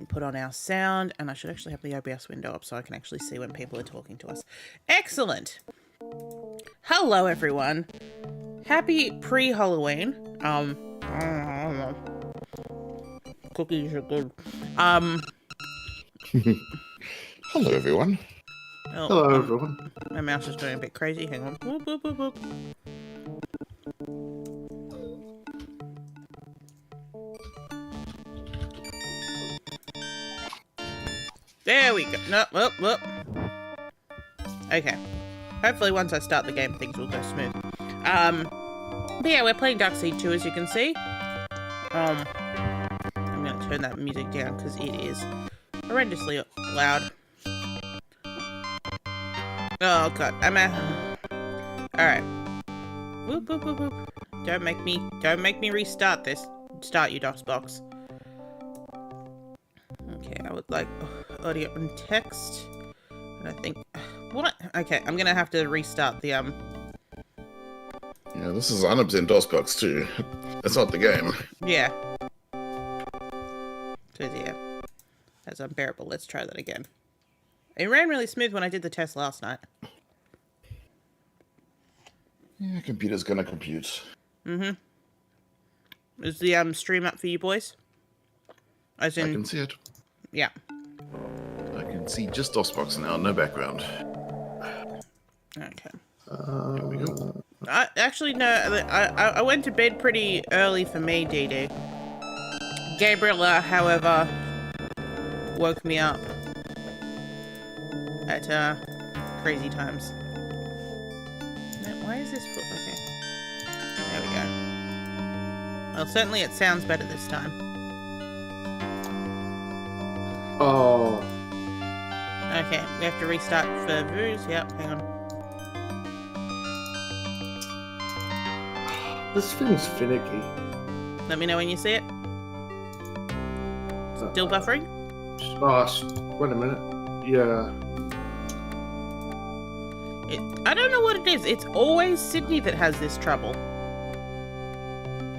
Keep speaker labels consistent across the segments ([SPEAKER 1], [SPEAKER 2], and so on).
[SPEAKER 1] Put on our sound, and I should actually have the OBS window up so I can actually see when people are talking to us. Excellent. Hello everyone. Happy pre-Halloween. Cookies are good.
[SPEAKER 2] Hello everyone.
[SPEAKER 1] Oh,
[SPEAKER 3] Hello everyone.
[SPEAKER 1] my mouse is going a bit crazy. Hang on. Whoop, whoop, whoop, whoop. There we go. No, whoop, whoop. Okay. Hopefully once I start the game, things will go smooth. But yeah, we're playing Darkseid 2, as you can see. I'm gonna turn that music down, because it is horrendously loud. Oh god, I'm at... Alright. Whoop, whoop, whoop, whoop. Don't make me restart this. Start you, DOSBox. Okay, I would like audio and text. And I think... What? Okay, I'm gonna have to restart the,
[SPEAKER 2] Yeah, this is 100% DOSBox too. That's not the game.
[SPEAKER 1] Yeah. So, yeah. That's unbearable. Let's try that again. It ran really smooth when I did the test last night.
[SPEAKER 2] Yeah, computer's gonna compute.
[SPEAKER 1] Mm-hmm. Is the stream up for you boys? As in...
[SPEAKER 2] I can see it.
[SPEAKER 1] Yeah.
[SPEAKER 2] I can see just DOSBox now, no background.
[SPEAKER 1] Okay.
[SPEAKER 2] There we go.
[SPEAKER 1] Actually, no. I went to bed pretty early for me, DD. Gabriella, however, woke me up at crazy times. Now, why is this? Okay. There we go. Well, certainly it sounds better this time.
[SPEAKER 3] Oh.
[SPEAKER 1] Okay, we have to restart for views. Yep, hang on.
[SPEAKER 3] This thing's finicky.
[SPEAKER 1] Let me know when you see it. Still buffering?
[SPEAKER 3] Wait a minute. Yeah.
[SPEAKER 1] I don't know what it is. It's always Sydney that has this trouble.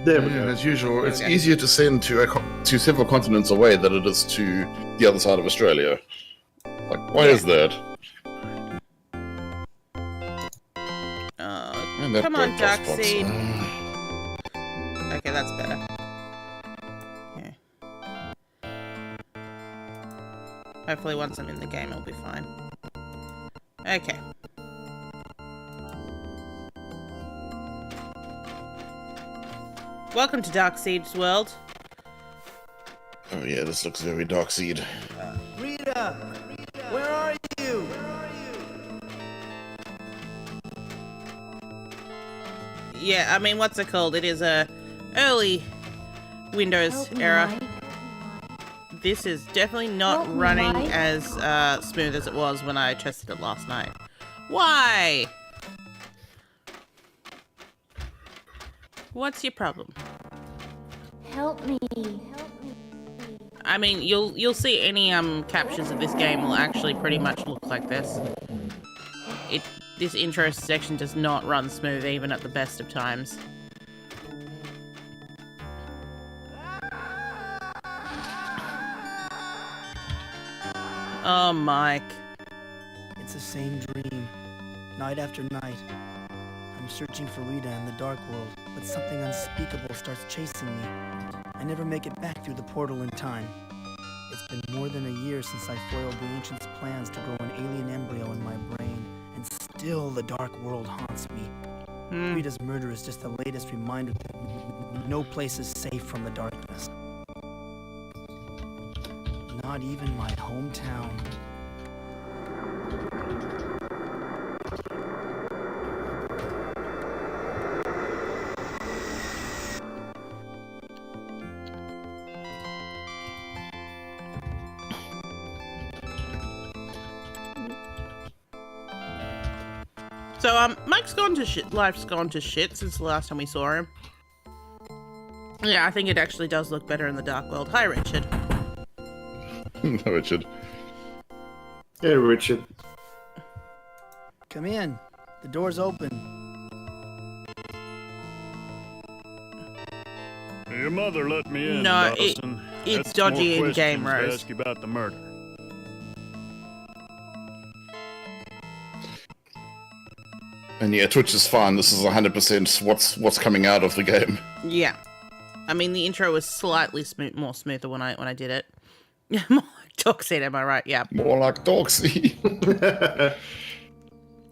[SPEAKER 3] There we go.
[SPEAKER 2] As usual, it's
[SPEAKER 1] Okay.
[SPEAKER 2] easier to send to several continents away than it is to the other side of Australia. Like, why is that? And that
[SPEAKER 1] Come on,
[SPEAKER 2] broke DOSBox.
[SPEAKER 1] Darkseid. Okay, that's better. Yeah. Hopefully once I'm in the game, it'll be fine. Okay. Welcome to Darkseid's world.
[SPEAKER 2] Oh yeah, this looks very dark seed.
[SPEAKER 4] Rita! Where are you?
[SPEAKER 1] Yeah, I mean, what's it called? It is a early Windows
[SPEAKER 5] Help me,
[SPEAKER 1] era.
[SPEAKER 5] Mike.
[SPEAKER 1] This is definitely not
[SPEAKER 5] Help me,
[SPEAKER 1] running
[SPEAKER 5] Mike.
[SPEAKER 1] as smooth as it was when I tested it last night. Why? What's your problem?
[SPEAKER 5] Help me.
[SPEAKER 1] I mean, you'll see any captures of this game will actually pretty much look like this. This intro section does not run smooth even at the best of times. Oh, Mike.
[SPEAKER 4] It's the same dream, night after night. I'm searching for Rita in the dark world, but something unspeakable starts chasing me. I never make it back through the portal in time. It's been more than a year since I foiled the Ancient's plans to grow an alien embryo in my brain, and still the dark world haunts me. Rita's murder is just the latest reminder that no place is safe from the darkness. Not even my hometown.
[SPEAKER 1] So, Mike's gone to shit. Life's gone to shit since the last time we saw him. Yeah, I think it actually does look better in the dark world. Hi, Richard.
[SPEAKER 2] Richard.
[SPEAKER 3] Hey, Richard.
[SPEAKER 4] Come in. The door's open.
[SPEAKER 6] Your mother let me in,
[SPEAKER 1] No,
[SPEAKER 6] Dawson.
[SPEAKER 1] it's
[SPEAKER 6] That's
[SPEAKER 1] dodgy
[SPEAKER 6] more
[SPEAKER 1] in-game,
[SPEAKER 6] questions to
[SPEAKER 1] Rose.
[SPEAKER 6] ask you about the murder.
[SPEAKER 2] And yeah, Twitch is fine. This is 100% what's coming out of the game.
[SPEAKER 1] Yeah. I mean, the intro was slightly more smoother when I did it. More toxic, am I right? Yeah.
[SPEAKER 2] More like Doxy.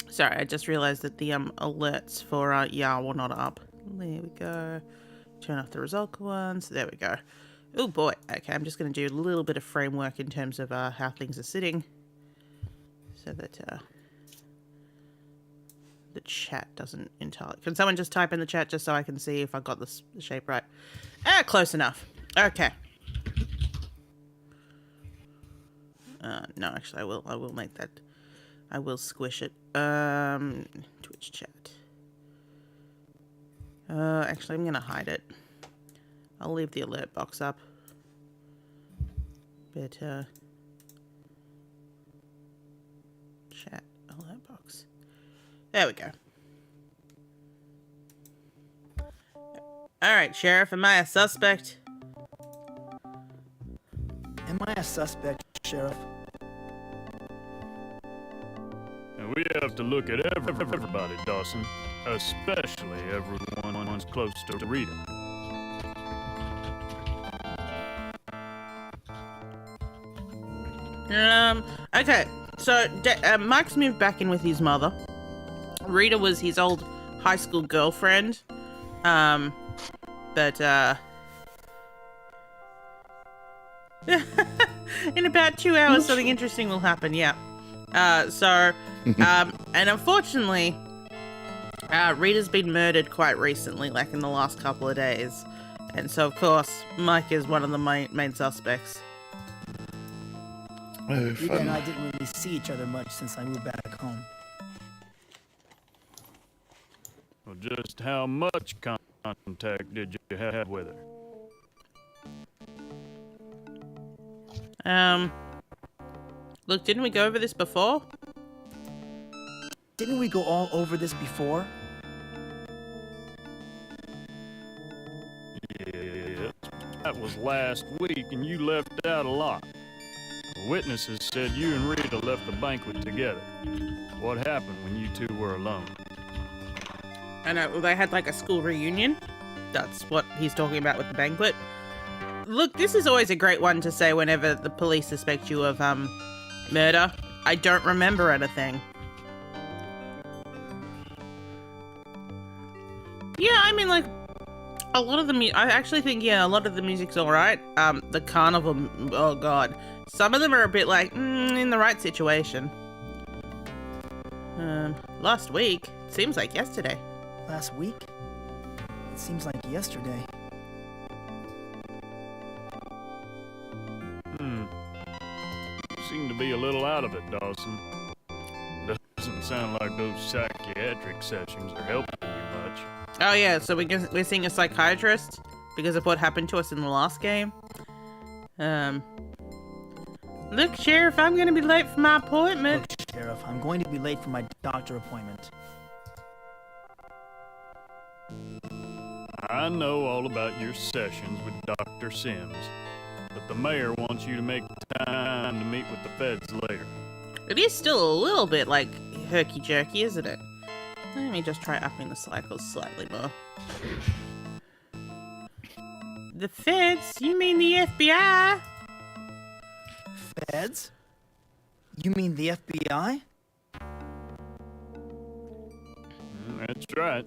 [SPEAKER 1] Sorry, I just realized that the alerts for YAR were not up. There we go. Turn off the result ones. There we go. Oh boy. Okay, I'm just going to do a little bit of framework in terms of how things are sitting, so that the chat doesn't entirely. Can someone just type in the chat just so I can see if I got the shape right? Close enough. Okay. No, actually, I will make that. I will squish it. Twitch chat. Actually, I'm gonna hide it. I'll leave the alert box up. But, chat alert box. There we go. Alright, Sheriff, am I a suspect?
[SPEAKER 4] Am I a suspect, Sheriff?
[SPEAKER 6] And we have to look at everybody, Dawson. Especially everyone who's close to Rita.
[SPEAKER 1] Okay, so Mike's moved back in with his mother. Rita was his old high school girlfriend. But in about 2 hours, something interesting will happen, yeah. And unfortunately, Rita's been murdered quite recently, like in the last couple of days. And so, of course, Mike is one of the main suspects.
[SPEAKER 2] Oh,
[SPEAKER 4] Rita and I
[SPEAKER 2] fun.
[SPEAKER 4] didn't really see each other much since I moved back home.
[SPEAKER 6] Well, just how much contact did you have with her?
[SPEAKER 1] Look, didn't we go over this before?
[SPEAKER 4] Didn't we go all over this before?
[SPEAKER 6] Yeah, that was last week, and you left out a lot. The witnesses said you and Rita left the banquet together. What happened when you two were alone?
[SPEAKER 1] I know, they had like a school reunion. That's what he's talking about with the banquet. Look, this is always a great one to say whenever the police suspect you of, murder. I don't remember anything. Yeah, I mean, like, A lot of the I actually think, yeah, a lot of the music's alright. The carnival, oh god. Some of them are a bit like, in the right situation. Last week, seems like yesterday.
[SPEAKER 4] Last week? It seems like yesterday.
[SPEAKER 6] Seem to be a little out of it, Dawson. Doesn't sound like those psychiatric sessions are helping you much.
[SPEAKER 1] Oh yeah, so we're seeing a psychiatrist because of what happened to us in the last game. Look, Sheriff, I'm gonna be late for my appointment.
[SPEAKER 4] Look, Sheriff, I'm going to be late for my doctor appointment.
[SPEAKER 6] I know all about your sessions with Dr. Sims, but the mayor wants you to make time to meet with the feds later.
[SPEAKER 1] It is still a little bit like herky-jerky, isn't it? Let me just try upping the cycles slightly more. The feds? You mean the FBI?
[SPEAKER 4] Feds? You mean the FBI?
[SPEAKER 6] That's right.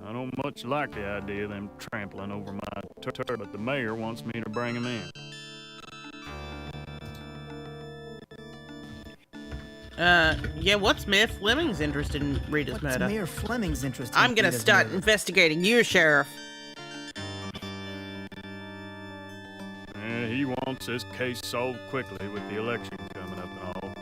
[SPEAKER 6] I don't much like the idea of them trampling over my turf, but the mayor wants me to bring them in.
[SPEAKER 1] Yeah, what's Mayor Fleming's interest in Rita's murder?
[SPEAKER 4] What's Mayor Fleming's interest in
[SPEAKER 1] I'm gonna
[SPEAKER 4] Rita's
[SPEAKER 1] start
[SPEAKER 4] murder?
[SPEAKER 1] investigating you, Sheriff.
[SPEAKER 6] He wants this case solved quickly with the election coming up and all.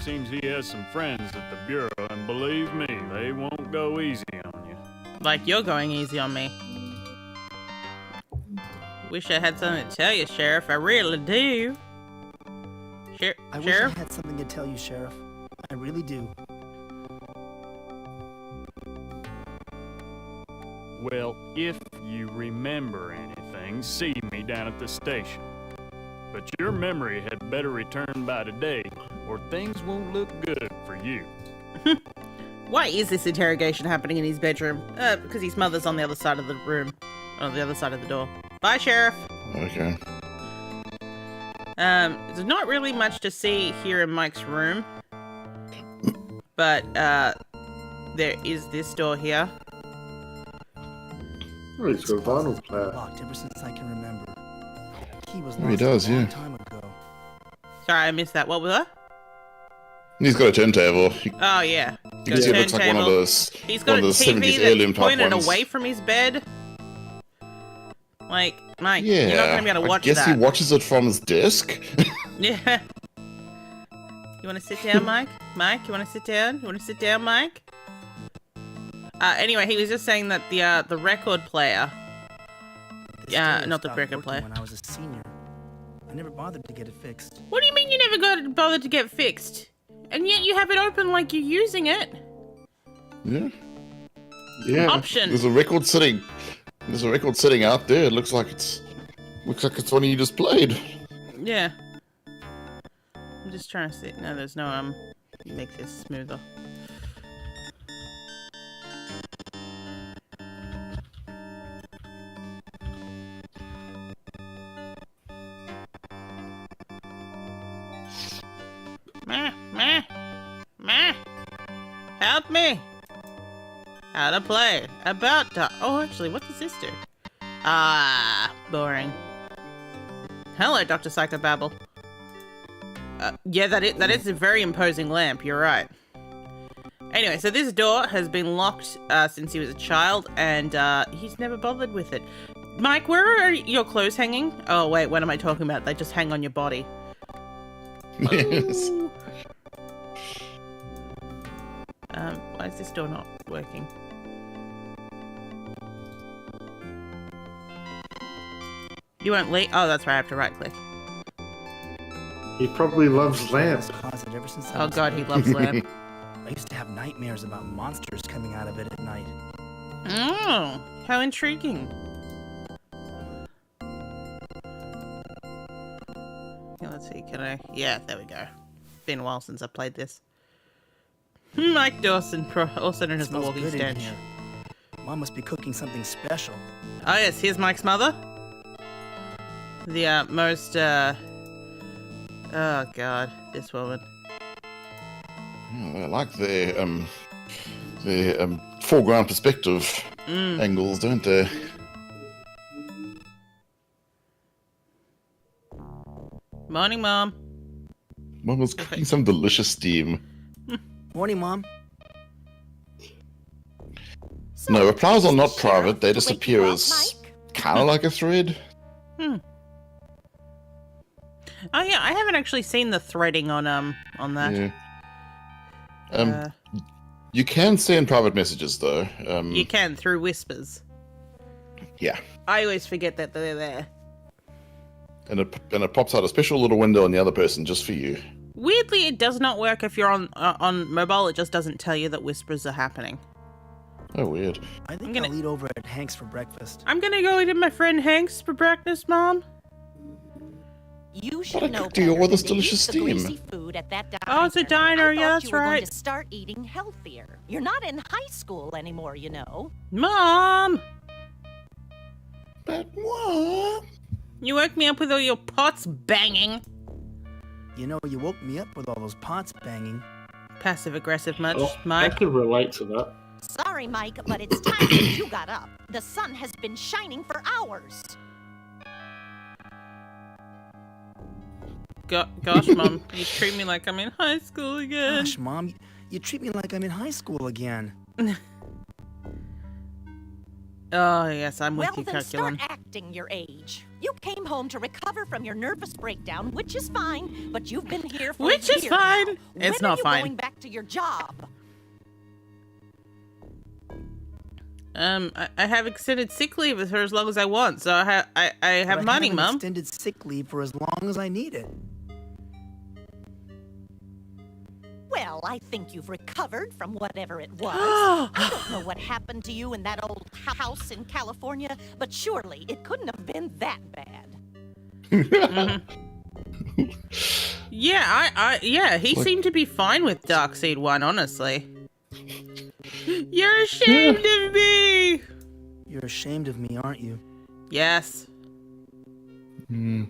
[SPEAKER 6] Seems he has some friends at the Bureau, and believe me, they won't go easy on you.
[SPEAKER 1] Like you're going easy on me. Wish I had something to tell you, Sheriff. I really do.
[SPEAKER 4] I wish
[SPEAKER 1] Sheriff?
[SPEAKER 4] I had something to tell you, Sheriff. I really do.
[SPEAKER 6] Well, if you remember anything, see me down at the station. But your memory had better return by today, or things won't look good for you.
[SPEAKER 1] Why is this interrogation happening in his bedroom? Because his mother's on the other side of the room. On the other side of the door. Bye, Sheriff.
[SPEAKER 2] Okay.
[SPEAKER 1] There's not really much to see here in Mike's room. But, there is this door here.
[SPEAKER 3] Oh, he's got a vinyl player.
[SPEAKER 4] Locked ever since I can remember. He was
[SPEAKER 2] He
[SPEAKER 4] lost
[SPEAKER 2] does,
[SPEAKER 4] a long
[SPEAKER 2] yeah.
[SPEAKER 4] time ago.
[SPEAKER 1] Sorry, I missed that. What was that?
[SPEAKER 2] He's got a turntable. You
[SPEAKER 1] Oh, yeah.
[SPEAKER 2] can see it looks like one of those,
[SPEAKER 1] He's got a
[SPEAKER 2] those
[SPEAKER 1] TV
[SPEAKER 2] 70s heirloom
[SPEAKER 1] that's
[SPEAKER 2] type
[SPEAKER 1] pointed
[SPEAKER 2] ones.
[SPEAKER 1] away from his bed. Like, Mike,
[SPEAKER 2] Yeah,
[SPEAKER 1] you're not going to be able to watch
[SPEAKER 2] I guess
[SPEAKER 1] that.
[SPEAKER 2] he watches it from his desk.
[SPEAKER 1] Yeah. You want to sit down, Mike? Mike, you want to sit down? You want to sit down, Mike? Anyway, he was just saying that the record player.
[SPEAKER 4] This
[SPEAKER 1] Yeah,
[SPEAKER 4] stereo
[SPEAKER 1] not the
[SPEAKER 4] stopped
[SPEAKER 1] record
[SPEAKER 4] working
[SPEAKER 1] player.
[SPEAKER 4] When I was a senior, I never bothered to get it fixed.
[SPEAKER 1] What do you mean you never got bothered to get fixed? And yet you have it open like you're using it.
[SPEAKER 2] Yeah.
[SPEAKER 3] Yeah.
[SPEAKER 1] Option.
[SPEAKER 2] There's a record sitting. There's a record sitting out there. It looks like it's one you just played.
[SPEAKER 1] Yeah. I'm just trying to see. No, there's no make this smoother. Meh. Help me. How to play. About to... Oh, actually, what does this do? Ah, boring. Hello, Dr. Psychobabble. Yeah, that is a very imposing lamp, you're right. Anyway, so this door has been locked since he was a child, and he's never bothered with it. Mike, where are your clothes hanging? Oh, wait, what am I talking about? They just hang on your body.
[SPEAKER 2] Yes.
[SPEAKER 1] Ooh. Why is this door not working? You won't leave? Oh, that's right, I have to right-click.
[SPEAKER 3] He probably loves lamps.
[SPEAKER 4] This closet ever since I
[SPEAKER 1] Oh
[SPEAKER 4] was
[SPEAKER 1] god,
[SPEAKER 4] a
[SPEAKER 1] he
[SPEAKER 4] kid.
[SPEAKER 1] loves lamp.
[SPEAKER 4] I used to have nightmares about monsters coming out of it at night.
[SPEAKER 1] Oh, how intriguing. Yeah, let's see, can I... Yeah, there we go. Been a while since I played this. Mike Dawson, also known as the
[SPEAKER 4] Smells
[SPEAKER 1] Walking
[SPEAKER 4] good in
[SPEAKER 1] Stench.
[SPEAKER 4] here. Mom must be cooking something special.
[SPEAKER 1] Oh yes, here's Mike's mother. The most oh god, this woman.
[SPEAKER 2] I like their foreground perspective angles, don't they?
[SPEAKER 1] Morning, Mom.
[SPEAKER 2] Mom was cooking some delicious steam.
[SPEAKER 4] Morning, Mom.
[SPEAKER 2] No, replies are not
[SPEAKER 5] Sheriff,
[SPEAKER 2] private. They
[SPEAKER 5] wake
[SPEAKER 2] disappear
[SPEAKER 5] you up,
[SPEAKER 2] as
[SPEAKER 5] Mike?
[SPEAKER 2] kind of like a thread.
[SPEAKER 1] Oh yeah, I haven't actually seen the threading on that.
[SPEAKER 2] Yeah.
[SPEAKER 1] Uh,
[SPEAKER 2] You can send private messages though.
[SPEAKER 1] you can through whispers.
[SPEAKER 2] Yeah,
[SPEAKER 1] I always forget that they're there.
[SPEAKER 2] and it pops out a special little window on the other person just for you.
[SPEAKER 1] Weirdly, it does not work if you're on mobile. It just doesn't tell you that whispers are happening.
[SPEAKER 2] Oh, weird.
[SPEAKER 4] I think
[SPEAKER 1] gonna-
[SPEAKER 4] I'll eat over at Hank's for breakfast.
[SPEAKER 1] I'm gonna go eat at my friend Hank's for breakfast, Mom.
[SPEAKER 5] You should
[SPEAKER 2] But I
[SPEAKER 5] know
[SPEAKER 2] cooked you all
[SPEAKER 5] better
[SPEAKER 2] this
[SPEAKER 5] than to eat
[SPEAKER 2] delicious
[SPEAKER 5] the
[SPEAKER 2] steam.
[SPEAKER 5] greasy food at that diner.
[SPEAKER 1] Oh, it's a diner,
[SPEAKER 5] I
[SPEAKER 1] yeah,
[SPEAKER 5] thought
[SPEAKER 1] that's
[SPEAKER 5] you were going
[SPEAKER 1] right.
[SPEAKER 5] to start eating healthier. You're not in high school anymore, you know.
[SPEAKER 1] Mom,
[SPEAKER 2] But what?
[SPEAKER 1] you woke me up with all your pots banging.
[SPEAKER 4] You know, you woke me up with all those pots banging.
[SPEAKER 1] Passive aggressive much,
[SPEAKER 3] Oh, I
[SPEAKER 1] Mike?
[SPEAKER 3] could relate to that.
[SPEAKER 5] Sorry, Mike, but it's time that you got up. The sun has been shining for hours.
[SPEAKER 1] Gosh, Mom, you treat me like I'm in high school again.
[SPEAKER 4] Gosh, Mom, you treat me like I'm in high school again.
[SPEAKER 1] Oh yes, I'm with
[SPEAKER 5] Well,
[SPEAKER 1] you,
[SPEAKER 5] then
[SPEAKER 1] Calculon.
[SPEAKER 5] start acting your age. You came home to recover from your nervous breakdown, which is fine, but you've been here for
[SPEAKER 1] Which
[SPEAKER 5] a
[SPEAKER 1] is
[SPEAKER 5] year
[SPEAKER 1] fine.
[SPEAKER 5] now.
[SPEAKER 1] It's
[SPEAKER 5] When
[SPEAKER 1] not
[SPEAKER 5] are you
[SPEAKER 1] fine.
[SPEAKER 5] going back to your job?
[SPEAKER 1] I have extended sick leave for as long as I want, so I have
[SPEAKER 4] But I
[SPEAKER 1] money,
[SPEAKER 4] haven't
[SPEAKER 1] Mom.
[SPEAKER 4] extended sick leave for as long as I need it.
[SPEAKER 5] Well, I think you've recovered from whatever it was. I don't know what happened to you in that old house in California, but surely it couldn't have been that bad.
[SPEAKER 1] Yeah, he
[SPEAKER 2] Like-
[SPEAKER 1] seemed to be fine with Darkseid 1, honestly. You're ashamed of me!
[SPEAKER 4] You're ashamed of me, aren't you?
[SPEAKER 1] Yes.
[SPEAKER 2] Hmm.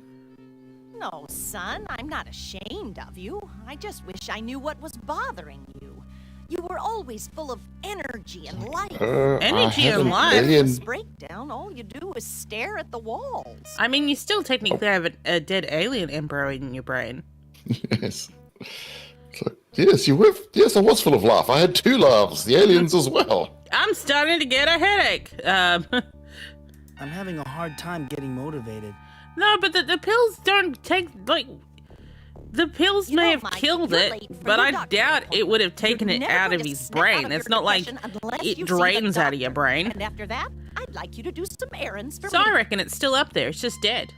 [SPEAKER 5] No, son, I'm not ashamed of you. I just wish I knew what was bothering you. You were always full of energy and life.
[SPEAKER 1] Energy
[SPEAKER 2] I have
[SPEAKER 1] and
[SPEAKER 2] an
[SPEAKER 1] life.
[SPEAKER 2] alien-
[SPEAKER 5] Nervous breakdown, all you do is stare at the walls.
[SPEAKER 1] I mean, you still technically have a dead alien emperor in your brain.
[SPEAKER 2] Yes. So, yes, you were. Yes, I was full of laugh. I had 2 laughs. The aliens as well.
[SPEAKER 1] I'm starting to get a headache.
[SPEAKER 4] I'm having a hard time getting motivated.
[SPEAKER 1] No, but the pills don't take, like... The pills
[SPEAKER 5] You
[SPEAKER 1] may
[SPEAKER 5] know,
[SPEAKER 1] have
[SPEAKER 5] Mike,
[SPEAKER 1] killed
[SPEAKER 5] you're
[SPEAKER 1] it,
[SPEAKER 5] late for
[SPEAKER 1] but
[SPEAKER 5] your
[SPEAKER 1] I
[SPEAKER 5] doctor's
[SPEAKER 1] doubt it would have taken
[SPEAKER 5] You're
[SPEAKER 1] it
[SPEAKER 5] never
[SPEAKER 1] out
[SPEAKER 5] going
[SPEAKER 1] of
[SPEAKER 5] to
[SPEAKER 1] his
[SPEAKER 5] snap
[SPEAKER 1] brain.
[SPEAKER 5] out of
[SPEAKER 1] It's
[SPEAKER 5] your
[SPEAKER 1] not like
[SPEAKER 5] depression unless
[SPEAKER 1] it
[SPEAKER 5] you see the
[SPEAKER 1] drains out of your
[SPEAKER 5] doctor.
[SPEAKER 1] brain.
[SPEAKER 5] And after that, I'd like you to do some errands for
[SPEAKER 1] So
[SPEAKER 5] me.
[SPEAKER 1] I reckon it's still up there. It's just dead.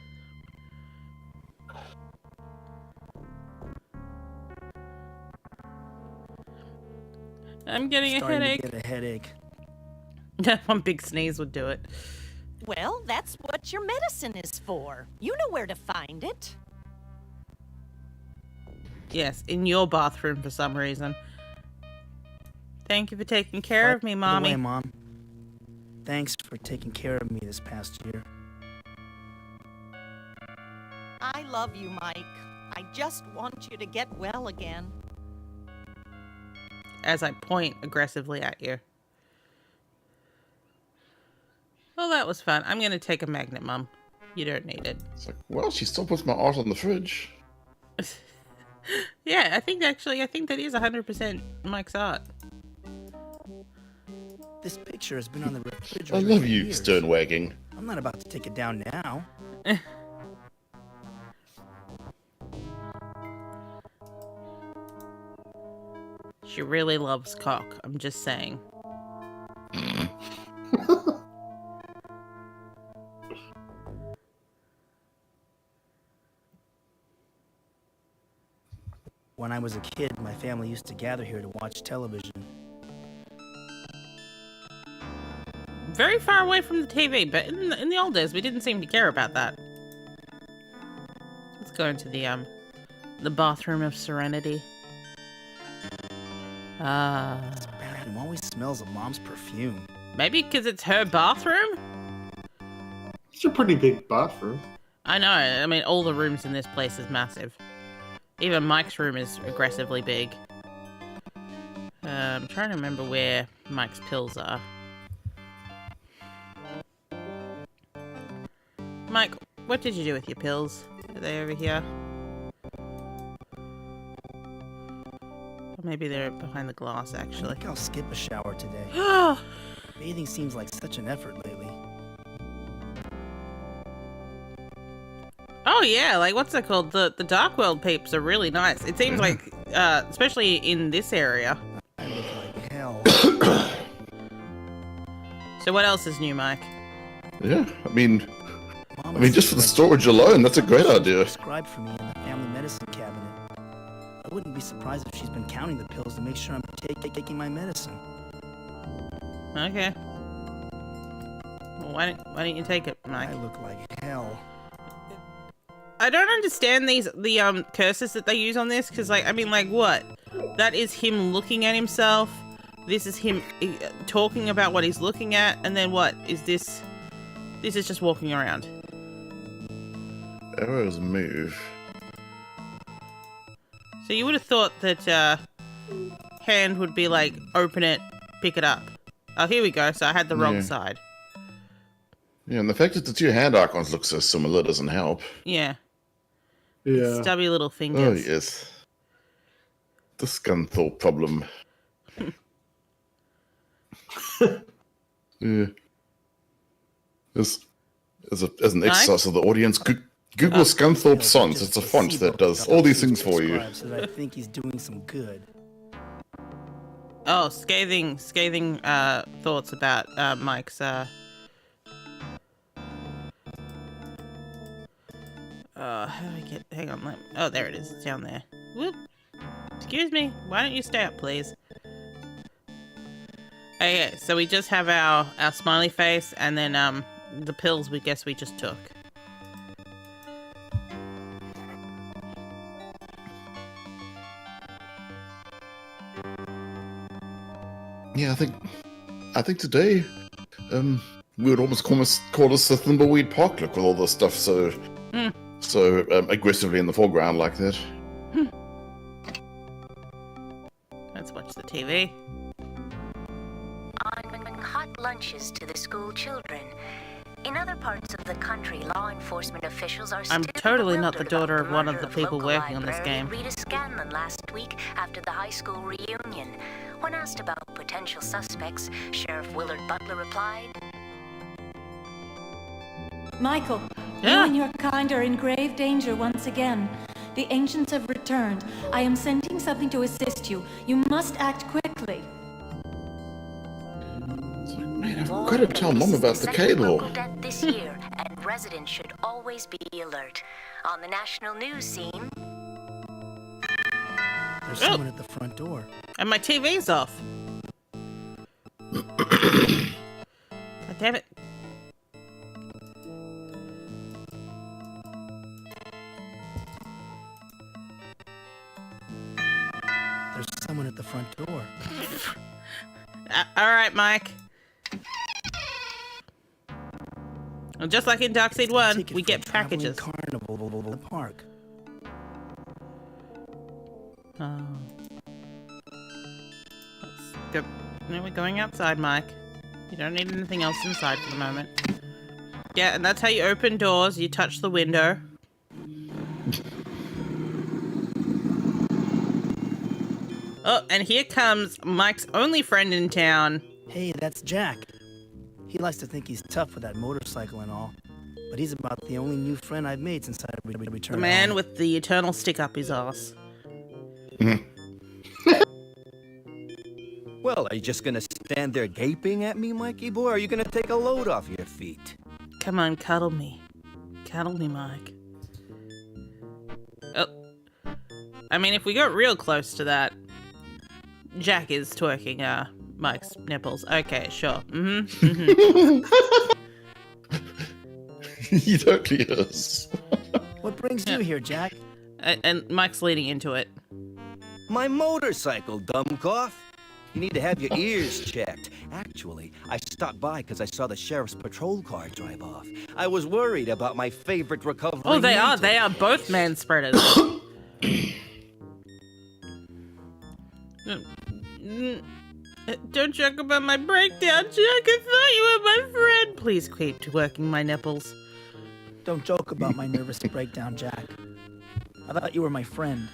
[SPEAKER 1] I'm getting a
[SPEAKER 4] Starting
[SPEAKER 1] headache.
[SPEAKER 4] to get a headache.
[SPEAKER 1] One big sneeze would do it.
[SPEAKER 5] Well, that's what your medicine is for. You know where to find it.
[SPEAKER 1] Yes, in your bathroom for some reason. Thank you for taking care of me,
[SPEAKER 4] By the way,
[SPEAKER 1] Mommy.
[SPEAKER 4] Mom, thanks for taking care of me this past year.
[SPEAKER 5] I love you, Mike. I just want you to get well again.
[SPEAKER 1] As I point aggressively at you. Well, that was fun. I'm gonna take a magnet, Mum. You don't need it.
[SPEAKER 2] It's like, well, she still puts my art on the fridge.
[SPEAKER 1] Yeah, I think that is 100% Mike's art.
[SPEAKER 4] This picture has been on the
[SPEAKER 2] I
[SPEAKER 4] refrigerator
[SPEAKER 2] love
[SPEAKER 4] for
[SPEAKER 2] you,
[SPEAKER 4] years.
[SPEAKER 2] stern wagging.
[SPEAKER 4] I'm not about to take it down now.
[SPEAKER 1] She really loves cock. I'm just saying.
[SPEAKER 4] When I was a kid, my family used to gather here to watch television.
[SPEAKER 1] Very far away from the TV, but in the old days, we didn't seem to care about that. Let's go into the bathroom of serenity.
[SPEAKER 4] This bathroom always smells of Mom's perfume.
[SPEAKER 1] Maybe because it's her bathroom?
[SPEAKER 3] It's a pretty big bathroom.
[SPEAKER 1] I know, I mean, all the rooms in this place is massive. Even Mike's room is aggressively big. I'm trying to remember where Mike's pills are. Mike, what did you do with your pills? Are they over here? Maybe they're behind the glass,
[SPEAKER 4] I
[SPEAKER 1] actually.
[SPEAKER 4] think I'll skip a shower today.
[SPEAKER 1] Oh,
[SPEAKER 4] Bathing seems like such an effort lately.
[SPEAKER 1] yeah, like, what's it called? The Dark World peeps are really nice. It seems like, especially in this area.
[SPEAKER 4] I look like hell.
[SPEAKER 1] So what else is new, Mike?
[SPEAKER 2] Yeah, I mean,
[SPEAKER 4] Mama
[SPEAKER 2] just for the
[SPEAKER 4] says
[SPEAKER 2] storage alone, that's a great idea.
[SPEAKER 4] prescribed for me in the family medicine cabinet. I wouldn't be surprised if she's been counting the pills to make sure I'm taking my medicine.
[SPEAKER 1] Okay. Well, why don't you take it, Mike?
[SPEAKER 4] I look like hell.
[SPEAKER 1] I don't understand the curses that they use on this, because, like, I mean, like, what? That is him looking at himself. This is him talking about what he's looking at, and then what is this? This is just walking around.
[SPEAKER 2] Arrows move.
[SPEAKER 1] So you would have thought that hand would be like, open it, pick it up. Oh, here we go. So I had the wrong
[SPEAKER 2] Yeah.
[SPEAKER 1] side.
[SPEAKER 2] Yeah, and the fact that the two hand icons look so similar doesn't help.
[SPEAKER 1] Yeah.
[SPEAKER 3] Yeah.
[SPEAKER 1] Stubby little
[SPEAKER 2] Oh,
[SPEAKER 1] fingers.
[SPEAKER 2] yes. The Scunthorpe problem. Yeah. As an exercise of the audience, Google Scunthorpe Fonts. It's a font that does all these things for you.
[SPEAKER 4] So that I think he's doing some good.
[SPEAKER 1] Oh, scathing thoughts about Mike's how do I get? Hang on. Oh, there it is. It's down there. Whoop. Excuse me. Why don't you stay up, please? Okay, so we just have our smiley face, and then the pills we guess we just took.
[SPEAKER 2] Yeah, I think today, we would almost call us a Thimbleweed Park look with all this stuff so aggressively in the foreground like that.
[SPEAKER 1] Let's watch the TV.
[SPEAKER 7] On hot lunches to the school children. In other parts of the country, law enforcement officials are still
[SPEAKER 1] I'm totally not the
[SPEAKER 7] bewildered
[SPEAKER 1] daughter
[SPEAKER 7] about
[SPEAKER 1] of one of
[SPEAKER 7] murder
[SPEAKER 1] the people
[SPEAKER 7] local
[SPEAKER 1] working on this
[SPEAKER 7] librarian
[SPEAKER 1] game.
[SPEAKER 7] Rita Scanlon last week after the high school reunion. When asked about potential suspects, Sheriff Willard Butler replied,
[SPEAKER 8] Michael,
[SPEAKER 1] Yeah.
[SPEAKER 8] you and your kind are in grave danger once again. The ancients have returned. I am sending something to assist you. You must act quickly.
[SPEAKER 2] Man, I've got to tell Mom about the
[SPEAKER 7] second
[SPEAKER 2] cable.
[SPEAKER 7] local death this year, and residents should always be alert. On the national news scene,
[SPEAKER 4] There's someone at the front door.
[SPEAKER 1] And my TV's off. God damn it.
[SPEAKER 4] There's someone at the front door.
[SPEAKER 1] Alright, Mike. Well, just like in Darkseid 1,
[SPEAKER 4] Ticket
[SPEAKER 1] we
[SPEAKER 4] for
[SPEAKER 1] get
[SPEAKER 4] a traveling
[SPEAKER 1] packages.
[SPEAKER 4] Carnival in the park.
[SPEAKER 1] Oh. Let's go. No, we're going outside, Mike. You don't need anything else inside for the moment. Yeah, and that's how you open doors. You touch the window. Oh, and here comes Mike's only friend in town.
[SPEAKER 4] Hey, that's Jack. He likes to think he's tough with that motorcycle and all, but he's about the only new friend I've made since I returned.
[SPEAKER 1] The man
[SPEAKER 4] home.
[SPEAKER 1] with the eternal stick up his ass.
[SPEAKER 9] Well, are you just gonna stand there gaping at me, Mikey boy, or are you gonna take a load off your feet?
[SPEAKER 1] Come on, cuddle me. Cuddle me, Mike. Oh. I mean, if we got real close to that, Jack is twerking Mike's nipples. Okay, sure.
[SPEAKER 2] He totally is.
[SPEAKER 4] What brings you here, Jack?
[SPEAKER 1] And Mike's leaning into it.
[SPEAKER 9] My motorcycle, dumbcoff. You need to have your ears checked. Actually, I stopped by because I saw the sheriff's patrol car drive off. I was worried about my favorite recovery.
[SPEAKER 1] Oh, they are.
[SPEAKER 9] mentor.
[SPEAKER 1] They are both man spreaders. Don't joke about my breakdown, Jack. I thought you were my friend. Please keep twerking my nipples.
[SPEAKER 4] Don't joke about my nervous breakdown, Jack. I thought you were my friend.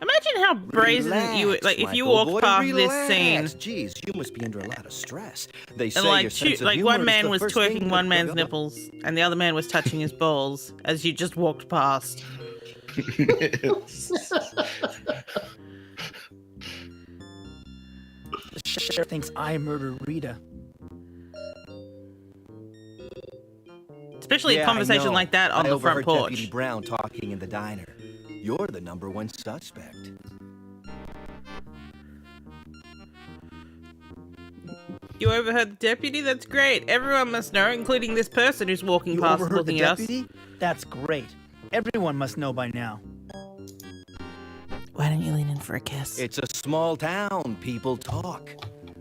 [SPEAKER 1] Am I how brazen you like if you
[SPEAKER 9] Michael,
[SPEAKER 1] walked
[SPEAKER 9] boy,
[SPEAKER 1] past
[SPEAKER 9] relax.
[SPEAKER 1] this scene
[SPEAKER 9] Jeez, you must be under a lot of stress. They say
[SPEAKER 1] and like
[SPEAKER 9] your sense of
[SPEAKER 1] like
[SPEAKER 9] humor
[SPEAKER 1] one
[SPEAKER 9] is
[SPEAKER 1] man
[SPEAKER 9] the
[SPEAKER 1] was
[SPEAKER 9] first thing
[SPEAKER 1] twerking
[SPEAKER 9] to
[SPEAKER 1] one man's
[SPEAKER 9] go.
[SPEAKER 1] nipples and the other man was touching his balls as you just walked past.
[SPEAKER 4] The sheriff thinks I murdered Rita.
[SPEAKER 1] Especially a
[SPEAKER 9] Yeah,
[SPEAKER 1] conversation
[SPEAKER 9] I know.
[SPEAKER 1] like that on
[SPEAKER 9] I
[SPEAKER 1] the front
[SPEAKER 9] overheard
[SPEAKER 1] porch.
[SPEAKER 9] Deputy Brown talking in the diner. You're the #1 suspect.
[SPEAKER 1] You overheard the deputy? That's great. Everyone must know, including this person who's walking
[SPEAKER 4] You
[SPEAKER 1] past
[SPEAKER 4] overheard the
[SPEAKER 1] looking at us.
[SPEAKER 4] deputy? That's great. Everyone must know by now.
[SPEAKER 1] Why don't you lean in for a kiss?
[SPEAKER 9] It's a small town. People talk.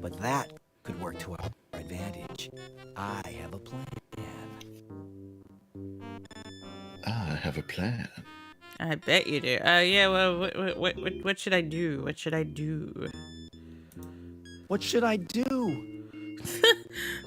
[SPEAKER 9] But that could work to our advantage. I have a plan.
[SPEAKER 2] I have a plan.
[SPEAKER 1] I bet you do. Yeah, well, what should I do? What should I do?
[SPEAKER 4] What should I do?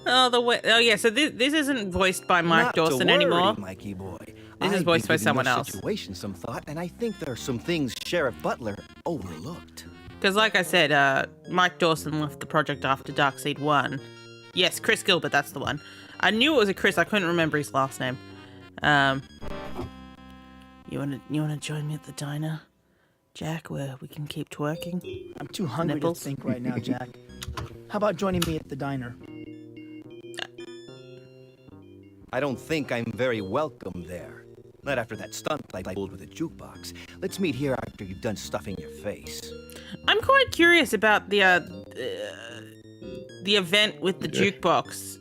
[SPEAKER 1] Oh, yeah, so this isn't voiced by Mike
[SPEAKER 9] Not
[SPEAKER 1] Dawson
[SPEAKER 9] to worry,
[SPEAKER 1] anymore.
[SPEAKER 9] Mikey boy.
[SPEAKER 1] This is
[SPEAKER 9] I've
[SPEAKER 1] voiced
[SPEAKER 9] been
[SPEAKER 1] by
[SPEAKER 9] giving
[SPEAKER 1] someone
[SPEAKER 9] your
[SPEAKER 1] else.
[SPEAKER 9] situation some thought, and I think there are some things Sheriff Butler overlooked.
[SPEAKER 1] Because like I said, Mike Dawson left the project after Darkseid 1. Yes, Chris Gilbert, that's the one. I knew it was a Chris, I couldn't remember his last name. You wanna join me at the diner, Jack, where we can keep twerking?
[SPEAKER 4] I'm too hungry
[SPEAKER 1] Nipples?
[SPEAKER 4] to think right now, Jack. How about joining me at the diner?
[SPEAKER 9] I don't think I'm very welcome there. Not after that stunt I pulled with a jukebox. Let's meet here after you've done stuffing your face.
[SPEAKER 1] I'm quite curious about the event with the jukebox,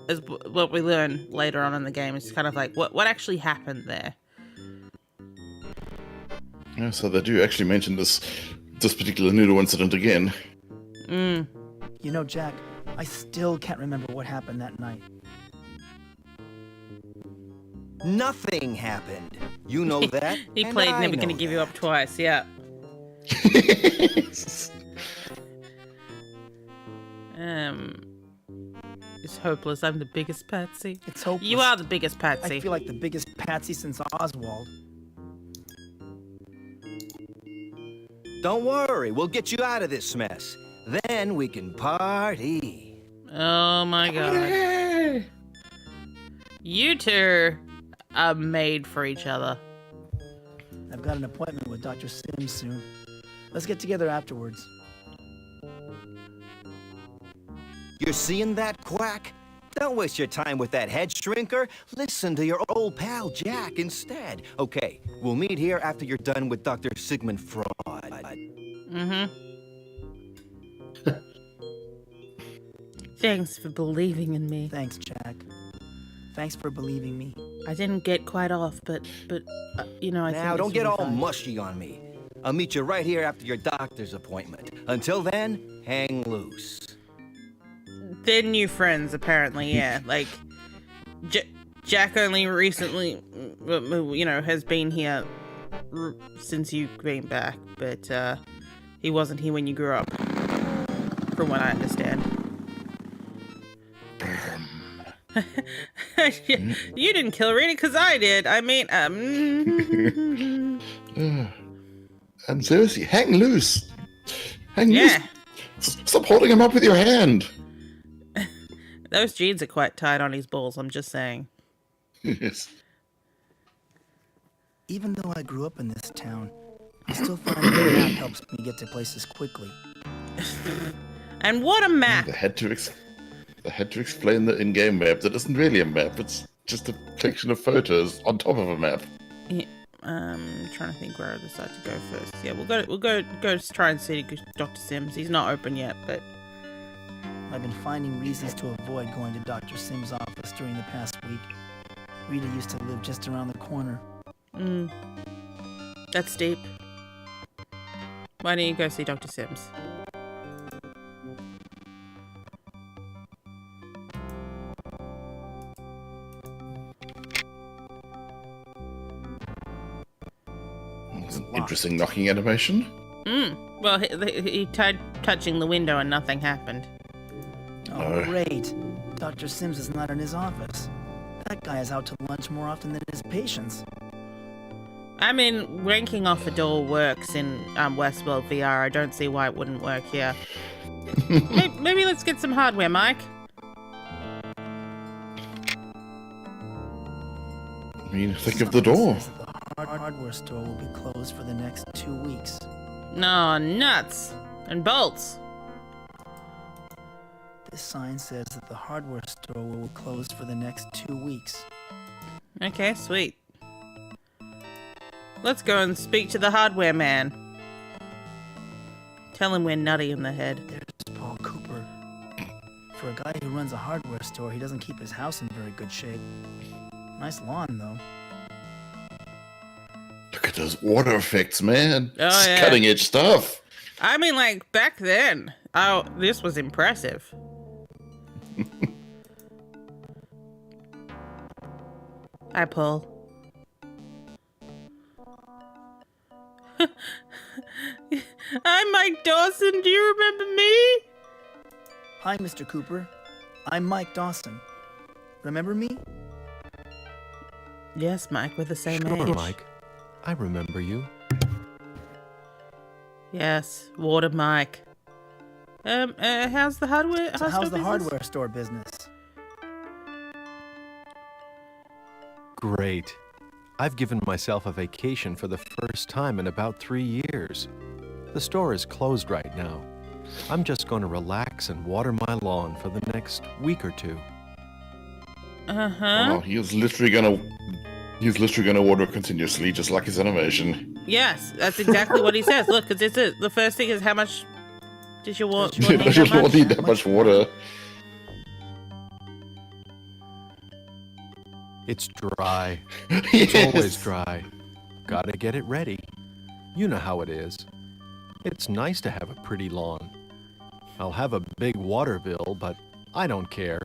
[SPEAKER 1] as what we learn later on in the game. It's kind of like what actually happened there.
[SPEAKER 2] Yeah, so they do actually mention this particular noodle incident again.
[SPEAKER 4] You know, Jack, I still can't remember what happened that night.
[SPEAKER 9] Nothing happened. You know that.
[SPEAKER 1] He
[SPEAKER 9] and
[SPEAKER 1] played
[SPEAKER 9] I
[SPEAKER 1] Never Gonna
[SPEAKER 9] know
[SPEAKER 1] Give You Up
[SPEAKER 9] that.
[SPEAKER 1] Twice, yeah. It's hopeless. I'm the biggest patsy.
[SPEAKER 4] It's hopeless.
[SPEAKER 1] You are the biggest patsy.
[SPEAKER 4] I feel like the biggest patsy since Oswald.
[SPEAKER 9] Don't worry, we'll get you out of this mess. Then we can party.
[SPEAKER 1] Oh my god. You two are made for each other.
[SPEAKER 4] I've got an appointment with Dr. Sims soon. Let's get together afterwards.
[SPEAKER 9] You're seeing that, Quack? Don't waste your time with that head shrinker. Listen to your old pal Jack instead. Okay, we'll meet here after you're done with Dr. Sigmund Freud.
[SPEAKER 1] Thanks for believing in me.
[SPEAKER 4] Thanks, Jack. Thanks for believing me.
[SPEAKER 1] I didn't get quite off, but you know, I think
[SPEAKER 9] Now,
[SPEAKER 1] this
[SPEAKER 9] don't
[SPEAKER 1] will
[SPEAKER 9] get
[SPEAKER 1] be
[SPEAKER 9] all
[SPEAKER 1] fine.
[SPEAKER 9] mushy on me. I'll meet you right here after your doctor's appointment. Until then, hang loose.
[SPEAKER 1] They're new friends, apparently, yeah. Like, Jack only recently, you know, has been here since you came back, but he wasn't here when you grew up, from what I understand. You didn't kill Rita, because I did. I mean,
[SPEAKER 2] And seriously, hang loose. Hang
[SPEAKER 1] yeah.
[SPEAKER 2] loose. Stop holding him up with your hand.
[SPEAKER 1] Those jeans are quite tight on his balls, I'm just saying.
[SPEAKER 2] Yes.
[SPEAKER 4] Even though I grew up in this town, I still find that the map helps me get to places quickly.
[SPEAKER 1] And what a map!
[SPEAKER 2] They had to explain the in-game map. That isn't really a map. It's just a collection of photos on top of a map.
[SPEAKER 1] Yeah, trying to think where I decide to go first. Yeah, we'll go try and see Dr. Sims. He's not open yet, but
[SPEAKER 4] I've been finding reasons to avoid going to Dr. Sims' office during the past week. Rita used to live just around the corner.
[SPEAKER 1] That's deep. Why don't you go see Dr. Sims?
[SPEAKER 2] It's an interesting knocking animation.
[SPEAKER 1] Well, he tried touching the window and nothing happened.
[SPEAKER 4] Oh, great. Dr. Sims is not in his office. That guy is out to lunch more often than his patients.
[SPEAKER 1] I mean, ranking off a door works in Westworld VR. I don't see why it wouldn't work here. Maybe let's get some hardware, Mike.
[SPEAKER 2] I mean, think of the door.
[SPEAKER 4] Says that the hardware store will be closed for the next 2 weeks.
[SPEAKER 1] No, nuts and bolts.
[SPEAKER 4] This sign says that the hardware store will close for the next 2 weeks.
[SPEAKER 1] Okay, sweet. Let's go and speak to the hardware man. Tell him we're nutty in the head.
[SPEAKER 4] There's Paul Cooper. For a guy who runs a hardware store, he doesn't keep his house in very good shape. Nice lawn, though.
[SPEAKER 2] Look at those water effects, man.
[SPEAKER 1] Oh,
[SPEAKER 2] It's
[SPEAKER 1] yeah.
[SPEAKER 2] cutting edge stuff.
[SPEAKER 1] I mean, like, back then. Oh, this was impressive. Hi, Paul. I'm Mike Dawson. Do you remember me?
[SPEAKER 4] Hi, Mr. Cooper. I'm Mike Dawson. Remember me?
[SPEAKER 1] Yes, Mike, we're the same
[SPEAKER 10] Sure,
[SPEAKER 1] age.
[SPEAKER 10] Mike. I remember you.
[SPEAKER 1] Yes, Water Mike. How's the hardware?
[SPEAKER 4] So how's the
[SPEAKER 1] business?
[SPEAKER 4] hardware store business?
[SPEAKER 10] Great. I've given myself a vacation for the first time in about 3 years. The store is closed right now. I'm just going to relax and water my lawn for the next week or two.
[SPEAKER 1] Uh-huh.
[SPEAKER 2] Oh, he's literally gonna water continuously, just like his animation.
[SPEAKER 1] Yes, that's exactly what he says. Look, because the first thing is how much did you want?
[SPEAKER 2] You don't need that much water.
[SPEAKER 10] It's dry.
[SPEAKER 2] Yes.
[SPEAKER 10] It's always dry. Gotta get it ready. You know how it is. It's nice to have a pretty lawn. I'll have a big water bill, but I don't care.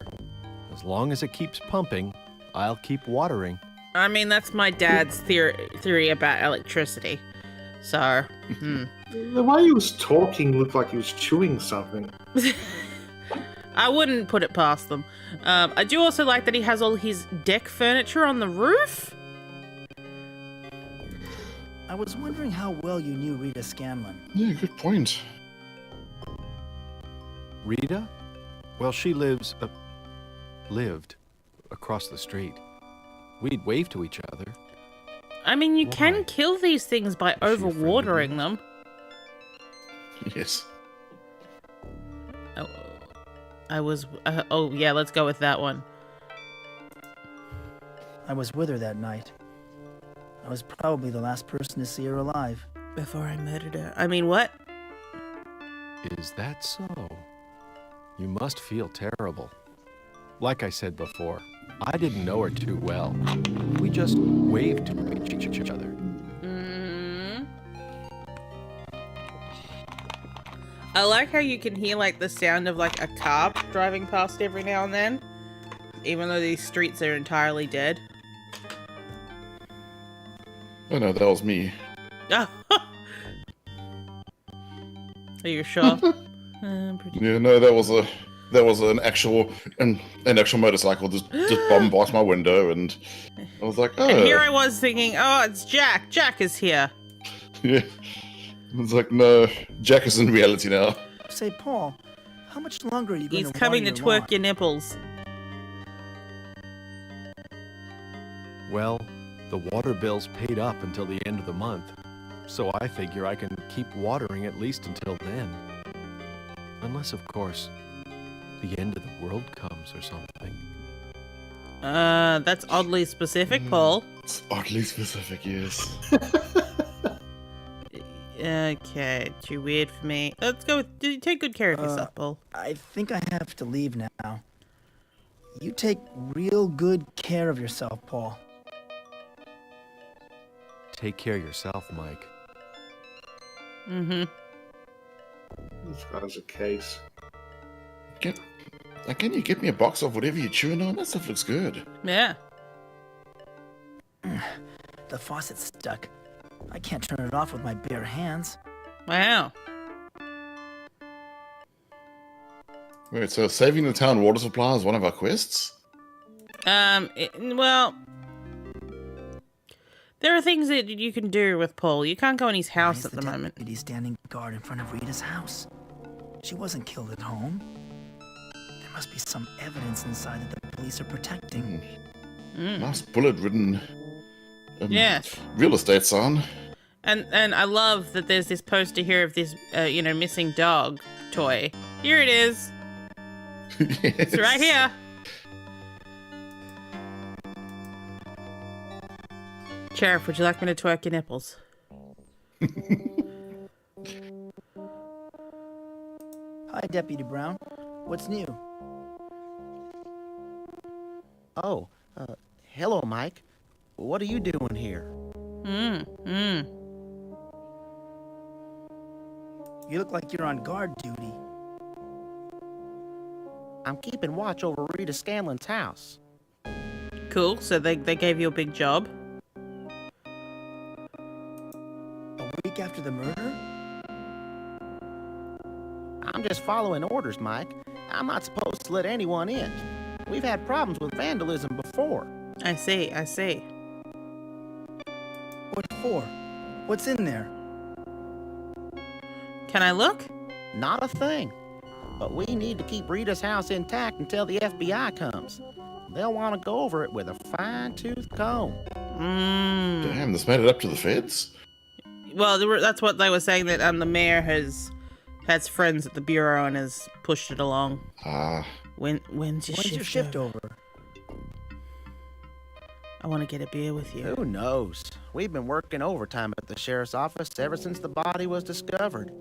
[SPEAKER 10] As long as it keeps pumping, I'll keep watering.
[SPEAKER 1] I mean, that's my dad's theory about electricity. So,
[SPEAKER 3] The way he was talking looked like he was chewing something.
[SPEAKER 1] I wouldn't put it past them. I do also like that he has all his deck furniture on the roof.
[SPEAKER 4] I was wondering how well you knew Rita Scanlon.
[SPEAKER 2] Yeah, good point.
[SPEAKER 10] Rita? Well, she lived across the street. We'd wave to each other.
[SPEAKER 1] I mean, you can
[SPEAKER 10] Why?
[SPEAKER 1] kill these things by
[SPEAKER 10] Is she a friend of
[SPEAKER 1] overwatering them.
[SPEAKER 2] Yes.
[SPEAKER 1] Oh, I was. Oh, yeah, let's go with that one.
[SPEAKER 4] I was with her that night. I was probably the last person to see her alive.
[SPEAKER 1] Before I murdered her. I mean, what?
[SPEAKER 10] Is that so? You must feel terrible. Like I said before, I didn't know her too well. We just waved to each other.
[SPEAKER 1] I like how you can hear, like, the sound of, like, a car driving past every now and then. Even though these streets are entirely dead.
[SPEAKER 2] Oh no, that was me.
[SPEAKER 1] Are you sure? Pretty...
[SPEAKER 2] Yeah, no, that was an actual motorcycle just bombed past my window, and I was like, oh.
[SPEAKER 1] And here I was thinking, oh, it's Jack. Jack is here.
[SPEAKER 2] Yeah. It's like, no, Jack is in reality now.
[SPEAKER 4] Say, Paul, how much longer are you going
[SPEAKER 1] He's
[SPEAKER 4] to
[SPEAKER 1] coming to
[SPEAKER 4] water
[SPEAKER 1] twerk
[SPEAKER 4] lawn?
[SPEAKER 1] your nipples.
[SPEAKER 10] Well, the water bill's paid up until the end of the month, so I figure I can keep watering at least until then. Unless, of course, the end of the world comes or something.
[SPEAKER 1] That's oddly specific, Paul.
[SPEAKER 2] It's oddly specific, yes.
[SPEAKER 1] Okay, too weird for me. Let's go with... Take good care of yourself, Paul.
[SPEAKER 4] I think I have to leave now. You take real good care of yourself, Paul.
[SPEAKER 10] Take care of yourself, Mike.
[SPEAKER 1] Mm-hmm.
[SPEAKER 3] This guy's a case.
[SPEAKER 2] Can you get me a box of whatever you're chewing on? That stuff looks good.
[SPEAKER 1] Yeah.
[SPEAKER 4] The faucet's stuck. I can't turn it off with my bare hands.
[SPEAKER 1] Wow.
[SPEAKER 2] Wait, so saving the town water supply is one of our quests?
[SPEAKER 1] Well... There are things that you can do with Paul. You can't go in his house at the moment.
[SPEAKER 4] He's standing guard in front of Rita's house. She wasn't killed at home. There must be some evidence inside that the police are protecting.
[SPEAKER 2] Nice bullet-ridden
[SPEAKER 1] Yes.
[SPEAKER 2] real estate sign.
[SPEAKER 1] And I love that there's this poster here of this, missing dog toy. Here it is.
[SPEAKER 2] Yes.
[SPEAKER 1] It's right here. Sheriff, would you like me to twerk your nipples?
[SPEAKER 4] Hi, Deputy Brown. What's new?
[SPEAKER 11] Oh, hello, Mike. What are you doing here?
[SPEAKER 4] You look like you're on guard duty.
[SPEAKER 11] I'm keeping watch over Rita Scanlon's house.
[SPEAKER 1] Cool, so they gave you a big job.
[SPEAKER 4] A week after the murder?
[SPEAKER 11] I'm just following orders, Mike. I'm not supposed to let anyone in. We've had problems with vandalism before.
[SPEAKER 1] I see.
[SPEAKER 4] What for? What's in there?
[SPEAKER 1] Can I look?
[SPEAKER 11] Not a thing. But we need to keep Rita's house intact until the FBI comes. They'll want to go over it with a fine-tooth comb.
[SPEAKER 2] Damn, this made it up to the feds?
[SPEAKER 1] Well, that's what they were saying, that the mayor has friends at the bureau and has pushed it along. When's your shift
[SPEAKER 4] over?
[SPEAKER 1] I want to get a beer with you.
[SPEAKER 11] Who knows? We've been working overtime at the sheriff's office ever since the body was discovered.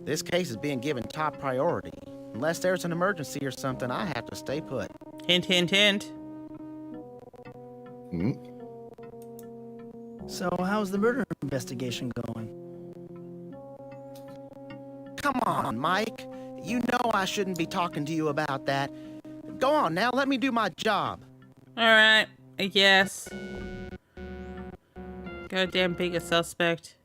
[SPEAKER 11] This case is being given top priority. Unless there's an emergency or something, I have to stay put.
[SPEAKER 1] Hint, hint, hint.
[SPEAKER 4] So, how's the murder investigation going?
[SPEAKER 11] Come on, Mike. You know I shouldn't be talking to you about that. Go on now, let me do my job.
[SPEAKER 1] Alright, I guess. Goddamn big a suspect.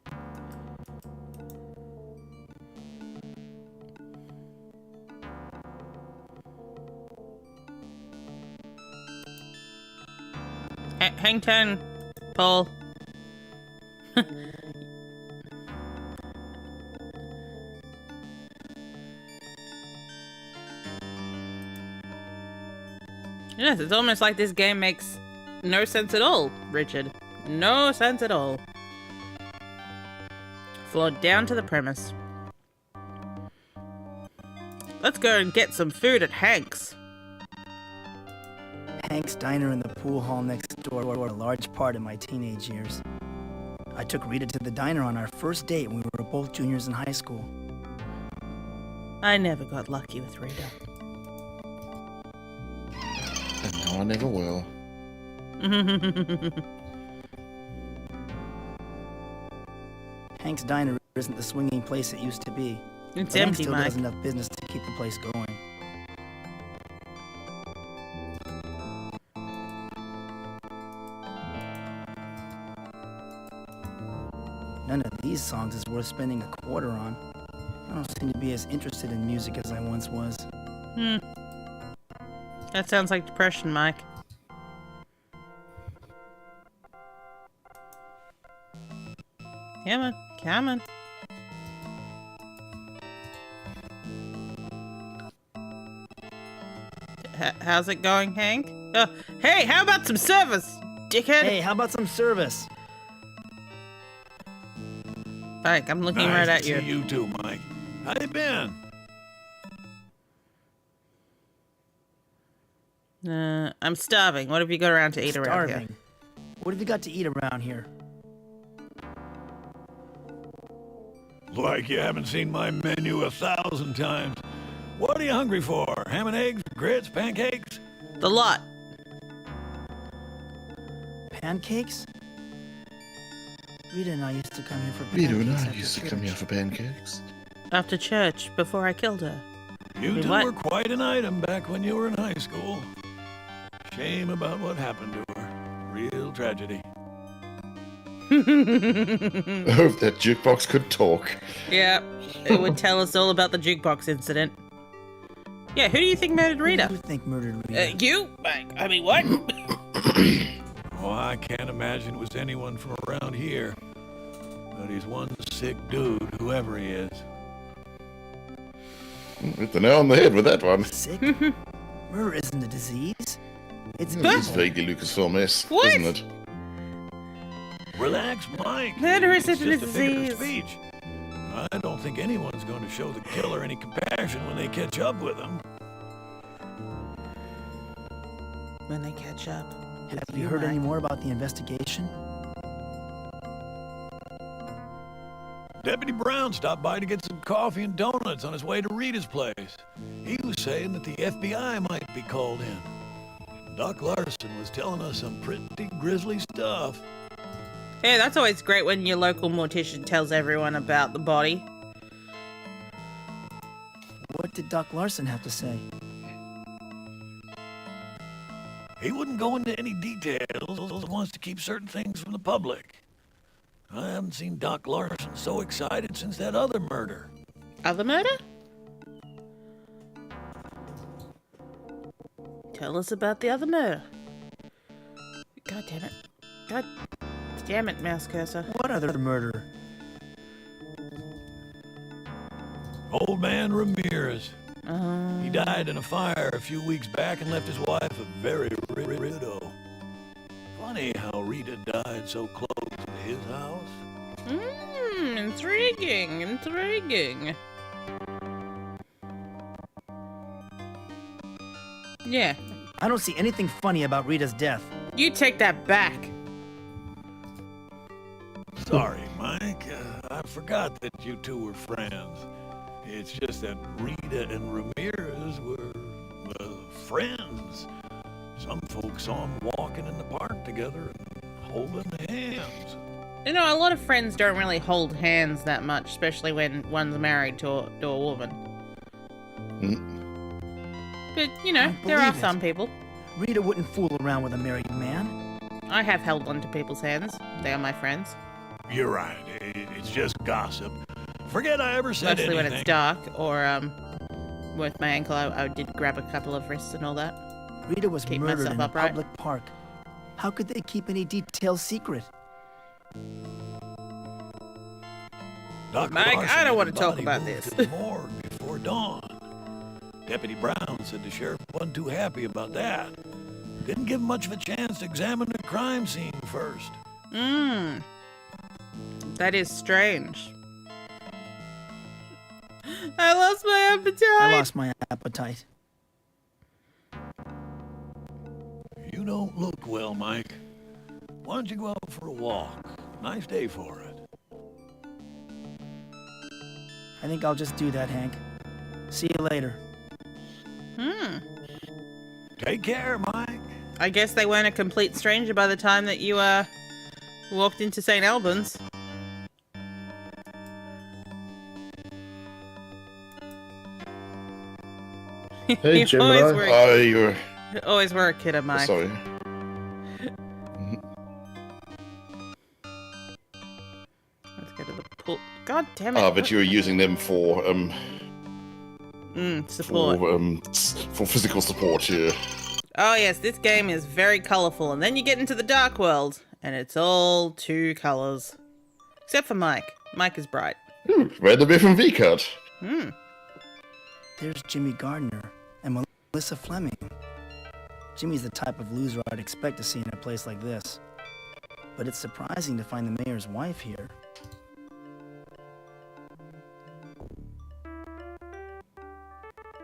[SPEAKER 1] Hang 10, Paul. Yes, it's almost like this game makes no sense at all, Richard. No sense at all. Flawed down to the premise. Let's go and get some food at Hank's.
[SPEAKER 4] Hank's Diner in the pool hall next door were a large part of my teenage years. I took Rita to the diner on our first date when we were both juniors in high school.
[SPEAKER 1] I never got lucky with Rita.
[SPEAKER 2] And no, I never will.
[SPEAKER 4] Hank's Diner isn't the swinging place it used to be.
[SPEAKER 1] It's
[SPEAKER 4] but
[SPEAKER 1] empty,
[SPEAKER 4] still
[SPEAKER 1] Mike.
[SPEAKER 4] does enough business to keep the place going. None of these songs is worth spending a quarter on. I don't seem to be as interested in music as I once was.
[SPEAKER 1] That sounds like depression, Mike. Come on, come on. How's it going, Hank? Hey, how about some service, dickhead?
[SPEAKER 4] Hey, how about some service?
[SPEAKER 1] Mike, I'm looking right at you.
[SPEAKER 12] Nice to see you too, Mike. How you been?
[SPEAKER 1] I'm starving. What have you got around to eat around here?
[SPEAKER 4] Starving. What have you got to eat around here?
[SPEAKER 12] Like you haven't seen my menu 1,000 times. What are you hungry for? Ham and eggs, grits, pancakes?
[SPEAKER 1] The lot.
[SPEAKER 4] Pancakes? Rita and I used to come here for pancakes.
[SPEAKER 2] Rita and I
[SPEAKER 4] after
[SPEAKER 2] used to
[SPEAKER 4] church.
[SPEAKER 2] come here for pancakes.
[SPEAKER 1] After church, before I killed her.
[SPEAKER 12] You
[SPEAKER 1] Wait,
[SPEAKER 12] two
[SPEAKER 1] what?
[SPEAKER 12] were quite an item back when you were in high school. Shame about what happened to her. Real tragedy.
[SPEAKER 2] I hope that jukebox could talk.
[SPEAKER 1] Yeah, it would tell us all about the jukebox incident. Yeah, who do you think murdered Rita?
[SPEAKER 4] Who do you think murdered Rita?
[SPEAKER 1] You? I mean, what?
[SPEAKER 12] Oh, I can't imagine it was anyone from around here. But he's one sick dude, whoever he is.
[SPEAKER 2] Hit the nail on the head with that one.
[SPEAKER 4] Sick? Murder isn't a disease. It's
[SPEAKER 2] It's vaguely Lucasfilm-esque,
[SPEAKER 1] What?
[SPEAKER 2] isn't it?
[SPEAKER 12] Relax, Mike.
[SPEAKER 1] Murder
[SPEAKER 12] It's
[SPEAKER 1] isn't a
[SPEAKER 12] just a figure of
[SPEAKER 1] disease.
[SPEAKER 12] speech. I don't think anyone's going to show the killer any compassion when they catch up with him.
[SPEAKER 1] When they catch up.
[SPEAKER 4] Have you heard any more about the investigation?
[SPEAKER 12] Deputy Brown stopped by to get some coffee and donuts on his way to Rita's place. He was saying that the FBI might be called in. Doc Larson was telling us some pretty grisly stuff.
[SPEAKER 1] Yeah, that's always great when your local mortician tells everyone about the body.
[SPEAKER 4] What did Doc Larson have to say?
[SPEAKER 12] He wouldn't go into any details, wants to keep certain things from the public. I haven't seen Doc Larson so excited since that other murder.
[SPEAKER 1] Other murder? Tell us about the other murder. God damn it. God damn it, mouse cursor.
[SPEAKER 4] What other murder?
[SPEAKER 12] Old man Ramirez. He died in a fire a few weeks back and left his wife a very rich widow. Funny how Rita died so close to his house.
[SPEAKER 1] Intriguing, intriguing. Yeah.
[SPEAKER 4] I don't see anything funny about Rita's death.
[SPEAKER 1] You take that back.
[SPEAKER 12] Sorry, Mike. I forgot that you two were friends. It's just that Rita and Ramirez were, well, friends. Some folks saw them walking in the park together and holding hands.
[SPEAKER 1] You know, a lot of friends don't really hold hands that much, especially when one's married to a woman. But, you know, there are some people.
[SPEAKER 4] Rita wouldn't fool around with a married man.
[SPEAKER 1] I have held onto people's hands. They are my friends.
[SPEAKER 12] You're right. It's just gossip. Forget I ever said
[SPEAKER 1] Mostly
[SPEAKER 12] anything.
[SPEAKER 1] when it's dark or with my ankle, I did grab a couple of wrists and all that.
[SPEAKER 4] Rita was
[SPEAKER 1] Keep
[SPEAKER 4] murdered
[SPEAKER 1] myself
[SPEAKER 4] in a
[SPEAKER 1] upright.
[SPEAKER 4] public park. How could they keep any details secret?
[SPEAKER 12] Dr.
[SPEAKER 1] Mike,
[SPEAKER 12] Larson
[SPEAKER 1] I don't
[SPEAKER 12] had
[SPEAKER 1] want
[SPEAKER 12] the
[SPEAKER 1] to talk
[SPEAKER 12] body
[SPEAKER 1] about
[SPEAKER 12] moved
[SPEAKER 1] this.
[SPEAKER 12] to the morgue before dawn. Deputy Brown said the sheriff wasn't too happy about that. Didn't give him much of a chance to examine the crime scene first.
[SPEAKER 1] That is strange. I lost my appetite.
[SPEAKER 4] I lost my appetite.
[SPEAKER 12] You don't look well, Mike. Why don't you go out for a walk? Nice day for it.
[SPEAKER 4] I think I'll just do that, Hank. See you later.
[SPEAKER 12] Take care, Mike.
[SPEAKER 1] I guess they weren't a complete stranger by the time that you walked into St. Albans.
[SPEAKER 3] Hey,
[SPEAKER 1] You
[SPEAKER 3] Gemini.
[SPEAKER 1] always were a kidder, Mike.
[SPEAKER 2] Sorry.
[SPEAKER 1] Let's go to the pool. God damn it.
[SPEAKER 2] Ah, but you were using them for
[SPEAKER 1] support.
[SPEAKER 2] for physical support. Yeah.
[SPEAKER 1] Oh yes, this game is very colourful, and then you get into the dark world, and it's all two colours. Except for Mike. Mike is bright.
[SPEAKER 2] Read the bit from V-Cut.
[SPEAKER 4] There's Jimmy Gardner and Melissa Fleming. Jimmy's the type of loser I'd expect to see in a place like this. But it's surprising to find the mayor's wife here.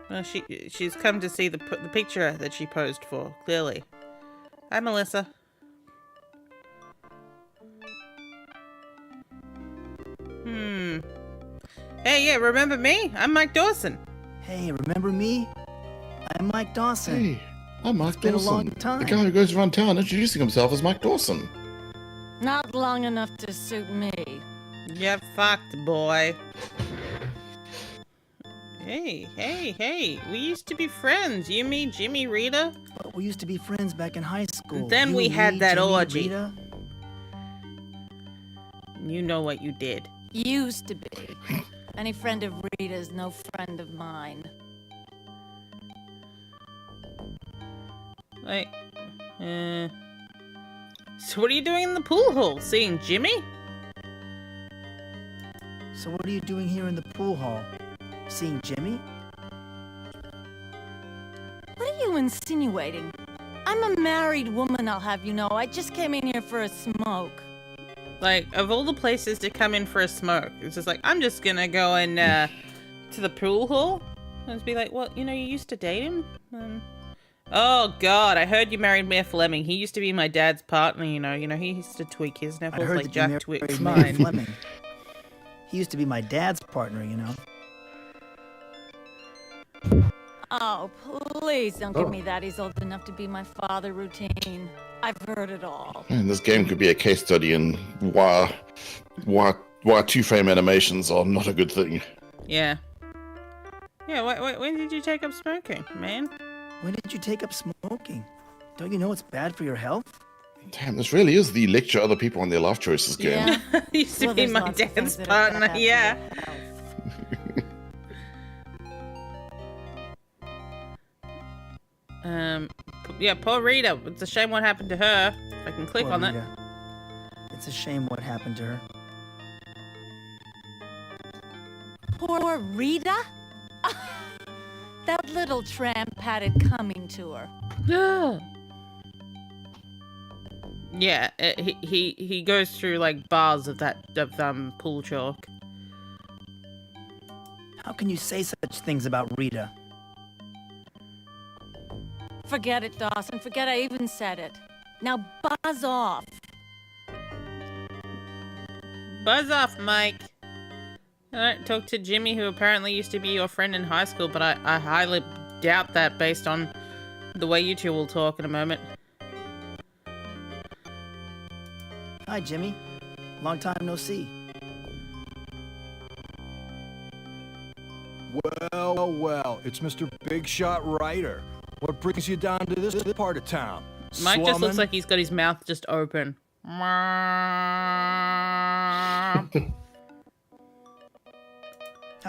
[SPEAKER 1] Well, she's come to see the picture that she posed for, clearly. Hi, Melissa. Hey, yeah, remember me? I'm Mike Dawson.
[SPEAKER 4] Hey, remember me? I'm Mike Dawson.
[SPEAKER 2] Hey, I'm Mike
[SPEAKER 4] been a
[SPEAKER 2] Dawson.
[SPEAKER 4] long time.
[SPEAKER 2] The guy who goes around town introducing himself as Mike Dawson.
[SPEAKER 13] Not long enough to suit me.
[SPEAKER 1] You're fucked, boy. Hey, we used to be friends. You, me, Jimmy, Rita.
[SPEAKER 4] But we used to be friends back in high school.
[SPEAKER 1] Then
[SPEAKER 4] You,
[SPEAKER 1] we had
[SPEAKER 4] me,
[SPEAKER 1] that
[SPEAKER 4] Jimmy,
[SPEAKER 1] orgy.
[SPEAKER 4] Rita.
[SPEAKER 1] You know what you did.
[SPEAKER 13] Used to be. Any friend of Rita's no friend of mine.
[SPEAKER 1] Like, So what are you doing in the pool hall? Seeing Jimmy?
[SPEAKER 4] So what are you doing here in the pool hall? Seeing Jimmy?
[SPEAKER 13] What are you insinuating? I'm a married woman, I'll have you know. I just came in here for a smoke.
[SPEAKER 1] Like, of all the places to come in for a smoke, it's just like, I'm just gonna go in to the pool hall and just be like, well, you know, you used to date him? Oh, God, I heard you married Mayor Fleming. He used to be my dad's partner, you know. He used to tweak his
[SPEAKER 4] I
[SPEAKER 1] nipples
[SPEAKER 4] heard
[SPEAKER 1] like
[SPEAKER 4] that
[SPEAKER 1] Jack
[SPEAKER 4] you
[SPEAKER 1] tweaks
[SPEAKER 4] married Mayor
[SPEAKER 1] mine.
[SPEAKER 4] Fleming. He used to be my dad's partner, you know.
[SPEAKER 13] Oh, please don't give me that. He's old enough to be my father routine. I've heard it all.
[SPEAKER 2] And this game could be a case study in why two-frame animations are not a good thing.
[SPEAKER 1] Yeah. Yeah, when did you take up smoking, man?
[SPEAKER 4] When did you take up smoking? Don't you know it's bad for your health?
[SPEAKER 2] Damn, this really is the lecture other people on their life choices game.
[SPEAKER 13] Yeah.
[SPEAKER 1] Used to be my dad's partner, yeah. Yeah, poor Rita. It's a shame what happened to her. If I can click
[SPEAKER 4] Poor
[SPEAKER 1] on
[SPEAKER 4] Rita.
[SPEAKER 1] that.
[SPEAKER 4] It's a shame what happened to her.
[SPEAKER 13] Poor Rita? That little tramp had it coming to her.
[SPEAKER 1] Yeah, he goes through like bars of that pool chalk.
[SPEAKER 4] How can you say such things about Rita?
[SPEAKER 13] Forget it, Dawson. Forget I even said it. Now buzz off.
[SPEAKER 1] Buzz off, Mike. Alright, talk to Jimmy, who apparently used to be your friend in high school, but I highly doubt that based on the way you two will talk in a moment.
[SPEAKER 4] Hi, Jimmy. Long time no see.
[SPEAKER 14] Well, it's Mr. Big Shot Ryder. What brings you down to this part of town?
[SPEAKER 1] Mike just looks
[SPEAKER 14] Slumming?
[SPEAKER 1] like he's got his mouth just open.
[SPEAKER 4] How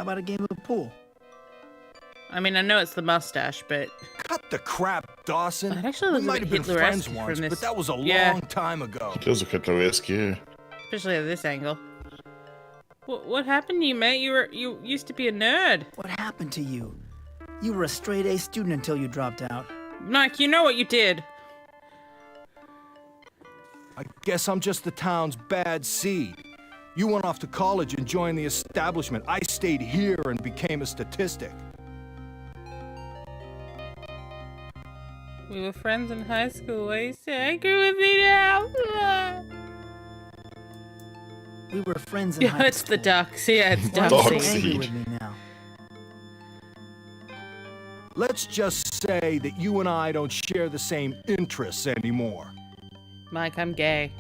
[SPEAKER 4] about a game of pool?
[SPEAKER 1] I mean, I know it's the mustache, but...
[SPEAKER 14] Cut the crap, Dawson.
[SPEAKER 1] It actually
[SPEAKER 14] We
[SPEAKER 1] looks a
[SPEAKER 14] might
[SPEAKER 1] bit
[SPEAKER 14] have been friends
[SPEAKER 1] Hitler-esque
[SPEAKER 14] once,
[SPEAKER 1] from this.
[SPEAKER 14] but that was a
[SPEAKER 1] Yeah.
[SPEAKER 14] long time ago.
[SPEAKER 2] It is a Hitler-esque, yeah.
[SPEAKER 1] Especially at this angle. What happened to you, mate? You used to be a nerd.
[SPEAKER 4] What happened to you? You were a straight-A student until you dropped out.
[SPEAKER 1] Mike, you know what you did.
[SPEAKER 14] I guess I'm just the town's bad seed. You went off to college and joined the establishment. I stayed here and became a statistic.
[SPEAKER 1] We were friends in high school. What you say? Agree with me now.
[SPEAKER 4] We were friends in
[SPEAKER 1] Yeah,
[SPEAKER 4] high
[SPEAKER 1] it's
[SPEAKER 4] school.
[SPEAKER 1] the ducks. Yeah, it's
[SPEAKER 4] Why are you
[SPEAKER 1] ducks.
[SPEAKER 4] so angry with me now?
[SPEAKER 14] Let's just say that you and I don't share the same interests anymore.
[SPEAKER 1] Mike, I'm gay.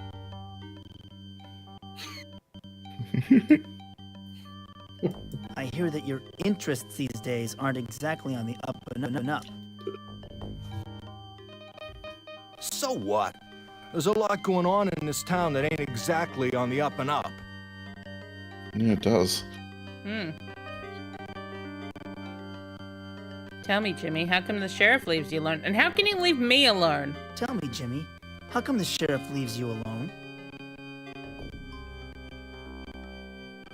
[SPEAKER 4] I hear that your interests these days aren't exactly on the up and up.
[SPEAKER 14] So what? There's a lot going on in this town that ain't exactly on the up and up.
[SPEAKER 2] Yeah, it does.
[SPEAKER 1] Tell me, Jimmy, how come the sheriff leaves you alone? And how can he leave me alone?
[SPEAKER 4] Tell me, Jimmy, how come the sheriff leaves you alone?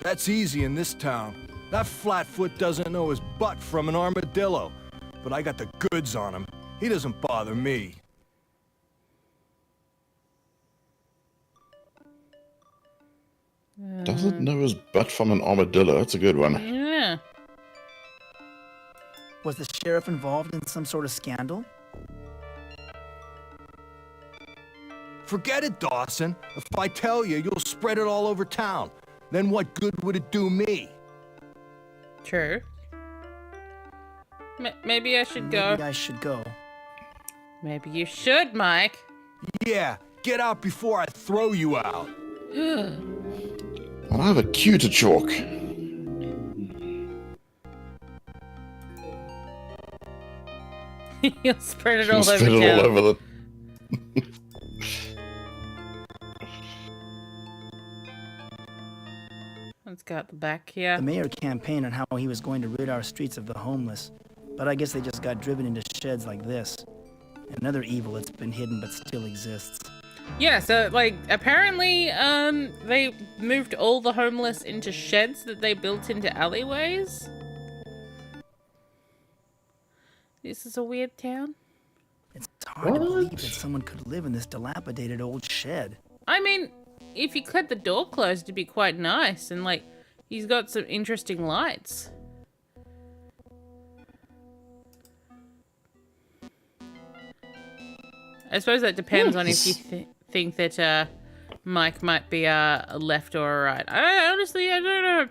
[SPEAKER 14] That's easy in this town. That flatfoot doesn't know his butt from an armadillo. But I got the goods on him. He doesn't bother me.
[SPEAKER 2] Doesn't know his butt from an armadillo. That's a good one.
[SPEAKER 1] Yeah.
[SPEAKER 4] Was the sheriff involved in some sort of scandal?
[SPEAKER 14] Forget it, Dawson. If I tell you, you'll spread it all over town. Then what good would it do me?
[SPEAKER 1] True. Maybe I should go.
[SPEAKER 4] Maybe I should go.
[SPEAKER 1] Maybe you should, Mike.
[SPEAKER 14] Yeah, get out before I throw you out.
[SPEAKER 2] I have a cue to chalk.
[SPEAKER 1] You'll spread it
[SPEAKER 2] You'll
[SPEAKER 1] all
[SPEAKER 2] spread
[SPEAKER 1] over
[SPEAKER 2] it all
[SPEAKER 1] town.
[SPEAKER 2] over the...
[SPEAKER 1] Let's go at the back here.
[SPEAKER 4] The mayor campaigned on how he was going to rid our streets of the homeless, but I guess they just got driven into sheds like this. Another evil that's been hidden but still exists.
[SPEAKER 1] Yeah, so, like, apparently, they moved all the homeless into sheds that they built into alleyways. This is a weird town.
[SPEAKER 4] It's hard to believe that someone could live in this dilapidated old shed.
[SPEAKER 1] I mean, if you cut the door closed, it'd be quite nice. And, like, he's got some interesting lights. I suppose that depends on if you think that Mike might be a left or a right. Honestly, I don't know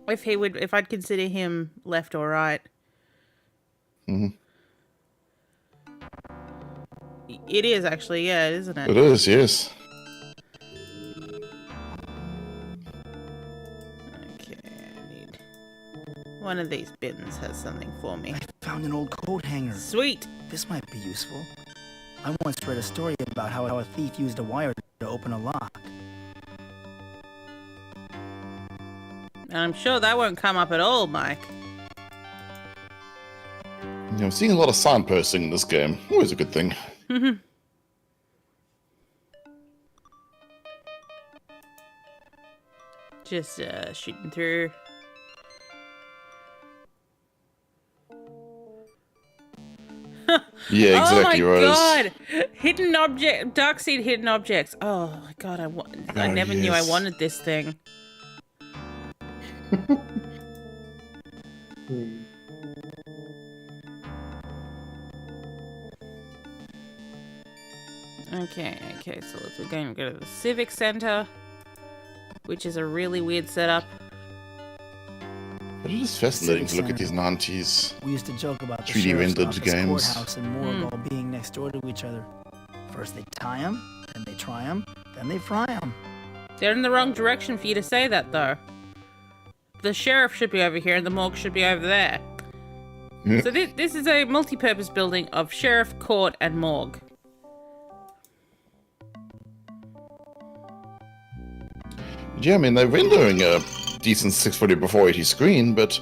[SPEAKER 1] if I'd consider him left or right.
[SPEAKER 2] Mm-hmm.
[SPEAKER 1] It is actually, yeah, isn't it?
[SPEAKER 2] It is, yes.
[SPEAKER 1] Okay, I need one of these bins has something for me.
[SPEAKER 4] I found an old coat hanger.
[SPEAKER 1] Sweet.
[SPEAKER 4] This might be useful. I once read a story about how a thief used a wire to open a lock.
[SPEAKER 1] I'm sure that won't come up at all, Mike.
[SPEAKER 2] Yeah, I'm seeing a lot of signposting in this game. Always a good thing.
[SPEAKER 1] Just shooting through.
[SPEAKER 2] Yeah, exactly,
[SPEAKER 1] oh my
[SPEAKER 2] Rose.
[SPEAKER 1] god! Hidden object, Darkseid hidden objects. Oh my god, I never knew I wanted this thing. Okay, so we're going to go to the Civic Center, which is a really weird setup.
[SPEAKER 2] But it is fascinating to look at these 90s
[SPEAKER 4] We used to joke about the
[SPEAKER 2] 3D
[SPEAKER 4] sheriff's
[SPEAKER 2] rendered
[SPEAKER 4] office,
[SPEAKER 2] games.
[SPEAKER 4] courthouse, and morgue all being next door to each other. First they tie 'em, then they try 'em, then they fry 'em.
[SPEAKER 1] They're in the wrong direction for you to say that, though. The sheriff should be over here, and the morgue should be over there.
[SPEAKER 2] Yeah.
[SPEAKER 1] So this is a multi-purpose building of sheriff, court, and morgue.
[SPEAKER 2] Yeah, I mean, they're rendering a decent 640 by 480 screen, but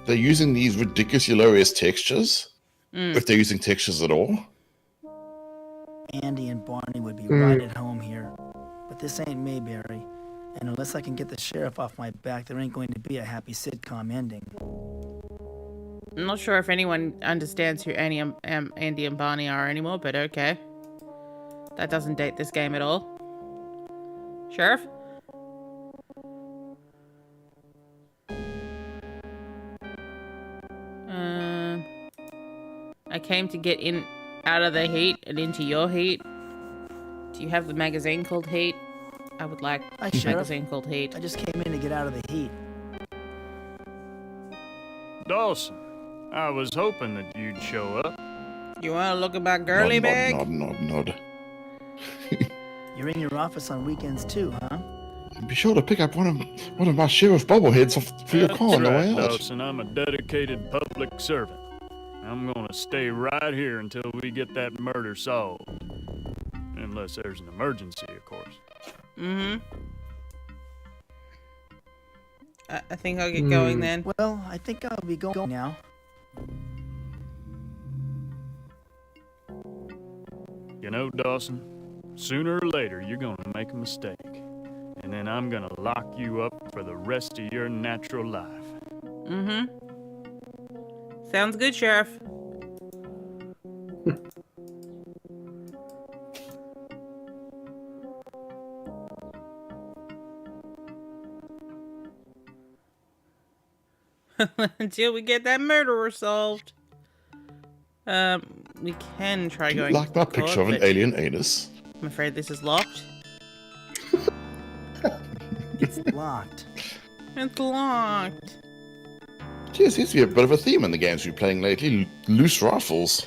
[SPEAKER 2] they're using these ridiculously hilarious textures. If they're using textures at all.
[SPEAKER 4] Andy and Barney would be right at home here. But this ain't Mayberry. And unless I can get the sheriff off my back, there ain't going to be a happy sitcom ending.
[SPEAKER 1] I'm not sure if anyone understands who Andy and Barney are anymore, but okay. That doesn't date this game at all. Sheriff? I came to get out of the heat and into your heat. Do you have the magazine called Heat? I would like
[SPEAKER 4] Hi,
[SPEAKER 1] a
[SPEAKER 4] Sheriff.
[SPEAKER 1] magazine called Heat.
[SPEAKER 4] I just came in to get out of the heat.
[SPEAKER 6] Dawson, I was hoping that you'd show up.
[SPEAKER 1] You want to look at my girly bag?
[SPEAKER 2] Nod.
[SPEAKER 4] You're in your office on weekends too, huh?
[SPEAKER 2] Be sure to pick up one of my sheriff bobbleheads for your
[SPEAKER 6] That's
[SPEAKER 2] car on the
[SPEAKER 6] right,
[SPEAKER 2] way out.
[SPEAKER 6] Dawson, I'm a dedicated public servant. I'm gonna stay right here until we get that murder solved. Unless there's an emergency, of course.
[SPEAKER 1] I think I'll get going then.
[SPEAKER 4] Well, I think I'll be going now.
[SPEAKER 6] You know, Dawson, sooner or later you're gonna make a mistake. And then I'm gonna lock you up for the rest of your natural life.
[SPEAKER 1] Sounds good, Sheriff. Until we get that murderer solved. We can try
[SPEAKER 2] Do you
[SPEAKER 1] going.
[SPEAKER 2] like that
[SPEAKER 1] to court,
[SPEAKER 2] picture of an
[SPEAKER 1] but
[SPEAKER 2] alien anus?
[SPEAKER 1] I'm afraid this is locked.
[SPEAKER 4] It's locked.
[SPEAKER 1] It's locked.
[SPEAKER 2] Gee, seems to be a bit of a theme in the games we've been playing lately. Loose rifles.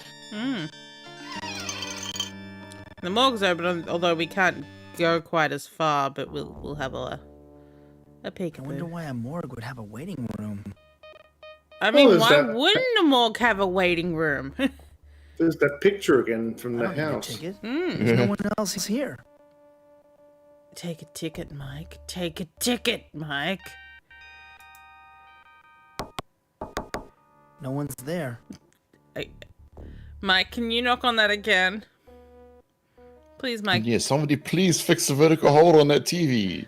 [SPEAKER 1] The morgue's open, although we can't go quite as far, but we'll have a peek.
[SPEAKER 4] I wonder why a morgue would have a waiting room.
[SPEAKER 1] I mean,
[SPEAKER 3] is
[SPEAKER 1] why
[SPEAKER 3] that-
[SPEAKER 1] wouldn't a morgue have a waiting room?
[SPEAKER 3] There's that picture again from
[SPEAKER 4] I
[SPEAKER 3] the
[SPEAKER 4] don't need a
[SPEAKER 3] house.
[SPEAKER 4] ticket. There's no one else here.
[SPEAKER 1] Take a ticket, Mike. Take a ticket, Mike.
[SPEAKER 4] No one's there.
[SPEAKER 1] Mike, can you knock on that again? Please, Mike.
[SPEAKER 2] Yeah, somebody please fix the vertical hold on that TV.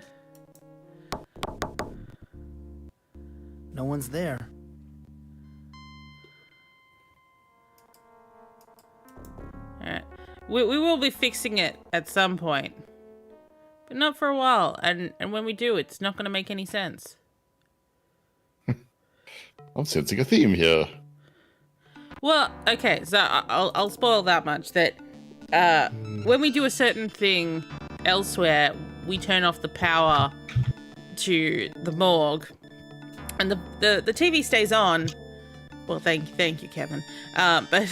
[SPEAKER 4] No one's there.
[SPEAKER 1] Alright. We will be fixing it at some point. But not for a while. And when we do, it's not going to make any sense.
[SPEAKER 2] I'm sensing a theme here.
[SPEAKER 1] Well, okay, so I'll spoil that much. That when we do a certain thing elsewhere, we turn off the power to the morgue. And the TV stays on. Well, thank you, Kevin. But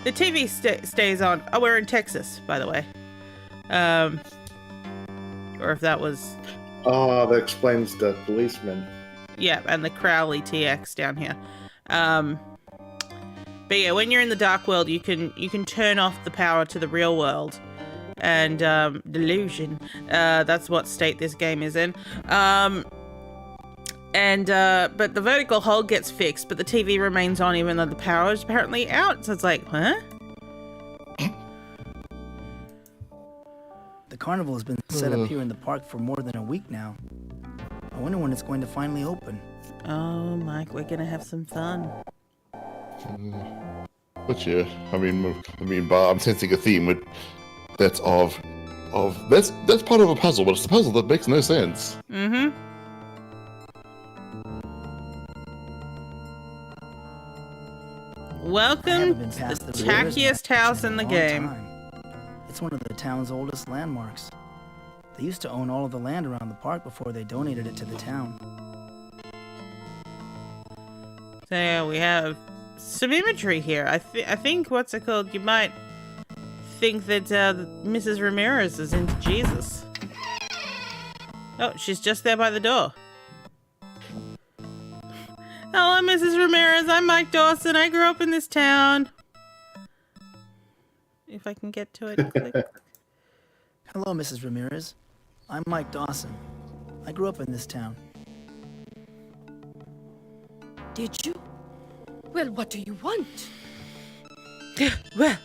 [SPEAKER 1] the TV stays on. Oh, we're in Texas, by the way. Or if that was...
[SPEAKER 3] Oh, that explains the policeman.
[SPEAKER 1] Yeah, and the Crowley TX down here. But yeah, when you're in the dark world, you can turn off the power to the real world. And delusion. That's what state this game is in. But the vertical hold gets fixed, but the TV remains on even though the power is apparently out. So it's like, huh?
[SPEAKER 4] The carnival has been set up here in the park for more than a week now. I wonder when it's going to finally open.
[SPEAKER 1] Oh, Mike, we're gonna have some fun.
[SPEAKER 2] But yeah, I mean, but I'm sensing a theme with that's of that's part of a puzzle, but it's a puzzle that makes no sense.
[SPEAKER 1] Mm-hmm. Welcome to the tackiest house in the game.
[SPEAKER 4] It's one of the town's oldest landmarks. They used to own all of the land around the park before they donated it to the town.
[SPEAKER 1] So yeah, we have some imagery here. I think what's it called? You might think that Mrs. Ramirez is into Jesus. Oh, she's just there by the door. Hello, Mrs. Ramirez. I'm Mike Dawson. I grew up in this town. If I can get to it, click.
[SPEAKER 4] Hello, Mrs. Ramirez. I'm Mike Dawson. I grew up in this town.
[SPEAKER 15] Did you? Well, what do you want?
[SPEAKER 1] Well,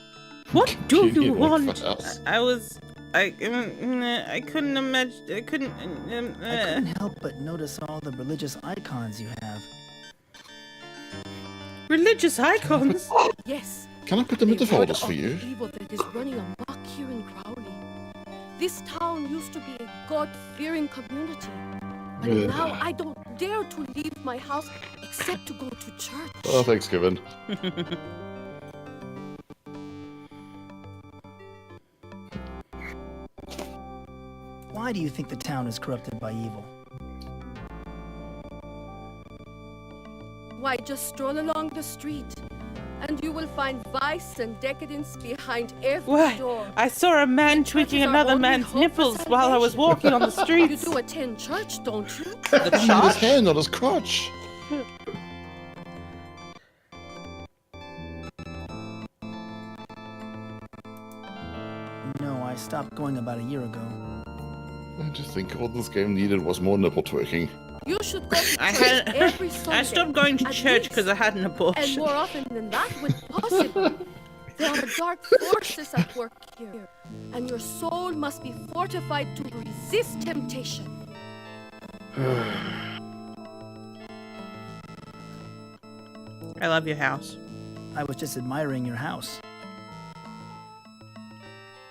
[SPEAKER 1] what do you want? I couldn't imagine. I couldn't
[SPEAKER 4] help but notice all the religious icons you have.
[SPEAKER 1] Religious icons?
[SPEAKER 15] Yes.
[SPEAKER 2] Can I put them into folders for you?
[SPEAKER 15] The evil that is running amok here in Crowley. This town used to be a God-fearing community. But now I don't dare to leave my house except to go to church.
[SPEAKER 2] Oh, thanks, Kevin.
[SPEAKER 4] Why do you think the town is corrupted by evil?
[SPEAKER 15] Why, just stroll along the street, and you will find vice and decadence behind every door.
[SPEAKER 1] I saw a man tweaking another man's nipples while I was walking on the streets.
[SPEAKER 15] You do attend church, don't you?
[SPEAKER 2] The church? His hand on his crotch.
[SPEAKER 4] No, I stopped going about a year ago.
[SPEAKER 2] I just think all this game needed was more nipple twerking.
[SPEAKER 15] You should go to church every Sunday.
[SPEAKER 1] I stopped going to church because I had an abortion.
[SPEAKER 15] And more often than that, when possible. There are dark forces at work here, and your soul must be fortified to resist temptation.
[SPEAKER 1] I love your house.
[SPEAKER 4] I was just admiring your house.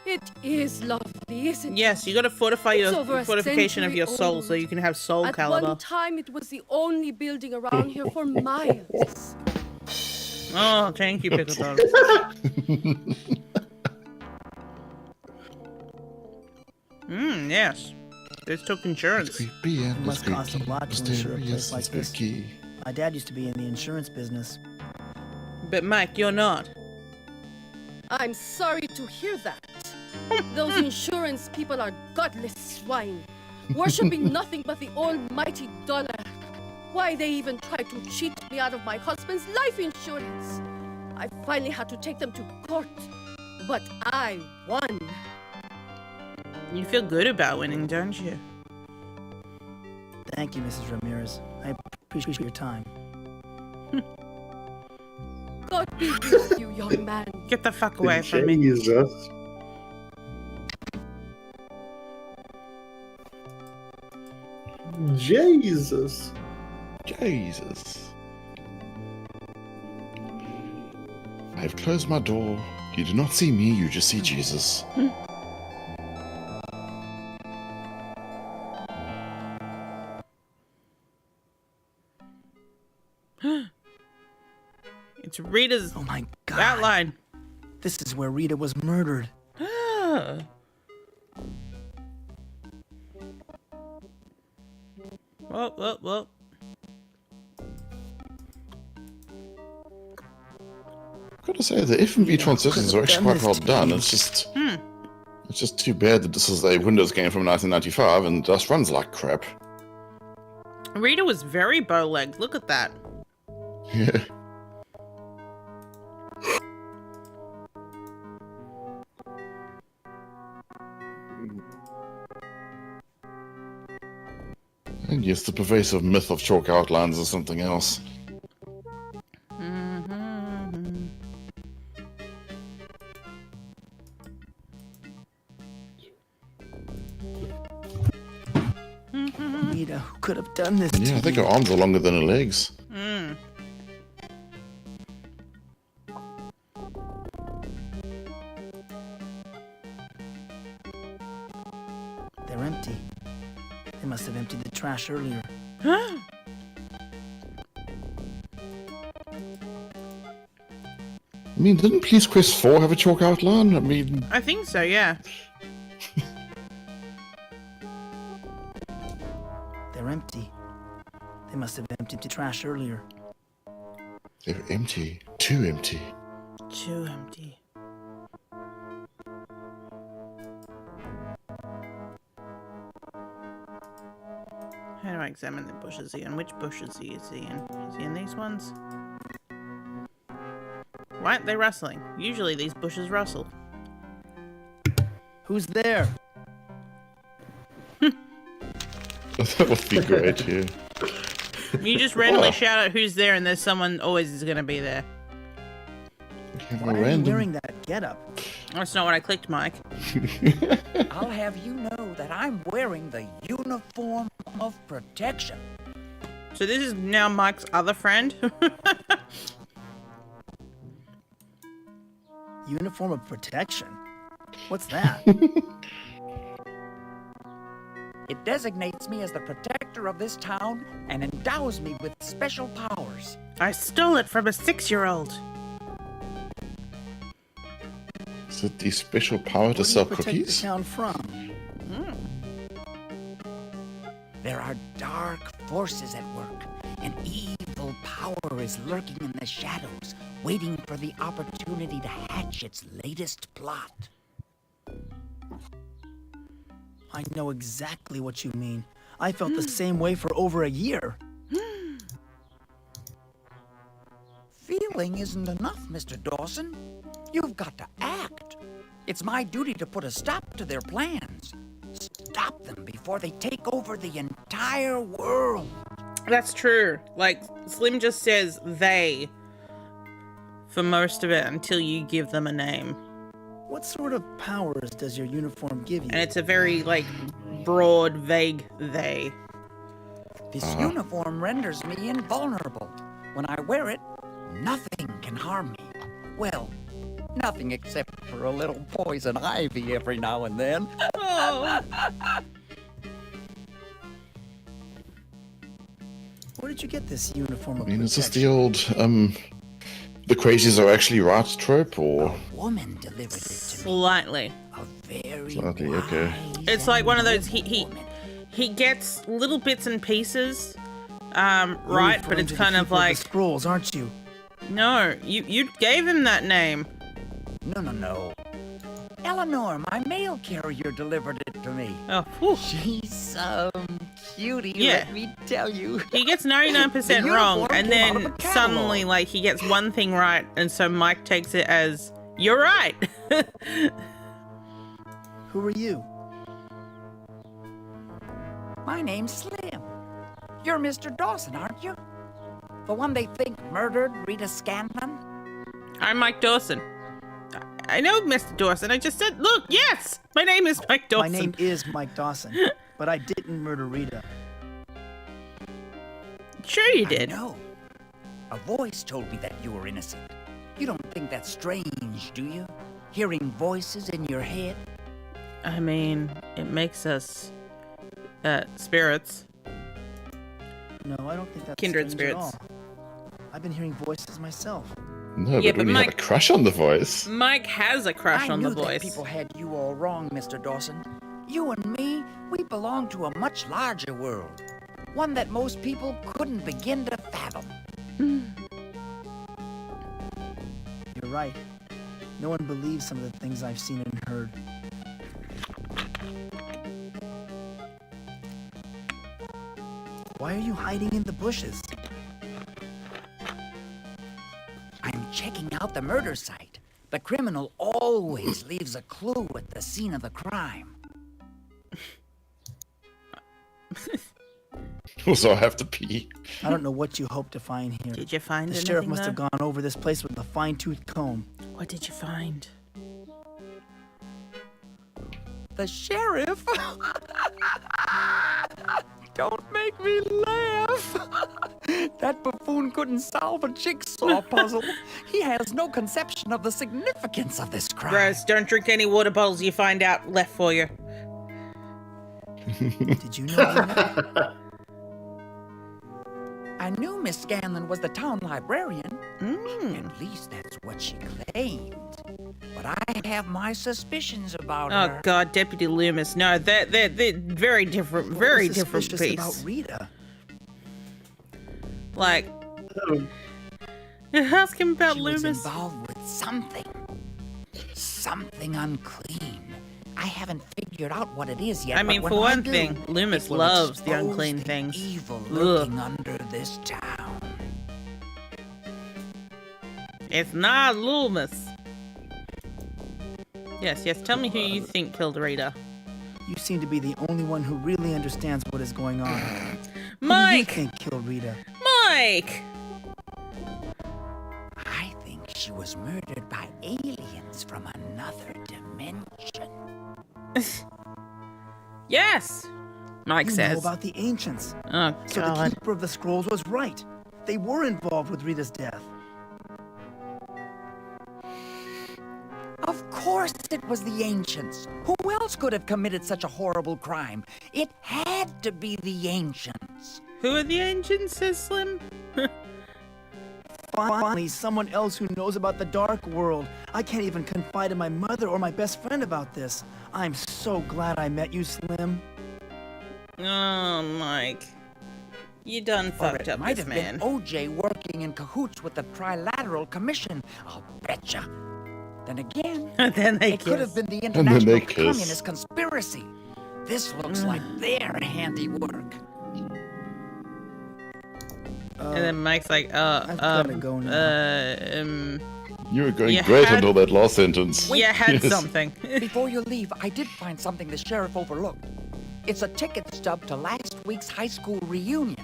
[SPEAKER 15] It is lovely, isn't it?
[SPEAKER 1] Yes, you got to fortify your
[SPEAKER 15] over
[SPEAKER 1] fortification of your soul
[SPEAKER 15] old.
[SPEAKER 1] so you can have soul
[SPEAKER 15] At
[SPEAKER 1] caliber.
[SPEAKER 15] one time, it was the only building around here for miles.
[SPEAKER 1] Oh, thank you, Pickleton. Yes. This took insurance.
[SPEAKER 4] It must cost a lot to insure a place like this. My dad used to be in the insurance business.
[SPEAKER 1] But Mike, you're not.
[SPEAKER 15] I'm sorry to hear that. Those insurance people are godless swine, worshipping nothing but the almighty dollar. Why, they even tried to cheat me out of my husband's life insurance. I finally had to take them to court, but I won.
[SPEAKER 1] You feel good about winning, don't you?
[SPEAKER 4] Thank you, Mrs. Ramirez. I appreciate your time.
[SPEAKER 15] God be with you, young man.
[SPEAKER 1] Get the fuck away from me.
[SPEAKER 3] Jesus. Jesus.
[SPEAKER 2] Jesus. I have closed my door. You do not see me, you just see Jesus.
[SPEAKER 1] It's Rita's
[SPEAKER 4] Oh my god.
[SPEAKER 1] outline.
[SPEAKER 4] This is where Rita was murdered.
[SPEAKER 1] Whoa.
[SPEAKER 2] I've got to say, the FMV transitions are actually quite well done. It's just too bad that this is a Windows game from 1995 and just runs like crap.
[SPEAKER 1] Rita was very bow-legged. Look at that.
[SPEAKER 2] Yeah. And yes, the pervasive myth of chalk outlines is something else.
[SPEAKER 4] Rita, who could have done this
[SPEAKER 2] Yeah, I think her arms are longer than her legs.
[SPEAKER 4] They're empty. They must have emptied the trash earlier.
[SPEAKER 2] I mean, didn't Police Quest 4 have a chalk outline? I mean...
[SPEAKER 1] I think so, yeah.
[SPEAKER 4] They're empty. They must have emptied the trash earlier.
[SPEAKER 2] They're empty. Too empty.
[SPEAKER 1] Too empty. How do I examine the bushes again? Which bushes is he in? Is he in these ones? Why aren't they rustling? Usually these bushes rustle.
[SPEAKER 4] Who's there?
[SPEAKER 2] That would be great, yeah.
[SPEAKER 1] You just randomly shout out who's there and there's someone always is going to be there.
[SPEAKER 4] Why are you wearing that getup?
[SPEAKER 1] That's not what I clicked, Mike.
[SPEAKER 16] I'll have you know that I'm wearing the uniform of protection.
[SPEAKER 1] So this is now Mike's other friend?
[SPEAKER 4] Uniform of protection? What's that?
[SPEAKER 16] It designates me as the protector of this town and endows me with special powers.
[SPEAKER 1] I stole it from a 6-year-old.
[SPEAKER 2] Is it the special power to sell
[SPEAKER 4] Protect
[SPEAKER 2] cookies?
[SPEAKER 4] the town from?
[SPEAKER 16] There are dark forces at work. An evil power is lurking in the shadows, waiting for the opportunity to hatch its latest plot.
[SPEAKER 4] I know exactly what you mean. I felt the same way for over a year.
[SPEAKER 16] Feeling isn't enough, Mr. Dawson. You've got to act. It's my duty to put a stop to their plans. Stop them before they take over the entire world.
[SPEAKER 1] That's true. Like, Slim just says they for most of it until you give them a name.
[SPEAKER 4] What sort of powers does your uniform give you?
[SPEAKER 1] And it's a very, like, broad, vague they.
[SPEAKER 16] This uniform renders me invulnerable. When I wear it, nothing can harm me. Well, nothing except for a little poison ivy every now and then.
[SPEAKER 4] Where did you get this uniform of
[SPEAKER 2] I mean, is this
[SPEAKER 4] protection?
[SPEAKER 2] the old, the crazies are actually right trope, or?
[SPEAKER 16] Woman delivered it to me.
[SPEAKER 1] Slightly.
[SPEAKER 16] A very
[SPEAKER 2] Slightly, okay.
[SPEAKER 1] It's like one of those, he gets little bits and pieces, right, but it's kind of like...
[SPEAKER 4] The scrolls, aren't you?
[SPEAKER 1] No, you gave him that name.
[SPEAKER 16] No. Eleanor, my mail carrier, delivered it to me.
[SPEAKER 1] Oh, whew.
[SPEAKER 16] She's some cutie,
[SPEAKER 1] Yeah.
[SPEAKER 16] let me tell you.
[SPEAKER 1] He gets 99%
[SPEAKER 16] The
[SPEAKER 1] wrong,
[SPEAKER 16] uniform
[SPEAKER 1] and
[SPEAKER 16] came out of
[SPEAKER 1] then
[SPEAKER 16] a catalog.
[SPEAKER 1] suddenly, like, he gets one thing right, and so Mike takes it as, you're right.
[SPEAKER 4] Who are you?
[SPEAKER 16] My name's Slim. You're Mr. Dawson, aren't you? The one they think murdered Rita Scanlon?
[SPEAKER 1] I'm Mike Dawson. I know, Mr. Dawson. I just said, look, yes! My name is Mike Dawson.
[SPEAKER 4] My name is Mike Dawson, but I didn't murder Rita.
[SPEAKER 1] Sure you did.
[SPEAKER 16] No. A voice told me that you were innocent. You don't think that's strange, do you? Hearing voices in your head?
[SPEAKER 1] I mean, it makes us spirits.
[SPEAKER 4] No, I don't think that's
[SPEAKER 1] Kindred
[SPEAKER 4] strange
[SPEAKER 1] spirits.
[SPEAKER 4] at all. I've been hearing voices myself.
[SPEAKER 2] No,
[SPEAKER 1] Yeah,
[SPEAKER 2] but
[SPEAKER 1] but
[SPEAKER 2] when you have a crush on the voice.
[SPEAKER 1] Mike has a crush on the
[SPEAKER 16] I knew that
[SPEAKER 1] voice.
[SPEAKER 16] people had you all wrong, Mr. Dawson. You and me, we belong to a much larger world. One that most people couldn't begin to fathom.
[SPEAKER 4] You're right. No one believes some of the things I've seen and heard. Why are you hiding in the bushes?
[SPEAKER 16] I'm checking out the murder site. The criminal always leaves a clue at the scene of the crime.
[SPEAKER 2] Also, I have to pee.
[SPEAKER 4] I don't know what you hope to find here.
[SPEAKER 1] Did you find
[SPEAKER 4] The
[SPEAKER 1] anything,
[SPEAKER 4] sheriff must have
[SPEAKER 1] though?
[SPEAKER 4] gone over this place with a fine-tooth comb.
[SPEAKER 1] What did you find?
[SPEAKER 16] The sheriff? Don't make me laugh. That buffoon couldn't solve a jigsaw puzzle. He has no conception of the significance of this crime.
[SPEAKER 1] Gross, don't drink any water bottles you find out left for you.
[SPEAKER 4] Did you know that?
[SPEAKER 16] I knew Miss Scanlon was the town librarian. At least that's what she claimed. But I have my suspicions about
[SPEAKER 1] Oh
[SPEAKER 16] her.
[SPEAKER 1] God, Deputy Loomis. No, they're very different, very different
[SPEAKER 4] Suspicious
[SPEAKER 1] piece.
[SPEAKER 4] about Rita.
[SPEAKER 1] Like, ask him about
[SPEAKER 16] She was
[SPEAKER 1] Loomis.
[SPEAKER 16] involved with something. Something unclean. I haven't figured out what it is yet.
[SPEAKER 1] I mean,
[SPEAKER 16] but
[SPEAKER 1] for
[SPEAKER 16] when I
[SPEAKER 1] one
[SPEAKER 16] do,
[SPEAKER 1] thing, Loomis
[SPEAKER 16] it will
[SPEAKER 1] loves the
[SPEAKER 16] expose
[SPEAKER 1] unclean
[SPEAKER 16] the
[SPEAKER 1] things.
[SPEAKER 16] Evil
[SPEAKER 1] Ugh.
[SPEAKER 16] lurking under this town.
[SPEAKER 1] It's not Loomis. Yes, yes. Tell me who you think killed Rita.
[SPEAKER 4] You seem to be the only one who really understands what is going on.
[SPEAKER 1] Mike!
[SPEAKER 4] Who do you think killed Rita?
[SPEAKER 1] Mike!
[SPEAKER 16] I think she was murdered by aliens from another dimension.
[SPEAKER 1] Yes! Mike
[SPEAKER 4] You
[SPEAKER 1] says.
[SPEAKER 4] know about the ancients.
[SPEAKER 1] Oh,
[SPEAKER 4] So
[SPEAKER 1] God.
[SPEAKER 4] the keeper of the scrolls was right. They were involved with Rita's death.
[SPEAKER 16] Of course it was the ancients. Who else could have committed such a horrible crime? It had to be the ancients.
[SPEAKER 1] Who are the ancients, says Slim?
[SPEAKER 4] Finally, someone else who knows about the dark world. I can't even confide in my mother or my best friend about this. I'm so glad I met you, Slim.
[SPEAKER 1] Oh, Mike. You done
[SPEAKER 16] Or
[SPEAKER 1] fucked
[SPEAKER 16] it
[SPEAKER 1] up
[SPEAKER 16] might
[SPEAKER 1] this
[SPEAKER 16] have
[SPEAKER 1] man.
[SPEAKER 16] been OJ working in cahoots with the Trilateral Commission. I'll betcha. Then again,
[SPEAKER 1] Then they
[SPEAKER 16] it could have
[SPEAKER 1] kiss.
[SPEAKER 16] been the
[SPEAKER 2] then they
[SPEAKER 16] International
[SPEAKER 2] kiss.
[SPEAKER 16] Communist Conspiracy. This looks like their handiwork.
[SPEAKER 1] And then Mike's like,
[SPEAKER 4] I've gotta go now.
[SPEAKER 2] You were going
[SPEAKER 1] You
[SPEAKER 2] great
[SPEAKER 1] had-
[SPEAKER 2] until that last sentence.
[SPEAKER 1] you had
[SPEAKER 2] Yes.
[SPEAKER 1] something.
[SPEAKER 16] Before you leave, I did find something the sheriff overlooked. It's a ticket stub to last week's high school reunion.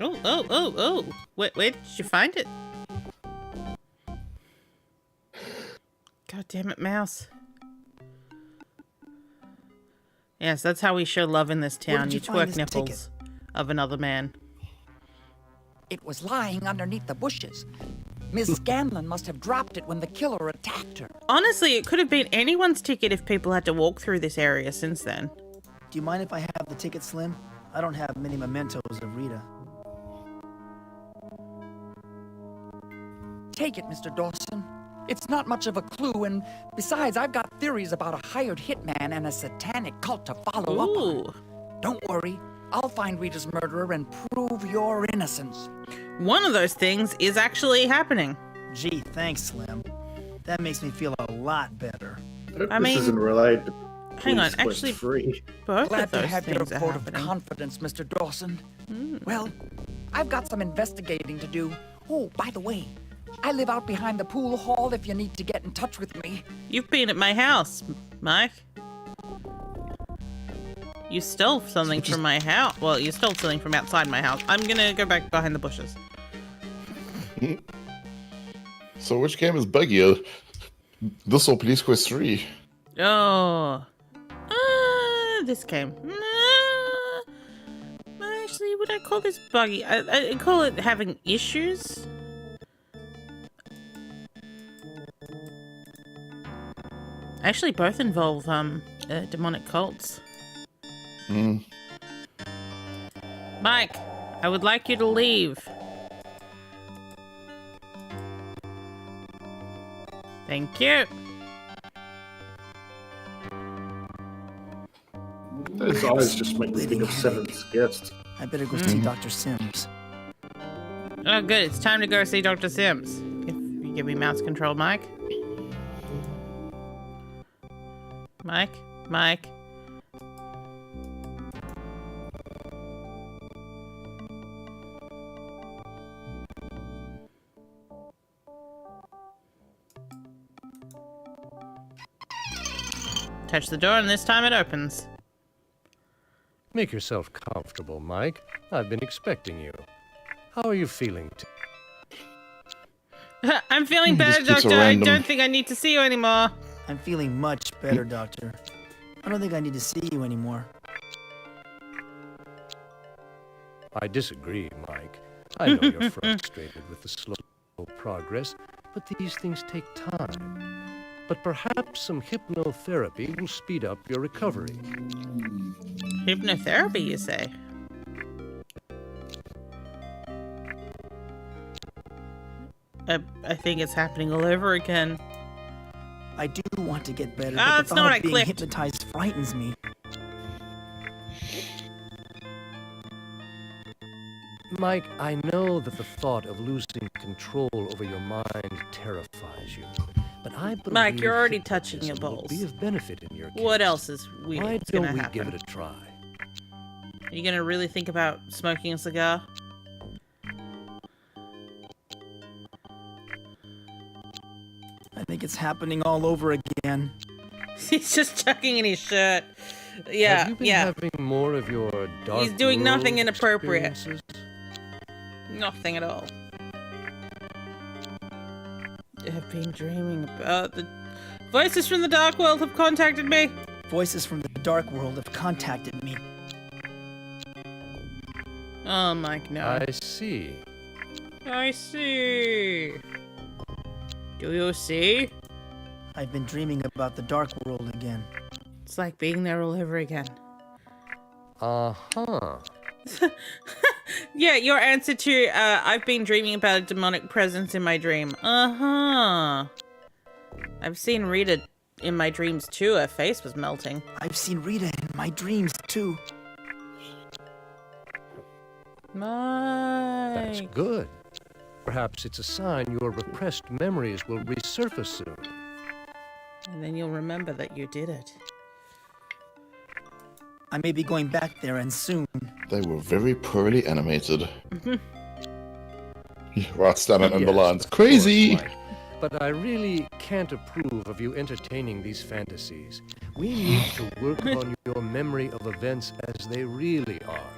[SPEAKER 1] Oh. Where did you find it? God damn it, Mouse. Yes, that's how we show love in this
[SPEAKER 16] Where
[SPEAKER 1] town.
[SPEAKER 16] did
[SPEAKER 1] You
[SPEAKER 16] you find
[SPEAKER 1] twerk
[SPEAKER 16] this
[SPEAKER 1] nipples of another man.
[SPEAKER 16] It was lying underneath the bushes. Miss Scanlon must have dropped it when the killer attacked her.
[SPEAKER 1] Honestly, it could have been anyone's ticket if people had to walk through this area since then.
[SPEAKER 4] Do you mind if I have the ticket, Slim? I don't have many mementos of Rita.
[SPEAKER 16] Take it, Mr. Dawson. It's not much of a clue, and besides, I've got theories about a hired hitman and a satanic cult to follow up on. Don't worry, I'll find Rita's murderer and prove your innocence.
[SPEAKER 1] One of those things is actually happening.
[SPEAKER 4] Gee, thanks, Slim. That makes me feel a lot better.
[SPEAKER 1] I mean,
[SPEAKER 3] this isn't related to
[SPEAKER 1] hang on,
[SPEAKER 3] Police Quest
[SPEAKER 1] actually,
[SPEAKER 3] 3.
[SPEAKER 1] both
[SPEAKER 16] Glad
[SPEAKER 1] of
[SPEAKER 16] to
[SPEAKER 1] those
[SPEAKER 16] have your
[SPEAKER 1] things are
[SPEAKER 16] vote of
[SPEAKER 1] happening.
[SPEAKER 16] confidence, Mr. Dawson. Well, I've got some investigating to do. Oh, by the way, I live out behind the pool hall if you need to get in touch with me.
[SPEAKER 1] You've been at my house, Mike. You stole something from my house. Well, you stole something from outside my house. I'm gonna go back behind the bushes.
[SPEAKER 2] So which game is buggier? This or Police Quest 3?
[SPEAKER 1] Oh. This game. call this buggy? I call it having issues. Actually, both involve demonic cults. Mike, I would like you to leave. Thank you.
[SPEAKER 3] Those eyes just make me think of Seventh Guest.
[SPEAKER 4] I better go see Dr. Sims.
[SPEAKER 1] Oh, good. It's time to go see Dr. Sims. If you give me mouse control, Mike. Mike. Touch the door and this time it opens.
[SPEAKER 10] Make yourself comfortable, Mike. I've been expecting you. How are you feeling?
[SPEAKER 1] I'm feeling better,
[SPEAKER 2] This kid's a
[SPEAKER 1] Doctor. I
[SPEAKER 2] random-
[SPEAKER 1] don't think I need to see you anymore.
[SPEAKER 4] I'm feeling much better, Doctor. I don't think I need to see you anymore.
[SPEAKER 10] I disagree, Mike. I know you're frustrated with the slow progress, but these things take time. But perhaps some hypnotherapy will speed up your recovery.
[SPEAKER 1] Hypnotherapy, you say? I think it's happening all over again.
[SPEAKER 4] I do want to get better,
[SPEAKER 1] Ah,
[SPEAKER 4] but
[SPEAKER 1] that's
[SPEAKER 4] the
[SPEAKER 1] not
[SPEAKER 4] thought
[SPEAKER 1] what I
[SPEAKER 4] of being
[SPEAKER 1] clicked.
[SPEAKER 4] hypnotized frightens me.
[SPEAKER 10] Mike, I know that the thought of losing control over your mind terrifies you, but I believe
[SPEAKER 1] Mike, you're already touching your
[SPEAKER 10] hypnotism will
[SPEAKER 1] balls.
[SPEAKER 10] be of benefit in your case.
[SPEAKER 1] What else is weird?
[SPEAKER 10] Why
[SPEAKER 1] gonna
[SPEAKER 10] don't we
[SPEAKER 1] happen?
[SPEAKER 10] give it a try?
[SPEAKER 1] Are you gonna really think about smoking a cigar?
[SPEAKER 4] I think it's happening all over again.
[SPEAKER 1] He's just tucking in his shirt. Yeah,
[SPEAKER 10] Have you been
[SPEAKER 1] yeah.
[SPEAKER 10] having more of your dark
[SPEAKER 1] He's doing nothing
[SPEAKER 10] world
[SPEAKER 1] inappropriate.
[SPEAKER 10] experiences?
[SPEAKER 1] Nothing at all. I've been dreaming about the voices from the dark world have contacted me.
[SPEAKER 4] Voices from the dark world have contacted me.
[SPEAKER 1] Oh, Mike, no.
[SPEAKER 10] I see.
[SPEAKER 1] I see. Do you see?
[SPEAKER 4] I've been dreaming about the dark world again.
[SPEAKER 1] It's like being there all over again.
[SPEAKER 10] Uh-huh.
[SPEAKER 1] Yeah, your answer to, I've been dreaming about a demonic presence in my dream. Uh-huh. I've seen Rita in my dreams too. Her face was melting.
[SPEAKER 4] I've seen Rita in my dreams too.
[SPEAKER 10] That's
[SPEAKER 1] Mike.
[SPEAKER 10] good. Perhaps it's a sign your repressed memories will resurface soon.
[SPEAKER 1] And then you'll remember that you did it.
[SPEAKER 4] I may be going back there and soon.
[SPEAKER 2] They were very poorly animated. Ross down on the lines. Crazy!
[SPEAKER 10] Of course, Mike. But I really can't approve of you entertaining these fantasies. We need to work on your memory of events as they really are.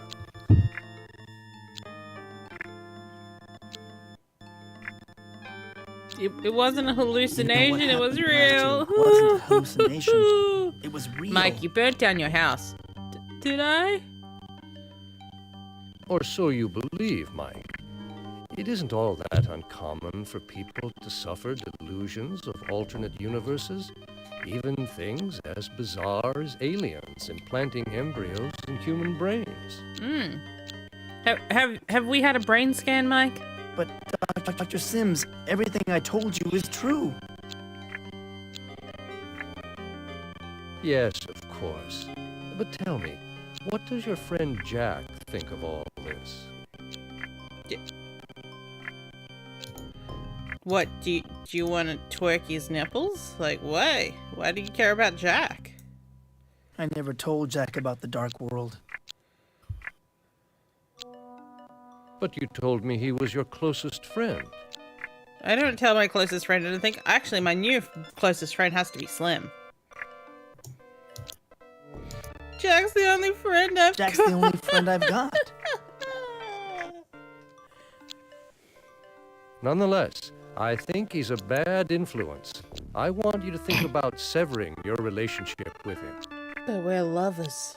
[SPEAKER 1] It wasn't a hallucination,
[SPEAKER 4] You know what
[SPEAKER 1] it was
[SPEAKER 4] happened,
[SPEAKER 1] real.
[SPEAKER 4] Marty? It wasn't a hallucination. It was real.
[SPEAKER 1] Mike, you burnt down your house. Did I?
[SPEAKER 10] Or so you believe, Mike. It isn't all that uncommon for people to suffer delusions of alternate universes, even things as bizarre as aliens implanting embryos in human brains.
[SPEAKER 1] Hmm. Have we had a brain scan, Mike?
[SPEAKER 4] But Dr. Sims, everything I told you is true.
[SPEAKER 10] Yes, of course. But tell me, what does your friend Jack think of all this?
[SPEAKER 1] What, do you want to twerk his nipples? Like, why? Why do you care about Jack?
[SPEAKER 4] I never told Jack about the dark world.
[SPEAKER 10] But you told me he was your closest friend.
[SPEAKER 1] I don't tell my closest friend anything. Actually, my new closest friend has to be Slim. Jack's the only friend I've
[SPEAKER 4] Jack's
[SPEAKER 1] got.
[SPEAKER 4] the only friend I've got.
[SPEAKER 10] Nonetheless, I think he's a bad influence. I want you to think about severing your relationship with him.
[SPEAKER 1] But we're lovers.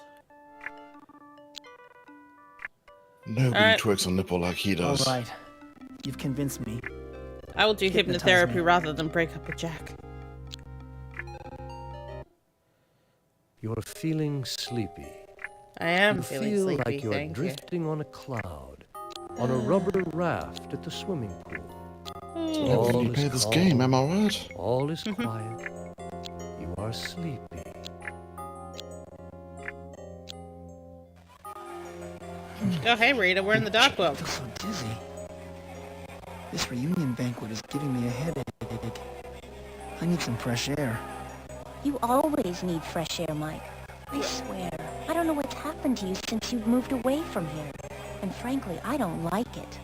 [SPEAKER 2] Nobody twerks on nipple like he does.
[SPEAKER 4] All right. You've convinced me.
[SPEAKER 1] I will do
[SPEAKER 4] Hypnotize
[SPEAKER 1] hypnotherapy
[SPEAKER 4] me.
[SPEAKER 1] rather than break up with Jack.
[SPEAKER 17] You're feeling sleepy.
[SPEAKER 1] I am
[SPEAKER 17] You
[SPEAKER 1] feeling
[SPEAKER 17] feel
[SPEAKER 1] sleepy,
[SPEAKER 17] like you're
[SPEAKER 1] thank you.
[SPEAKER 17] drifting on a cloud, on a rubber raft at the swimming pool.
[SPEAKER 2] Whenever you play this game, am I right?
[SPEAKER 17] All is quiet. You are sleepy.
[SPEAKER 1] Oh, hey, Rita, we're in the dark world.
[SPEAKER 4] I feel so dizzy. This reunion banquet is giving me a headache. I need some fresh air.
[SPEAKER 18] You always need fresh air, Mike. I swear, I don't know what's happened to you since you've moved away from here. And frankly, I don't like it.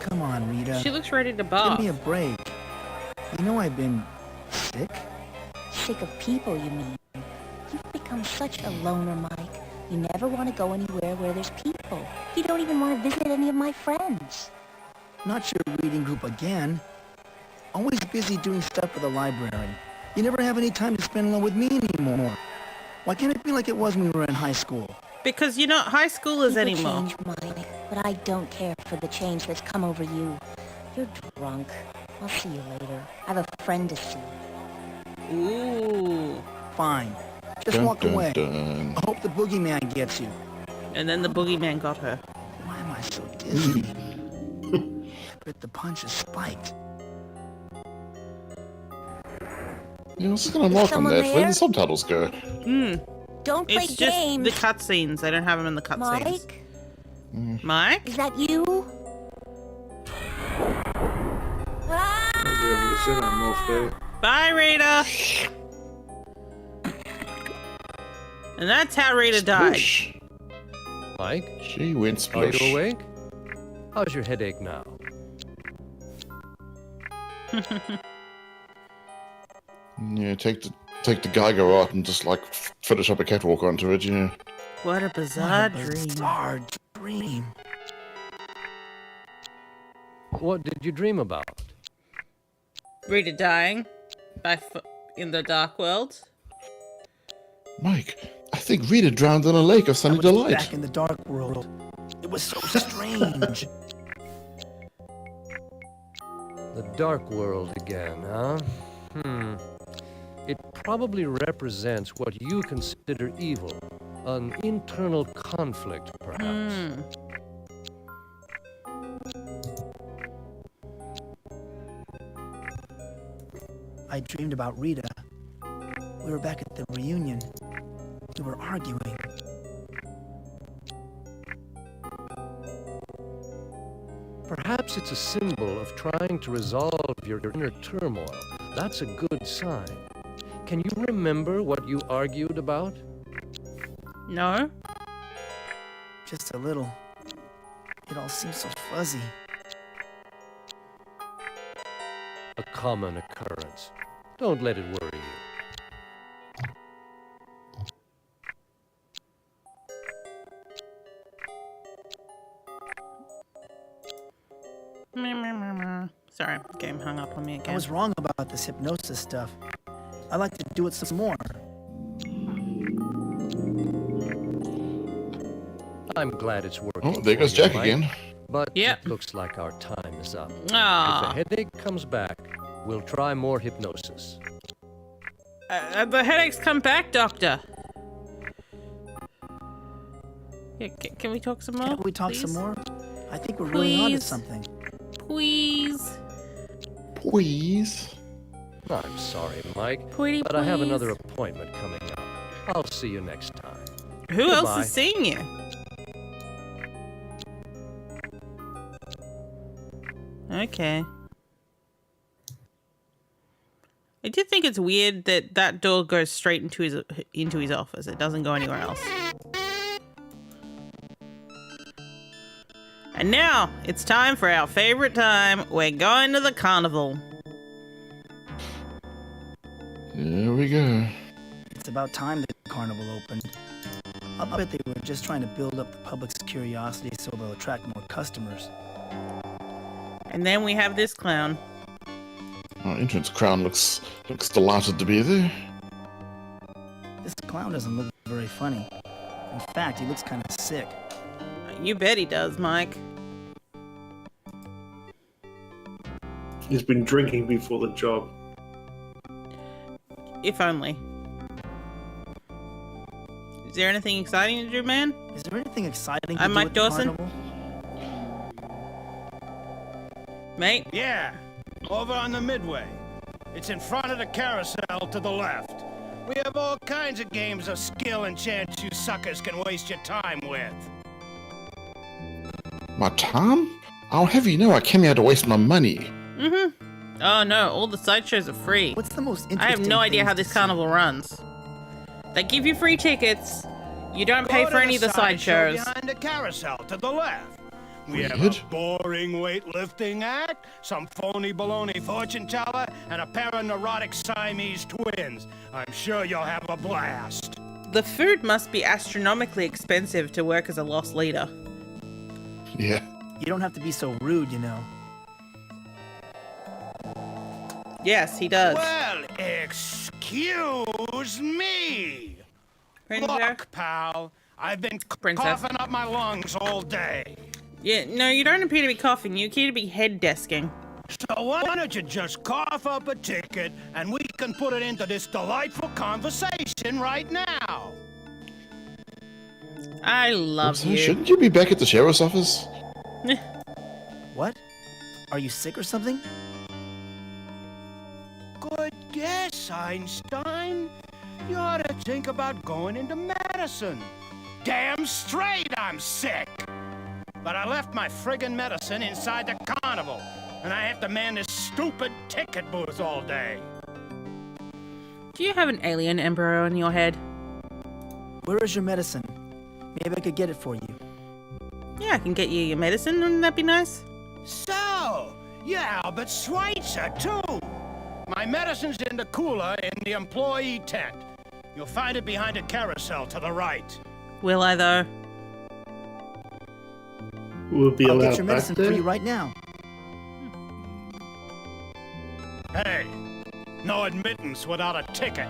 [SPEAKER 4] Come on, Rita.
[SPEAKER 1] She looks ready to barf.
[SPEAKER 4] Give me a break. You know I've been sick.
[SPEAKER 18] Sick of people, you mean? You've become such a loner, Mike. You never want to go anywhere where there's people. You don't even want to visit any of my friends.
[SPEAKER 4] Not your reading group again. Always busy doing stuff for the library. You never have any time to spend alone with me anymore. Why can't it be like it was when we were in high school?
[SPEAKER 1] Because you're not high schoolers
[SPEAKER 18] People
[SPEAKER 1] anymore.
[SPEAKER 18] change, Mike, but I don't care for the change that's come over you. You're drunk. I'll see you later. I have a friend to see.
[SPEAKER 1] Ooh.
[SPEAKER 4] Fine. Just walk away. I hope the boogeyman gets you.
[SPEAKER 1] And then the boogeyman got her.
[SPEAKER 4] Why am I so dizzy? I bet the punch is spiked.
[SPEAKER 2] Yeah, I was gonna mark on
[SPEAKER 18] someone
[SPEAKER 2] that. Where
[SPEAKER 18] there?
[SPEAKER 2] did the subtitles go?
[SPEAKER 18] Don't play
[SPEAKER 1] It's just
[SPEAKER 18] games.
[SPEAKER 1] the cutscenes. They don't have them in the cutscenes.
[SPEAKER 18] Mike?
[SPEAKER 1] Mike?
[SPEAKER 18] Is that you?
[SPEAKER 1] Bye, Rita. And that's how Rita died.
[SPEAKER 17] Mike?
[SPEAKER 2] She went
[SPEAKER 17] Are
[SPEAKER 2] splish.
[SPEAKER 17] you awake? How's your headache now?
[SPEAKER 2] Yeah, take the Geiger rod and just like finish up a catwalk onto it. Yeah.
[SPEAKER 1] What a bizarre dream.
[SPEAKER 4] Bizarre dream.
[SPEAKER 17] What did you dream about?
[SPEAKER 1] Rita dying in the dark world.
[SPEAKER 2] Mike, I think Rita drowned in a lake of sunny delight.
[SPEAKER 4] Back in the dark world. It was so strange.
[SPEAKER 17] The dark world again, huh? It probably represents what you consider evil. An internal conflict, perhaps.
[SPEAKER 4] I dreamed about Rita. We were back at the reunion. We were arguing.
[SPEAKER 17] Perhaps it's a symbol of trying to resolve your inner turmoil. That's a good sign. Can you remember what you argued about?
[SPEAKER 1] No.
[SPEAKER 4] Just a little. It all seems so fuzzy.
[SPEAKER 17] A common occurrence. Don't let it worry you.
[SPEAKER 1] Sorry, game hung up on me again.
[SPEAKER 4] I was wrong about this hypnosis stuff. I'd like to do it some more.
[SPEAKER 17] I'm glad it's working.
[SPEAKER 2] Oh, there goes
[SPEAKER 17] for you,
[SPEAKER 2] Jack
[SPEAKER 17] Mike.
[SPEAKER 2] again.
[SPEAKER 17] But
[SPEAKER 1] Yep.
[SPEAKER 17] it looks like our time is up.
[SPEAKER 1] Ah.
[SPEAKER 17] If the headache comes back, we'll try more hypnosis.
[SPEAKER 1] The headaches come back, Doctor. Yeah, can we talk some more?
[SPEAKER 4] Can we talk
[SPEAKER 1] please?
[SPEAKER 4] some more? I think we're really onto
[SPEAKER 1] Please.
[SPEAKER 4] something.
[SPEAKER 1] Please.
[SPEAKER 2] Please.
[SPEAKER 17] I'm sorry, Mike,
[SPEAKER 1] Pretty
[SPEAKER 17] but I have
[SPEAKER 1] please.
[SPEAKER 17] another appointment coming up. I'll see you next time.
[SPEAKER 1] Who else
[SPEAKER 17] Goodbye.
[SPEAKER 1] is seeing you? Okay. I do think it's weird that that door goes straight into his office. It doesn't go anywhere else. And now it's time for our favorite time. We're going to the carnival.
[SPEAKER 2] Here we go.
[SPEAKER 4] It's about time the carnival opened. I'll bet they were just trying to build up the public's curiosity so they'll attract more customers.
[SPEAKER 1] And then we have this clown.
[SPEAKER 2] Our entrance crown looks delighted to be there.
[SPEAKER 4] This clown doesn't look very funny. In fact, he looks kind of sick.
[SPEAKER 1] You bet he does, Mike.
[SPEAKER 3] He's been drinking before the job.
[SPEAKER 1] If only. Is there anything exciting to do, man?
[SPEAKER 4] Is there anything exciting to
[SPEAKER 1] I'm
[SPEAKER 4] do
[SPEAKER 1] Mike
[SPEAKER 4] at the
[SPEAKER 1] Dawson.
[SPEAKER 4] carnival?
[SPEAKER 1] Mate?
[SPEAKER 19] Yeah, over on the Midway. It's in front of the carousel to the left. We have all kinds of games of skill and chance you suckers can waste your time with.
[SPEAKER 2] My time? I'll have you know I came here to waste my money.
[SPEAKER 1] Mm-hmm. Oh no, all the sideshows are free.
[SPEAKER 4] What's the most
[SPEAKER 1] I have
[SPEAKER 4] interesting
[SPEAKER 1] no idea
[SPEAKER 4] things
[SPEAKER 1] how
[SPEAKER 4] to
[SPEAKER 1] this
[SPEAKER 4] see?
[SPEAKER 1] carnival runs. They give you free tickets. You don't pay
[SPEAKER 19] Go
[SPEAKER 1] for
[SPEAKER 19] to
[SPEAKER 1] any of the
[SPEAKER 19] sideshow
[SPEAKER 1] sideshows.
[SPEAKER 19] behind the carousel to the left. We have
[SPEAKER 2] Weird.
[SPEAKER 19] a boring weightlifting act, some phony baloney fortune teller, and a pair of neurotic Siamese twins. I'm sure you'll have a blast.
[SPEAKER 1] The food must be astronomically expensive to work as a lost leader.
[SPEAKER 2] Yeah.
[SPEAKER 4] You don't have to be so rude, you know.
[SPEAKER 1] Yes, he does.
[SPEAKER 19] Well, excuse me.
[SPEAKER 1] Princess?
[SPEAKER 19] Look, pal, I've been coughing up my lungs all day.
[SPEAKER 1] Yeah, no, you don't appear to be coughing. You appear to be head desking.
[SPEAKER 19] So why don't you just cough up a ticket and we can put it into this delightful conversation right now?
[SPEAKER 1] I love
[SPEAKER 2] So
[SPEAKER 1] you.
[SPEAKER 2] shouldn't you be back at the sheriff's office?
[SPEAKER 4] What? Are you sick or something?
[SPEAKER 19] Good guess, Einstein. You ought to think about going into medicine. Damn straight I'm sick. But I left my friggin' medicine inside the carnival, and I have to man this stupid ticket booth all day.
[SPEAKER 1] Do you have an alien embryo in your head?
[SPEAKER 4] Where is your medicine? Maybe I could get it for you.
[SPEAKER 1] Yeah, I can get you your medicine. Wouldn't that be nice?
[SPEAKER 19] So, you're Albert Schweitzer, too. My medicine's in the cooler in the employee tent. You'll find it behind a carousel to the right.
[SPEAKER 1] Will I, though?
[SPEAKER 3] Will be
[SPEAKER 4] I'll
[SPEAKER 3] allowed
[SPEAKER 4] get your
[SPEAKER 3] back
[SPEAKER 4] medicine
[SPEAKER 3] there?
[SPEAKER 4] for you right now.
[SPEAKER 19] Hey, no admittance without a ticket.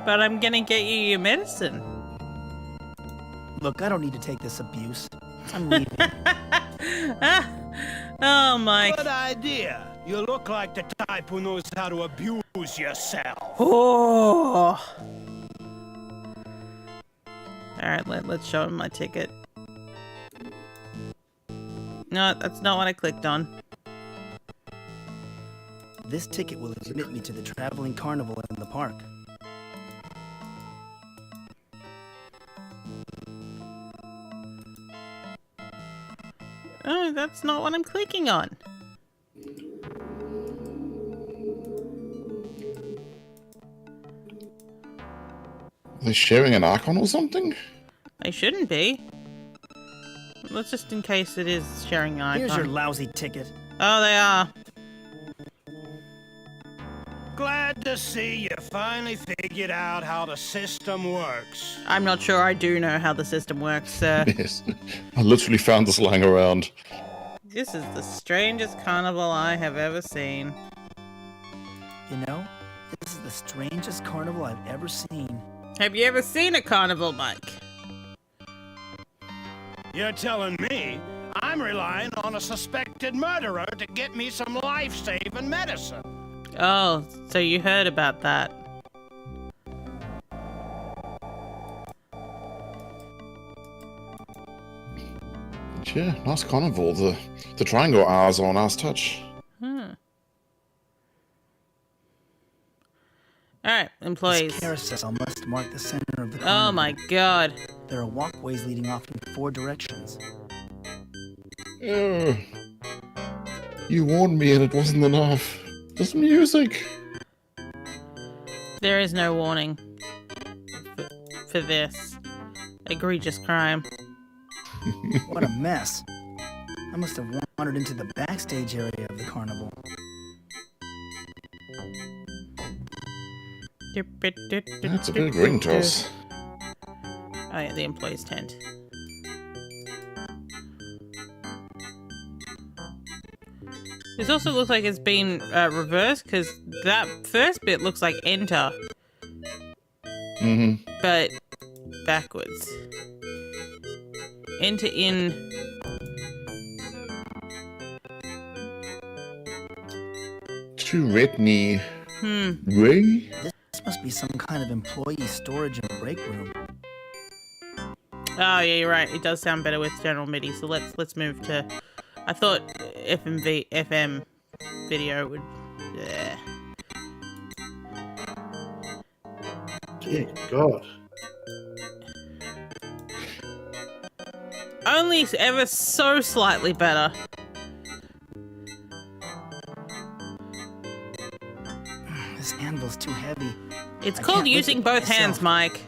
[SPEAKER 1] But I'm gonna get you your medicine.
[SPEAKER 4] Look, I don't need to take this abuse. I'm leaving.
[SPEAKER 1] Oh, Mike.
[SPEAKER 19] Good idea. You look like the type who knows how to abuse yourself.
[SPEAKER 1] Oh. Alright, let's show him my ticket. No, that's not what I clicked on.
[SPEAKER 4] This ticket will admit me to the traveling carnival in the park.
[SPEAKER 1] Oh, that's not what I'm clicking on.
[SPEAKER 2] Are they sharing an icon or something?
[SPEAKER 1] They shouldn't be. Let's just in case it is sharing an icon.
[SPEAKER 4] Here's your lousy ticket.
[SPEAKER 1] Oh, they are.
[SPEAKER 19] Glad to see you finally figured out how the system works.
[SPEAKER 1] I'm not sure I do know how the system works, sir.
[SPEAKER 2] Yes. I literally found this lying around.
[SPEAKER 1] This is the strangest carnival I have ever seen.
[SPEAKER 4] You know, this is the strangest carnival I've ever seen.
[SPEAKER 1] Have you ever seen a carnival, Mike?
[SPEAKER 19] You're telling me I'm relying on a suspected murderer to get me some life-saving medicine.
[SPEAKER 1] Oh, so you heard about that.
[SPEAKER 2] Yeah, nice carnival. The triangle R's are a nice touch.
[SPEAKER 1] Alright, employees.
[SPEAKER 4] This carousel must mark the center of the
[SPEAKER 1] Oh
[SPEAKER 4] carnival.
[SPEAKER 1] my god.
[SPEAKER 4] There are walkways leading off in 4 directions.
[SPEAKER 2] You warned me and it wasn't enough. Just music.
[SPEAKER 1] There is no warning for this egregious crime.
[SPEAKER 4] What a mess. I must have wandered into the backstage area of the carnival.
[SPEAKER 2] That's a big ring toss.
[SPEAKER 1] Oh yeah, the employees' tent. This also looks like it's been reversed, because that first bit looks like enter.
[SPEAKER 2] Mm-hmm.
[SPEAKER 1] But backwards. Enter in.
[SPEAKER 2] To Redney. Ray?
[SPEAKER 4] This must be some kind of employee storage and break room.
[SPEAKER 1] Oh yeah, you're right. It does sound better with general MIDI. So let's move to. I thought FM video would. Yeah.
[SPEAKER 3] Dear God.
[SPEAKER 1] Only ever so slightly better.
[SPEAKER 4] This anvil's too heavy.
[SPEAKER 1] It's
[SPEAKER 4] I
[SPEAKER 1] called
[SPEAKER 4] can't lift
[SPEAKER 1] using
[SPEAKER 4] it
[SPEAKER 1] both hands,
[SPEAKER 4] myself.
[SPEAKER 1] Mike.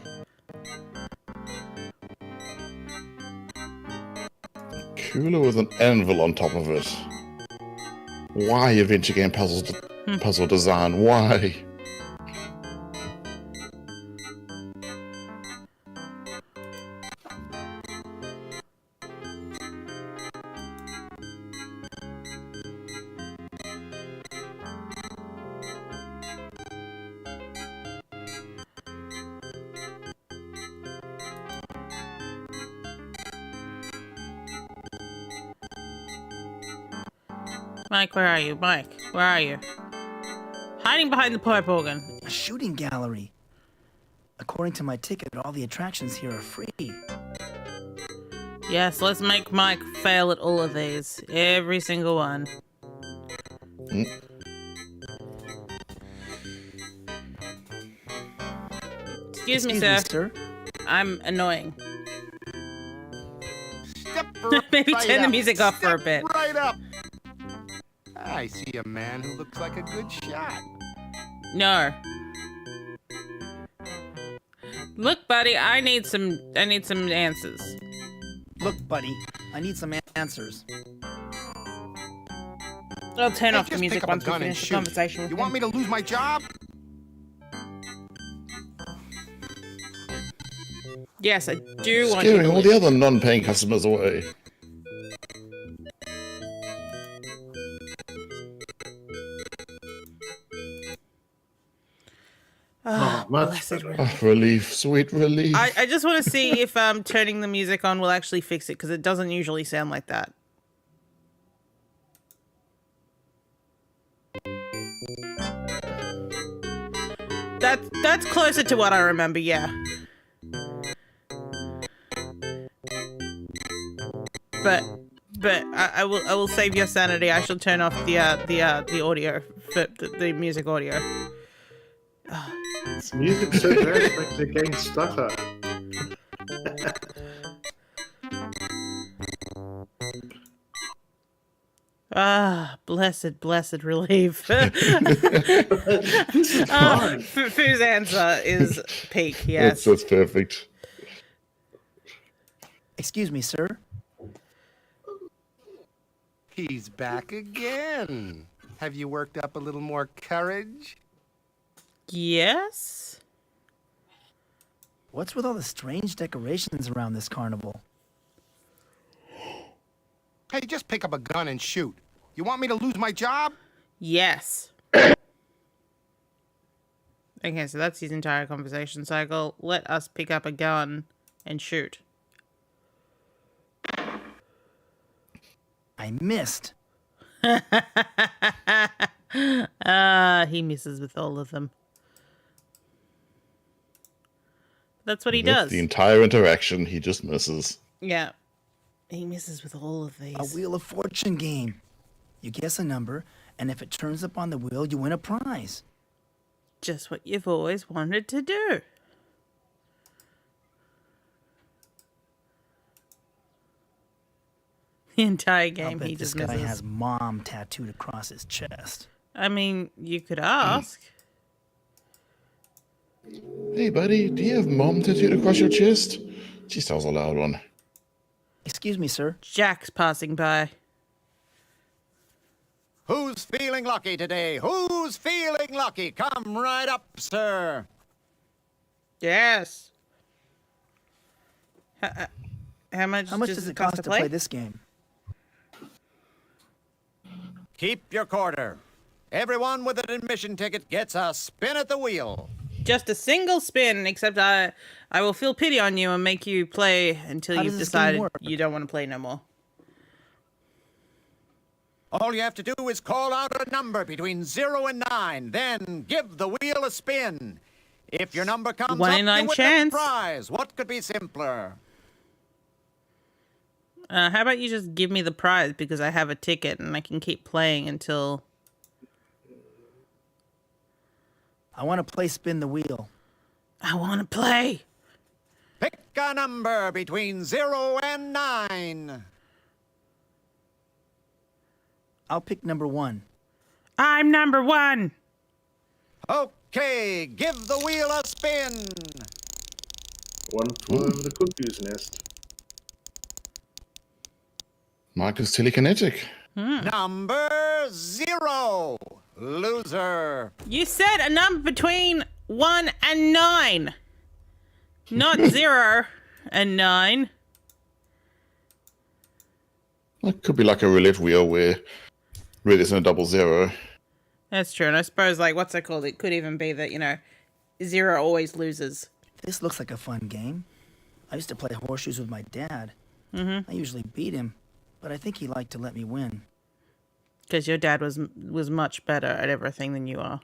[SPEAKER 2] Cooler with an anvil on top of it. Why adventure game puzzle design? Why?
[SPEAKER 1] Mike, where are you? Mike, where are you? Hiding behind the pipe organ.
[SPEAKER 4] A shooting gallery. According to my ticket, all the attractions here are free.
[SPEAKER 1] Yes, let's make Mike fail at all of these. Every single one. Excuse me, sir. I'm annoying.
[SPEAKER 19] Step
[SPEAKER 1] Maybe
[SPEAKER 19] right
[SPEAKER 1] turn the
[SPEAKER 19] up.
[SPEAKER 1] music off for a bit.
[SPEAKER 19] Right up. I see a man who looks like a good shot.
[SPEAKER 1] No. Look, buddy, I need some answers.
[SPEAKER 4] Look, buddy, I need some answers.
[SPEAKER 1] I'll turn
[SPEAKER 19] Hey,
[SPEAKER 1] off the
[SPEAKER 19] just
[SPEAKER 1] music
[SPEAKER 19] pick up a
[SPEAKER 1] once we
[SPEAKER 19] gun and
[SPEAKER 1] finish the
[SPEAKER 19] shoot.
[SPEAKER 1] conversation with
[SPEAKER 19] You
[SPEAKER 1] him.
[SPEAKER 19] want me to lose my job?
[SPEAKER 1] Yes, I do want
[SPEAKER 2] Scaring
[SPEAKER 1] you to
[SPEAKER 2] all the other non-paying customers away.
[SPEAKER 1] Oh,
[SPEAKER 3] much
[SPEAKER 1] blessed
[SPEAKER 3] better.
[SPEAKER 2] Oh, relief, sweet relief.
[SPEAKER 1] I just want to see if turning the music on will actually fix it, because it doesn't usually sound like that. That's closer to what I remember, yeah. But I will save your sanity. I shall turn off the audio for the music audio.
[SPEAKER 3] This music's so great, it's making the game stutter.
[SPEAKER 1] Ah, blessed relief. Fu's answer is peak, yes.
[SPEAKER 2] That's perfect.
[SPEAKER 4] Excuse me, sir.
[SPEAKER 19] He's back again. Have you worked up a little more courage?
[SPEAKER 1] Yes?
[SPEAKER 4] What's with all the strange decorations around this carnival?
[SPEAKER 19] Hey, just pick up a gun and shoot. You want me to lose my job?
[SPEAKER 1] Yes. Okay, so that's his entire conversation cycle. Let us pick up a gun and shoot.
[SPEAKER 4] I missed.
[SPEAKER 1] He misses with all of them. That's what he
[SPEAKER 2] With
[SPEAKER 1] does.
[SPEAKER 2] the entire interaction, he just misses.
[SPEAKER 1] Yeah. He misses with all of these.
[SPEAKER 4] A Wheel of Fortune game. You guess a number, and if it turns up on the wheel, you win a prize.
[SPEAKER 1] Just what you've always wanted to do. The entire
[SPEAKER 4] I'll
[SPEAKER 1] game
[SPEAKER 4] bet
[SPEAKER 1] he
[SPEAKER 4] this
[SPEAKER 1] just
[SPEAKER 4] guy
[SPEAKER 1] misses.
[SPEAKER 4] has Mom tattooed across his chest.
[SPEAKER 1] I mean, you could ask.
[SPEAKER 2] Hey, buddy, do you have Mom tattooed across your chest? Jeez, that was a loud one.
[SPEAKER 4] Excuse me, sir.
[SPEAKER 1] Jack's passing by.
[SPEAKER 19] Who's feeling lucky today? Who's feeling lucky? Come right up, sir.
[SPEAKER 1] Yes. How much
[SPEAKER 4] does it cost to play this game?
[SPEAKER 19] Keep your quarter. Everyone with an admission ticket gets a spin at the wheel.
[SPEAKER 1] Just a single spin, except I will feel pity on you and make you play until
[SPEAKER 4] How
[SPEAKER 1] you've
[SPEAKER 4] does this game
[SPEAKER 1] decided
[SPEAKER 4] work?
[SPEAKER 1] you don't want to play no more.
[SPEAKER 16] All you have to do is call out a number between 0 and 9, then give the wheel a spin. If your number comes
[SPEAKER 1] 1
[SPEAKER 16] up,
[SPEAKER 1] in 9
[SPEAKER 16] you win
[SPEAKER 1] chance.
[SPEAKER 16] the prize. What could be simpler?
[SPEAKER 1] How about you just give me the prize because I have a ticket and I can keep playing until...
[SPEAKER 4] I want to play spin the wheel.
[SPEAKER 1] I want to play.
[SPEAKER 16] Pick a number between 0 and 9.
[SPEAKER 4] I'll pick number 1.
[SPEAKER 1] I'm number 1.
[SPEAKER 16] Okay, give the wheel a spin.
[SPEAKER 3] One flew over the cuckoo's nest.
[SPEAKER 2] Mike is telekinetic.
[SPEAKER 16] Number 0. Loser.
[SPEAKER 1] You said a number between 1 and 9. Not 0 and 9.
[SPEAKER 2] That could be like a roulette wheel where there's no double zero.
[SPEAKER 1] That's true. And I suppose, like, what's it called? It could even be that, 0 always loses.
[SPEAKER 4] This looks like a fun game. I used to play horseshoes with my dad.
[SPEAKER 1] Mm-hmm.
[SPEAKER 4] I usually beat him, but I think he liked to let me win.
[SPEAKER 1] Because your dad was much better at everything than you are.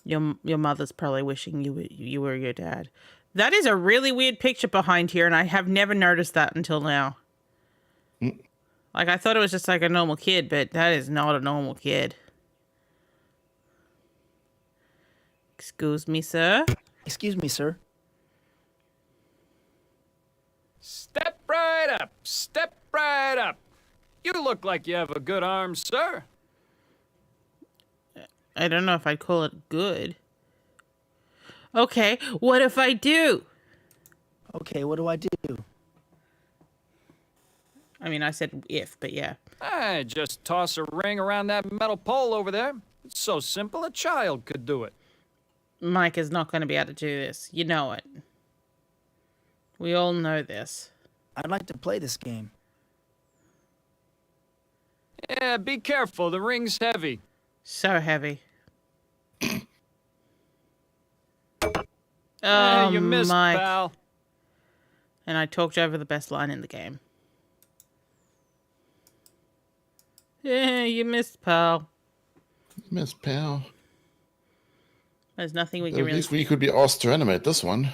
[SPEAKER 1] Your mother's probably wishing you were your dad. That is a really weird picture behind here, and I have never noticed that until now. Like, I thought it was just like a normal kid, but that is not a normal kid. Excuse me, sir?
[SPEAKER 4] Excuse me, sir.
[SPEAKER 6] Step right up. Step right up. You look like you have a good arm, sir.
[SPEAKER 1] I don't know if I'd call it good. Okay, what if I do?
[SPEAKER 4] Okay, what do I do?
[SPEAKER 1] I mean, I said if, but yeah.
[SPEAKER 6] I just toss a ring around that metal pole over there. It's so simple a child could do it.
[SPEAKER 1] Mike is not going to be able to do this. You know it. We all know this.
[SPEAKER 4] I'd like to play this game.
[SPEAKER 6] Yeah, be careful. The ring's heavy.
[SPEAKER 1] So heavy.
[SPEAKER 6] Oh, you missed,
[SPEAKER 1] Mike.
[SPEAKER 6] pal.
[SPEAKER 1] And I talked over the best line in the game. Yeah, you missed, pal.
[SPEAKER 2] Miss Pal.
[SPEAKER 1] There's nothing we
[SPEAKER 2] At
[SPEAKER 1] can really...
[SPEAKER 2] least we could be asked to animate this one.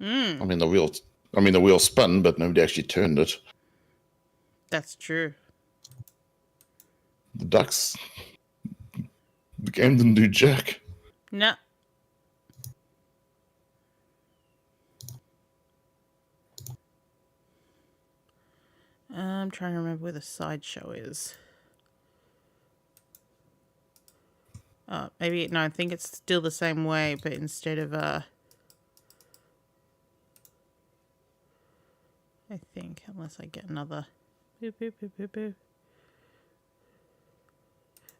[SPEAKER 1] Mm,
[SPEAKER 2] I mean, the wheel spun, but nobody actually turned it.
[SPEAKER 1] that's true.
[SPEAKER 2] The ducks. The game didn't do jack.
[SPEAKER 1] No. I'm trying to remember where the sideshow is. Maybe, no, I think it's still the same way, but instead of, I think, unless I get another... Boop, boop, boop, boop, boop.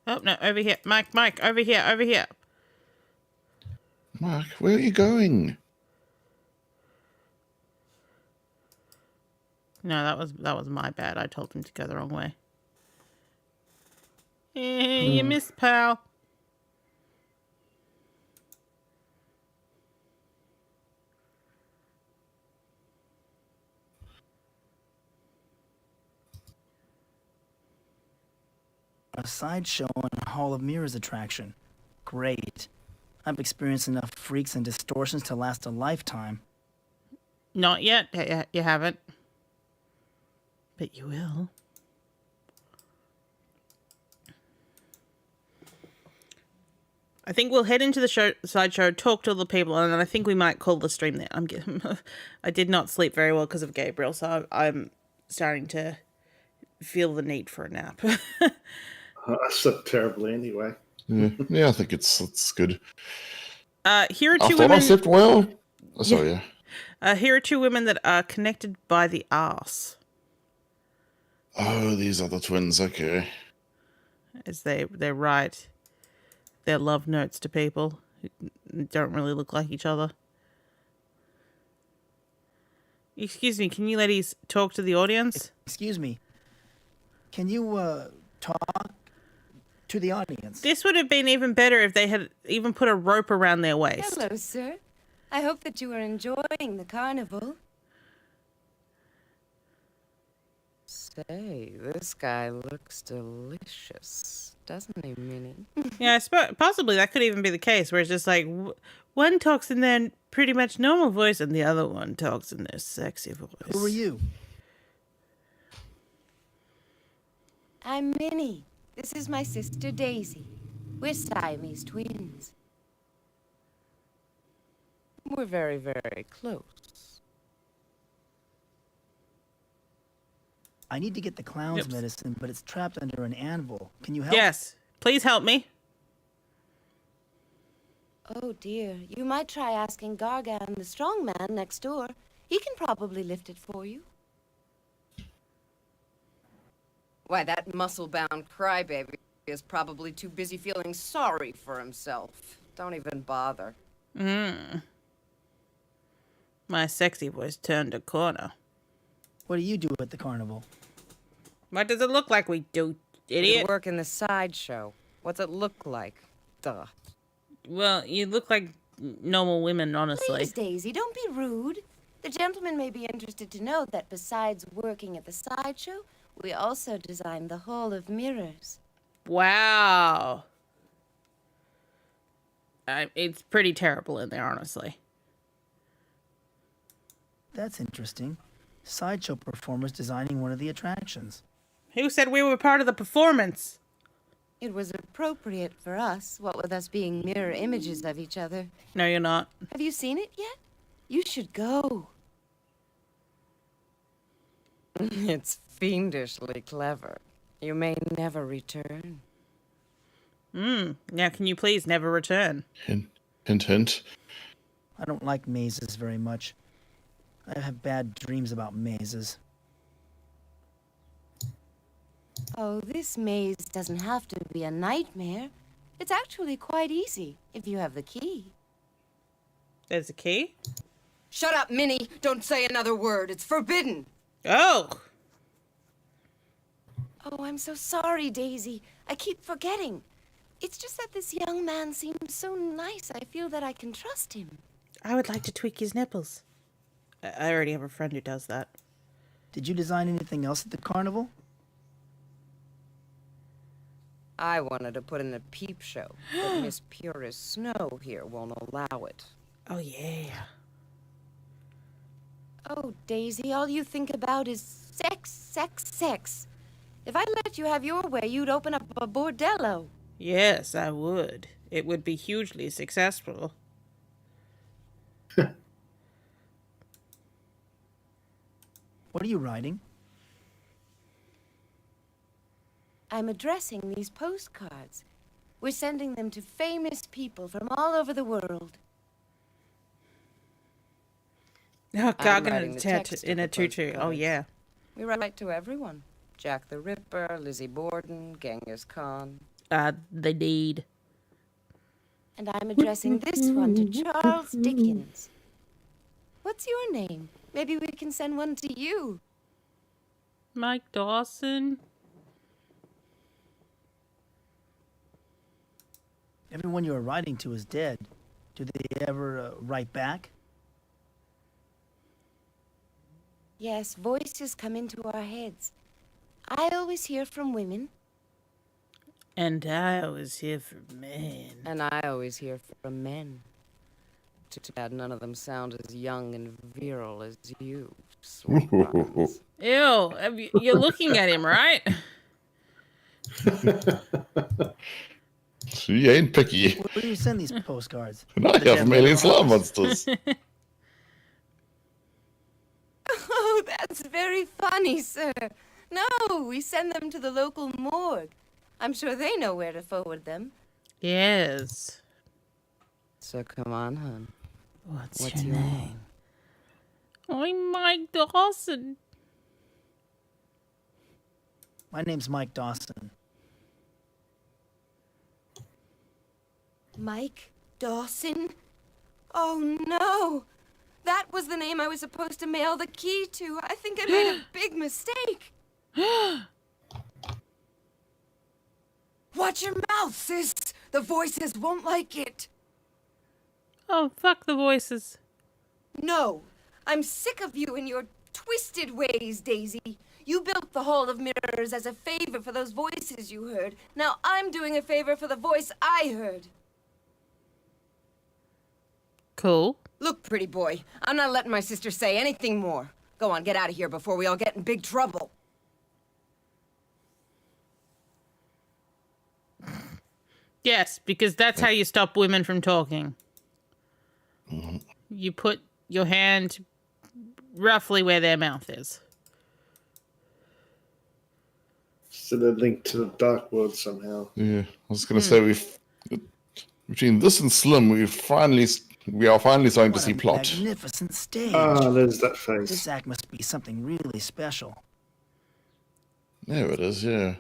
[SPEAKER 1] Oh, no, over here. Mike, over here, over here.
[SPEAKER 2] Mark, where are you going?
[SPEAKER 1] No, that was my bad. I told him to go the wrong way. You missed, pal.
[SPEAKER 4] A sideshow and Hall of Mirrors attraction. Great. I've experienced enough freaks and distortions to last a lifetime.
[SPEAKER 1] Not yet. You haven't. But you will. I think we'll head into the sideshow, talk to all the people, and then I think we might call the stream there. I did not sleep very well because of Gabriel, so I'm starting to feel the need for a nap.
[SPEAKER 3] I slept terribly anyway.
[SPEAKER 2] Yeah, I think it's good.
[SPEAKER 1] Here are
[SPEAKER 2] I
[SPEAKER 1] two
[SPEAKER 2] thought
[SPEAKER 1] women.
[SPEAKER 2] I slept well. Oh, sorry, yeah.
[SPEAKER 1] Here are two women that are connected by the arse.
[SPEAKER 2] Oh, these are the twins. Okay.
[SPEAKER 1] As they write their love notes to people who don't really look like each other. Excuse me, can you ladies talk to the audience?
[SPEAKER 4] Excuse me. Can you, talk? to the audience.
[SPEAKER 1] This would have been even better if they had even put a rope around their waist.
[SPEAKER 20] Hello, sir. I hope that you are enjoying the carnival. Say, this guy looks delicious, doesn't he, Minnie?
[SPEAKER 1] Yeah, I suppose possibly that could even be the case, where it's just like one talks in their pretty much normal voice and the other one talks in their sexy voice.
[SPEAKER 4] Who are you?
[SPEAKER 20] I'm Minnie. This is my sister Daisy. We're Siamese twins. We're very, very close.
[SPEAKER 4] I need to get the clown's
[SPEAKER 1] Yep.
[SPEAKER 4] medicine, but it's trapped under an anvil. Can you help?
[SPEAKER 1] Yes, please help me.
[SPEAKER 20] Oh dear, you might try asking Gargan, the strong man next door. He can probably lift it for you.
[SPEAKER 21] Why, that muscle-bound crybaby is probably too busy feeling sorry for himself. Don't even bother.
[SPEAKER 1] My sexy voice turned a corner.
[SPEAKER 4] What do you do at the carnival?
[SPEAKER 1] What does it look like we do,
[SPEAKER 21] You
[SPEAKER 1] idiot?
[SPEAKER 21] work in the sideshow. What's it look like? Duh.
[SPEAKER 1] Well, you look like normal women, honestly.
[SPEAKER 20] Please, Daisy, don't be rude. The gentleman may be interested to know that besides working at the sideshow, we also designed the Hall of Mirrors.
[SPEAKER 1] Wow. It's pretty terrible in there, honestly.
[SPEAKER 4] That's interesting. Sideshow performers designing one of the attractions.
[SPEAKER 1] Who said we were part of the performance?
[SPEAKER 20] It was appropriate for us, what with us being mirror images of each other.
[SPEAKER 1] No, you're not.
[SPEAKER 20] Have you seen it yet? You should go.
[SPEAKER 21] It's fiendishly clever. You may never return.
[SPEAKER 1] Now can you please never return?
[SPEAKER 2] Hint, hint, hint.
[SPEAKER 4] I don't like mazes very much. I have bad dreams about mazes.
[SPEAKER 20] Oh, this maze doesn't have to be a nightmare. It's actually quite easy if you have the key.
[SPEAKER 1] There's a key?
[SPEAKER 21] Shut up, Minnie! Don't say another word. It's forbidden.
[SPEAKER 1] Oh!
[SPEAKER 20] Oh, I'm so sorry, Daisy. I keep forgetting. It's just that this young man seems so nice. I feel that I can trust him.
[SPEAKER 1] I would like to tweak his nipples. I already have a friend who does that.
[SPEAKER 4] Did you design anything else at the carnival?
[SPEAKER 21] I wanted to put in a peep show, but Miss Pure as Snow here won't allow it.
[SPEAKER 1] Oh, yeah.
[SPEAKER 20] Oh, Daisy, all you think about is sex, sex, sex. If I let you have your way, you'd open up a bordello.
[SPEAKER 1] Yes, I would. It would be hugely successful.
[SPEAKER 4] What are you writing?
[SPEAKER 20] I'm addressing these postcards. We're sending them to famous people from all over the world.
[SPEAKER 1] Oh,
[SPEAKER 21] I'm
[SPEAKER 1] God,
[SPEAKER 21] writing the text
[SPEAKER 1] in
[SPEAKER 21] of
[SPEAKER 1] a
[SPEAKER 21] the
[SPEAKER 1] tutu. Oh,
[SPEAKER 21] postcards.
[SPEAKER 1] yeah.
[SPEAKER 21] We write to everyone. Jack the Ripper, Lizzie Borden, Genghis Khan.
[SPEAKER 1] The deed.
[SPEAKER 20] And I'm addressing this one to Charles Dickens. What's your name? Maybe we can send one to you.
[SPEAKER 1] Mike Dawson.
[SPEAKER 4] Everyone you are writing to is dead. Do they ever write back?
[SPEAKER 20] Yes, voices come into our heads. I always hear from women.
[SPEAKER 1] And I always hear from men.
[SPEAKER 21] And I always hear from men. Too bad none of them sound as young and virile as you, sweet buns.
[SPEAKER 1] Ew, you're looking at him, right?
[SPEAKER 2] She ain't picky.
[SPEAKER 4] Where do you send these postcards?
[SPEAKER 2] And I have alien slime monsters.
[SPEAKER 20] Oh, that's very funny, sir. No, we send them to the local morgue. I'm sure they know where to forward them.
[SPEAKER 1] Yes.
[SPEAKER 21] So come on, hon.
[SPEAKER 1] What's your name? I'm Mike Dawson.
[SPEAKER 4] My name's Mike Dawson.
[SPEAKER 20] Mike Dawson? Oh, no. That was the name I was supposed to mail the key to. I think I made a big mistake.
[SPEAKER 21] Watch your mouth, sis. The voices won't like it.
[SPEAKER 1] Oh, fuck the voices.
[SPEAKER 21] No, I'm sick of you and your twisted ways, Daisy. You built the Hall of Mirrors as a favor for those voices you heard. Now I'm doing a favor for the voice I heard.
[SPEAKER 1] Cool.
[SPEAKER 21] Look, pretty boy, I'm not letting my sister say anything more. Go on, get out of here before we all get in big trouble.
[SPEAKER 1] Yes, because that's how you stop women from talking. You put your hand roughly where their mouth is.
[SPEAKER 3] So they're linked to the dark world somehow.
[SPEAKER 2] Yeah, I was going to say between this and Slim, we are finally starting to see plot.
[SPEAKER 4] Magnificent stage.
[SPEAKER 3] Ah, there's that face.
[SPEAKER 4] This act must be something really special.
[SPEAKER 2] There it is. Yeah.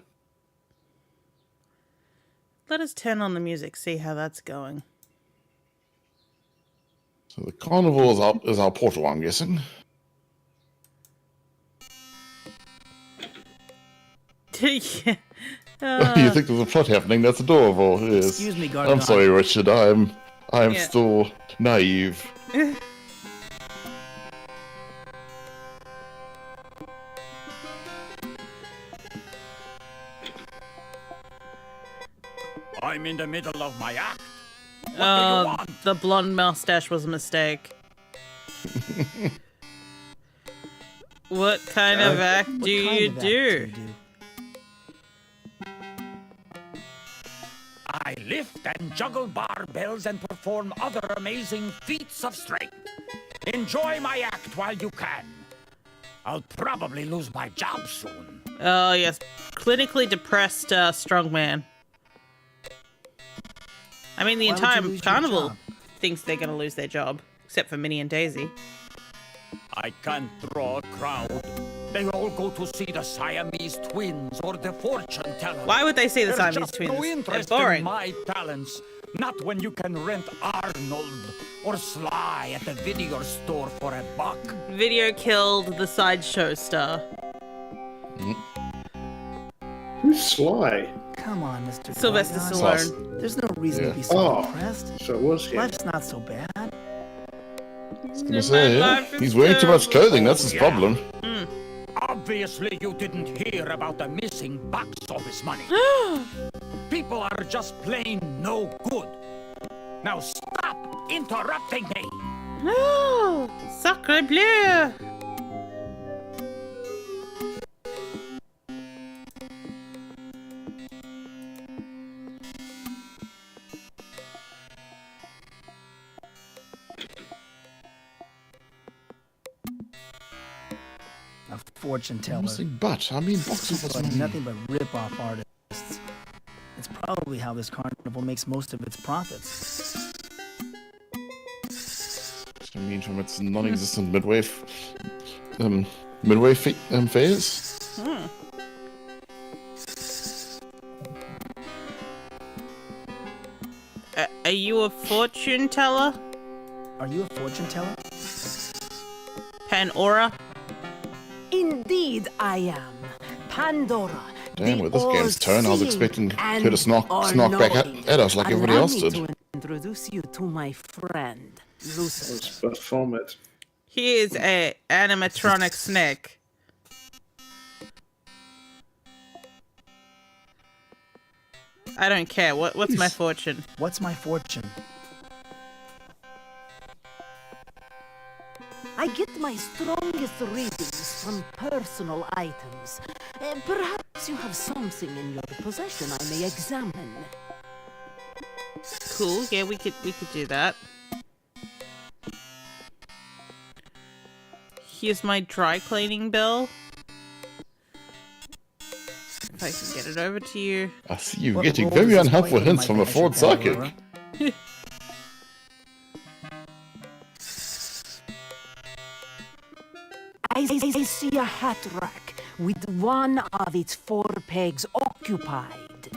[SPEAKER 1] Let us turn on the music, see how that's going.
[SPEAKER 2] So the carnival is our portal, I'm guessing.
[SPEAKER 1] Yeah.
[SPEAKER 2] You think there's a plot happening? That's adorable. Yes.
[SPEAKER 4] Excuse me, Gargon.
[SPEAKER 2] I'm sorry, Richard. I'm
[SPEAKER 1] Yeah.
[SPEAKER 2] still naive.
[SPEAKER 19] I'm in the middle of my act. What do you
[SPEAKER 1] Oh,
[SPEAKER 19] want?
[SPEAKER 1] the blonde mustache was a mistake. What kind of act do you do?
[SPEAKER 19] I lift and juggle barbells and perform other amazing feats of strength. Enjoy my act while you can. I'll probably lose my job soon.
[SPEAKER 1] Oh, yes. Clinically depressed strongman. I mean, the
[SPEAKER 4] Why would you
[SPEAKER 1] entire
[SPEAKER 4] lose your
[SPEAKER 1] carnival
[SPEAKER 4] job?
[SPEAKER 1] thinks they're going to lose their job. Except for Minnie and Daisy.
[SPEAKER 19] I can't draw a crowd. They all go to see the Siamese twins or the fortune teller.
[SPEAKER 1] Why would they see the
[SPEAKER 19] There's
[SPEAKER 1] Siamese
[SPEAKER 19] just
[SPEAKER 1] twins?
[SPEAKER 19] no
[SPEAKER 1] They're
[SPEAKER 19] interest
[SPEAKER 1] boring.
[SPEAKER 19] in my talents. Not when you can rent Arnold or Sly at the video store for $1.
[SPEAKER 1] Video killed the sideshow star.
[SPEAKER 3] Who's Sly?
[SPEAKER 4] Come on, Mr.
[SPEAKER 1] Sylvester
[SPEAKER 4] Gargon.
[SPEAKER 1] Stallone.
[SPEAKER 4] There's no reason to be so
[SPEAKER 3] Oh,
[SPEAKER 4] depressed.
[SPEAKER 3] so it was him.
[SPEAKER 4] Life's not so bad.
[SPEAKER 2] I was gonna say, yeah, he's wearing too much clothing. That's his problem.
[SPEAKER 19] Obviously, you didn't hear about the missing box office money. People are just plain no good. Now stop interrupting me.
[SPEAKER 1] No! Sacre bleu!
[SPEAKER 4] A fortune teller.
[SPEAKER 2] Missing butt. I mean, box
[SPEAKER 4] These
[SPEAKER 2] office
[SPEAKER 4] people are
[SPEAKER 2] money.
[SPEAKER 4] nothing but rip-off artists. It's probably how this carnival makes most of its profits.
[SPEAKER 2] I mean, from its non-existent midway phase.
[SPEAKER 1] Are you a fortune teller?
[SPEAKER 4] Are you a fortune teller?
[SPEAKER 1] Panora?
[SPEAKER 5] Indeed, I am. Pandora.
[SPEAKER 2] Damn,
[SPEAKER 5] the
[SPEAKER 2] with this game's turn, I was
[SPEAKER 5] all-seeing
[SPEAKER 2] expecting her
[SPEAKER 5] and
[SPEAKER 2] to snark back at us like everybody
[SPEAKER 5] Allow
[SPEAKER 2] else
[SPEAKER 5] me
[SPEAKER 2] did.
[SPEAKER 5] to introduce you to my friend, Lucifer.
[SPEAKER 3] First format.
[SPEAKER 1] He is a animatronic snake. I don't care. What's my fortune?
[SPEAKER 4] What's my fortune?
[SPEAKER 5] I get my strongest readings from personal items. Perhaps you have something in your possession I may examine.
[SPEAKER 1] Cool. Yeah, we could do that. Here's my dry cleaning bill. If I can get it over to you.
[SPEAKER 2] I see you
[SPEAKER 4] What
[SPEAKER 2] getting
[SPEAKER 4] role
[SPEAKER 2] very
[SPEAKER 4] does this
[SPEAKER 2] unhelpful
[SPEAKER 4] play in
[SPEAKER 2] hints
[SPEAKER 4] my
[SPEAKER 2] from a
[SPEAKER 4] passion,
[SPEAKER 2] Ford psychic.
[SPEAKER 4] Pandora?
[SPEAKER 5] I see a hat rack with one of its 4 pegs occupied.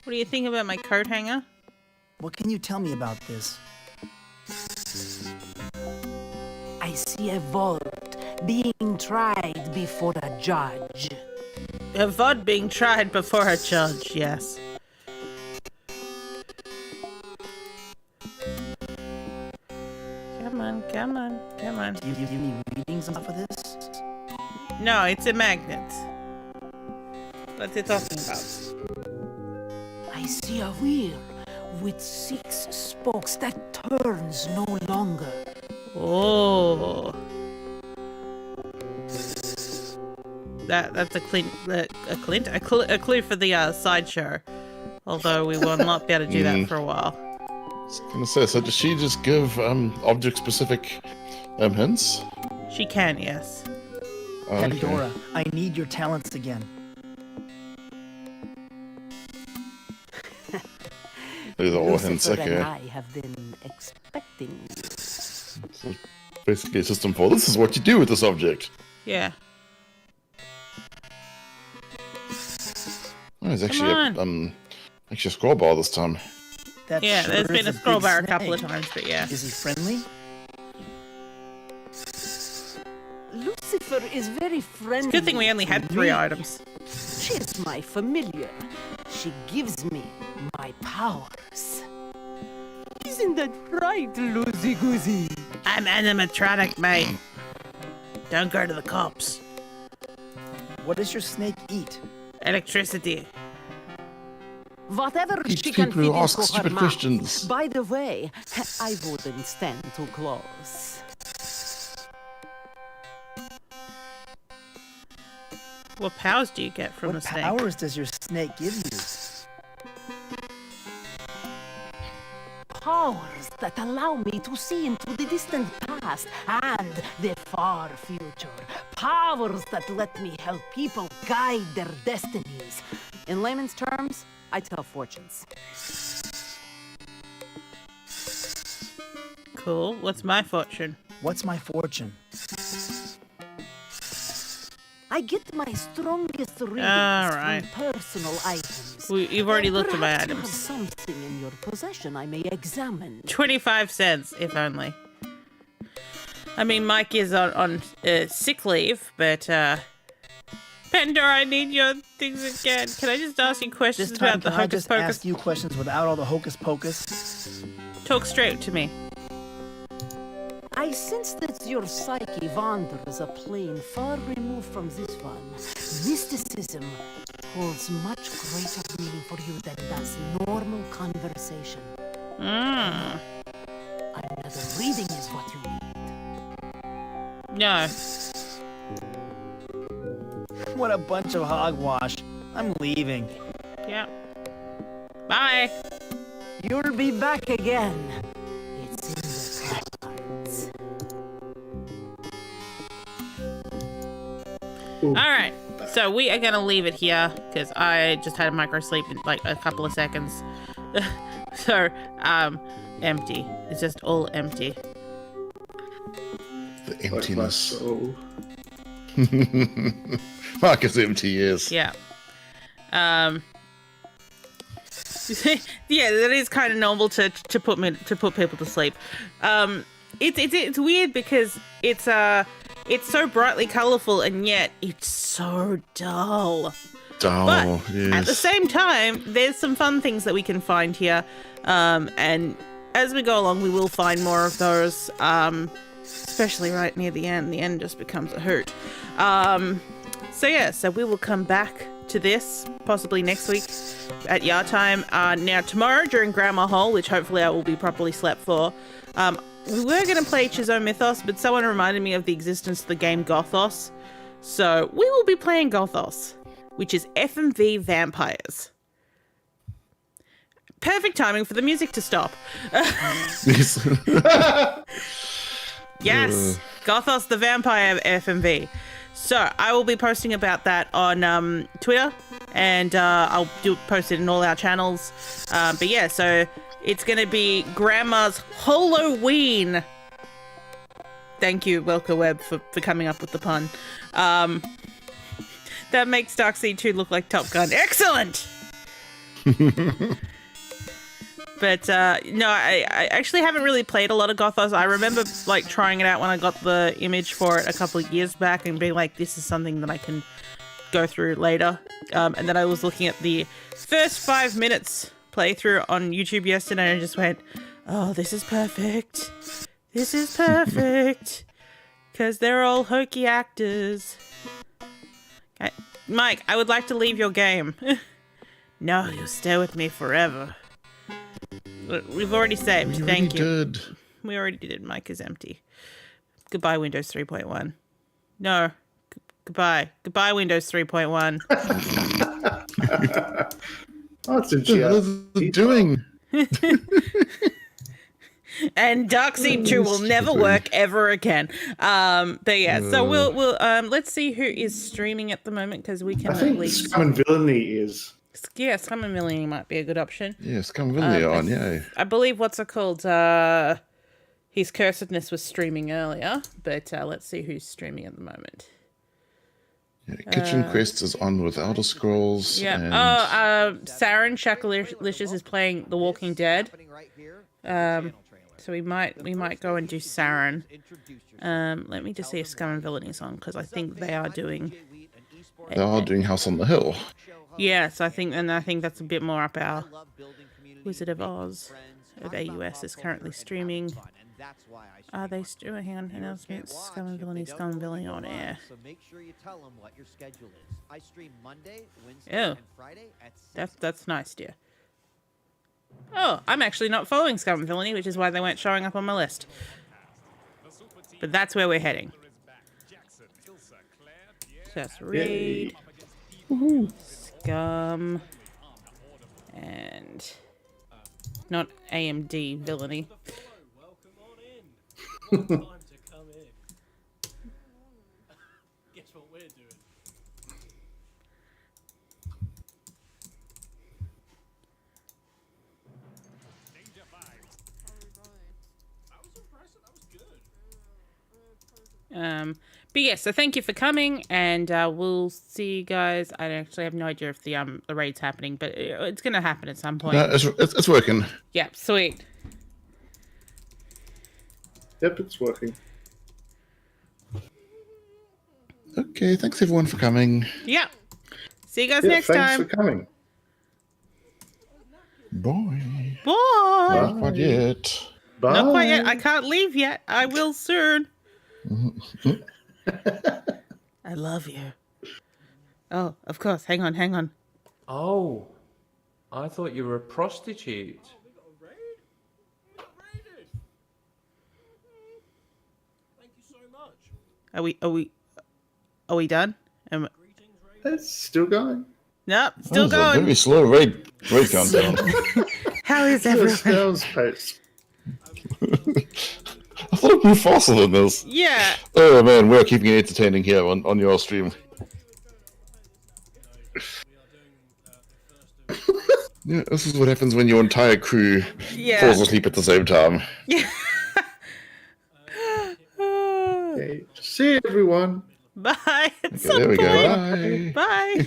[SPEAKER 1] What do you think about my coat hanger?
[SPEAKER 4] What can you tell me about this?
[SPEAKER 5] I see a vault being tried before a judge.
[SPEAKER 1] Avoid being tried before a judge, yes. Come on, come on, come on.
[SPEAKER 4] Do you give me readings off of this?
[SPEAKER 1] No, it's a magnet. What's it talking about?
[SPEAKER 5] I see a wheel with 6 spokes that turns no longer.
[SPEAKER 1] Oh. That's a clue for the sideshow. Although we will not be able to do that for a while.
[SPEAKER 2] I was gonna say, so does she just give object-specific hints?
[SPEAKER 1] She can, yes.
[SPEAKER 2] Okay.
[SPEAKER 4] Pandora, I need your talents again.
[SPEAKER 2] These are all hints,
[SPEAKER 5] Lucifer and
[SPEAKER 2] okay.
[SPEAKER 5] I have been expecting you.
[SPEAKER 2] So basically, System 4, this is what you do with this object.
[SPEAKER 1] Yeah.
[SPEAKER 2] Oh, there's actually a scroll bar this time.
[SPEAKER 4] That
[SPEAKER 1] Yeah,
[SPEAKER 4] sure
[SPEAKER 1] there's been a
[SPEAKER 4] is
[SPEAKER 1] scroll
[SPEAKER 4] big
[SPEAKER 1] bar a couple of
[SPEAKER 4] snake.
[SPEAKER 1] times, but yeah.
[SPEAKER 4] Is he friendly?
[SPEAKER 5] Lucifer is very friendly.
[SPEAKER 1] Good thing we only had
[SPEAKER 5] to
[SPEAKER 1] 3
[SPEAKER 5] me.
[SPEAKER 1] items.
[SPEAKER 5] She is my familiar. She gives me my powers. Isn't that right, Lucy Goosey?
[SPEAKER 1] I'm animatronic, mate. Don't go to the cops.
[SPEAKER 4] What does your snake eat?
[SPEAKER 1] Electricity.
[SPEAKER 5] Whatever
[SPEAKER 2] Teach
[SPEAKER 5] she can
[SPEAKER 2] people
[SPEAKER 5] fit
[SPEAKER 2] who ask
[SPEAKER 5] into her
[SPEAKER 2] stupid
[SPEAKER 5] mouth.
[SPEAKER 2] questions.
[SPEAKER 5] By the way, I wouldn't stand too close.
[SPEAKER 1] What powers do you get from
[SPEAKER 4] What
[SPEAKER 1] the snake?
[SPEAKER 4] powers does your snake give you?
[SPEAKER 5] Powers that allow me to see into the distant past and the far future. Powers that let me help people guide their destinies. In layman's terms, I tell fortunes.
[SPEAKER 1] Cool. What's my fortune?
[SPEAKER 4] What's my fortune?
[SPEAKER 5] I get my strongest readings
[SPEAKER 1] Alright.
[SPEAKER 5] from personal items.
[SPEAKER 1] You've already looked at my
[SPEAKER 5] Perhaps you have
[SPEAKER 1] items.
[SPEAKER 5] something in your possession I may examine.
[SPEAKER 1] 25 cents, if only. I mean, Mike is on sick leave, but, Pandora, I need your things again. Can I just ask you questions
[SPEAKER 4] This time,
[SPEAKER 1] about the
[SPEAKER 4] can I
[SPEAKER 1] hocus
[SPEAKER 4] just
[SPEAKER 1] pocus?
[SPEAKER 4] ask you questions without all the hocus pocus?
[SPEAKER 1] Talk straight to me.
[SPEAKER 5] I sense that your psyche wanders a plane far removed from this one. Mysticism holds much greater meaning for you than does normal conversation. Another reading is what you need.
[SPEAKER 1] No.
[SPEAKER 4] What a bunch of hogwash. I'm leaving.
[SPEAKER 1] Yeah. Bye.
[SPEAKER 5] You'll be back again. It's in the cards.
[SPEAKER 1] Alright, so we are going to leave it here, because I just had a micro sleep in like a couple of seconds. So, empty. It's just all empty.
[SPEAKER 2] The emptiness. Mark is empty, yes.
[SPEAKER 1] Yeah. Yeah, that is kind of normal to put people to sleep. It's weird because it's so brightly colorful and yet it's so dull.
[SPEAKER 2] Dull,
[SPEAKER 1] But
[SPEAKER 2] yes.
[SPEAKER 1] at the same time, there's some fun things that we can find here, and as we go along, we will find more of those. Especially right near the end. The end just becomes a hoot. So yeah, so we will come back to this possibly next week at YAR time. Now tomorrow during Grammar Hole, which hopefully I will be properly slept for. We were going to play Chizo Mythos, but someone reminded me of the existence of the game Gothos. So we will be playing Gothos, which is FMV vampires. Perfect timing for the music to stop. Yes, Gothos the Vampire FMV. So I will be posting about that on Twitter, and I'll post it in all our channels. But yeah, so it's going to be Grandma's Halloween. Thank you, Welker Webb, for coming up with the pun. That makes Darkseid 2 look like Top Gun. Excellent! But no, I actually haven't really played a lot of Gothos. I remember like trying it out when I got the image for it a couple of years back and being like, this is something that I can go through later. And then I was looking at the first 5 minutes playthrough on YouTube yesterday and I just went, oh, this is perfect. This is perfect. Because they're all hokey actors. Okay. Mike, I would like to leave your game. No, you'll stay with me forever. We've already saved. Thank you. We already did. Mike is empty. Goodbye, Windows 3.1. No. Goodbye. Goodbye, Windows 3.1.
[SPEAKER 3] What's
[SPEAKER 2] What are they doing?
[SPEAKER 1] And Darkseid 2 will never work ever again. But yeah, so we'll let's see who is streaming at the moment because we can
[SPEAKER 3] I think
[SPEAKER 1] at least.
[SPEAKER 3] Scum and Villainy is.
[SPEAKER 1] Yeah, Scum and Villainy might be a good option.
[SPEAKER 2] Yeah, Scum and Villainy on, yeah.
[SPEAKER 1] I believe what's it called? His Cursedness was streaming earlier, but let's see who's streaming at the moment.
[SPEAKER 2] Yeah, Kitchen Quest is on with Elder Scrolls.
[SPEAKER 1] Yeah.
[SPEAKER 2] And...
[SPEAKER 1] Saren Shakalicious is playing The Walking Dead. So we might go and do Saren. Let me just see if Scum and Villainy is on because I think they are doing.
[SPEAKER 2] They are doing House on the Hill.
[SPEAKER 1] Yes, I think that's a bit more up our. Wizard of Oz of AUS is currently streaming. Are they still? Hang on, announcements. Scum and Villainy on air.
[SPEAKER 8] So make sure you tell them what your schedule is. I stream Monday, Wednesday,
[SPEAKER 1] and Friday at 6. That's nice, dear. Oh, I'm actually not following Scum and Villainy, which is why they weren't showing up on my list. But that's where we're heading. Just read. Scum. And not AMD Villainy.
[SPEAKER 22] Guess what we're doing?
[SPEAKER 1] But yeah, so thank you for coming, and we'll see you guys. I actually have no idea if the raid's happening, but it's gonna happen at some point.
[SPEAKER 2] No, it's working.
[SPEAKER 1] Yeah, sweet.
[SPEAKER 3] Yep, it's working.
[SPEAKER 2] Okay, thanks everyone for coming.
[SPEAKER 1] Yeah. See you guys next
[SPEAKER 3] thanks
[SPEAKER 1] time.
[SPEAKER 3] for coming.
[SPEAKER 2] Bye.
[SPEAKER 1] Bye.
[SPEAKER 2] Not quite yet.
[SPEAKER 3] Bye.
[SPEAKER 1] Not quite yet. I can't leave yet. I will soon. I love you. Oh, of course. Hang on.
[SPEAKER 23] Oh, I thought you were a prostitute.
[SPEAKER 1] Are we done?
[SPEAKER 3] It's still going.
[SPEAKER 1] Nope, still
[SPEAKER 2] That was a
[SPEAKER 1] going.
[SPEAKER 2] very slow raid countdown.
[SPEAKER 1] How is everyone?
[SPEAKER 2] I thought it'd move faster than this.
[SPEAKER 1] Yeah.
[SPEAKER 2] Oh man, we're keeping it entertaining here on your stream. Yeah, this is what happens when your entire crew falls asleep at the same time.
[SPEAKER 1] Yeah.
[SPEAKER 3] Okay. See you, everyone.
[SPEAKER 1] Bye. At
[SPEAKER 2] Okay,
[SPEAKER 1] some
[SPEAKER 2] there we go.
[SPEAKER 1] point. Bye.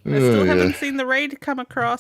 [SPEAKER 1] I
[SPEAKER 2] Oh,
[SPEAKER 1] still haven't
[SPEAKER 2] yeah.
[SPEAKER 1] seen the raid come across.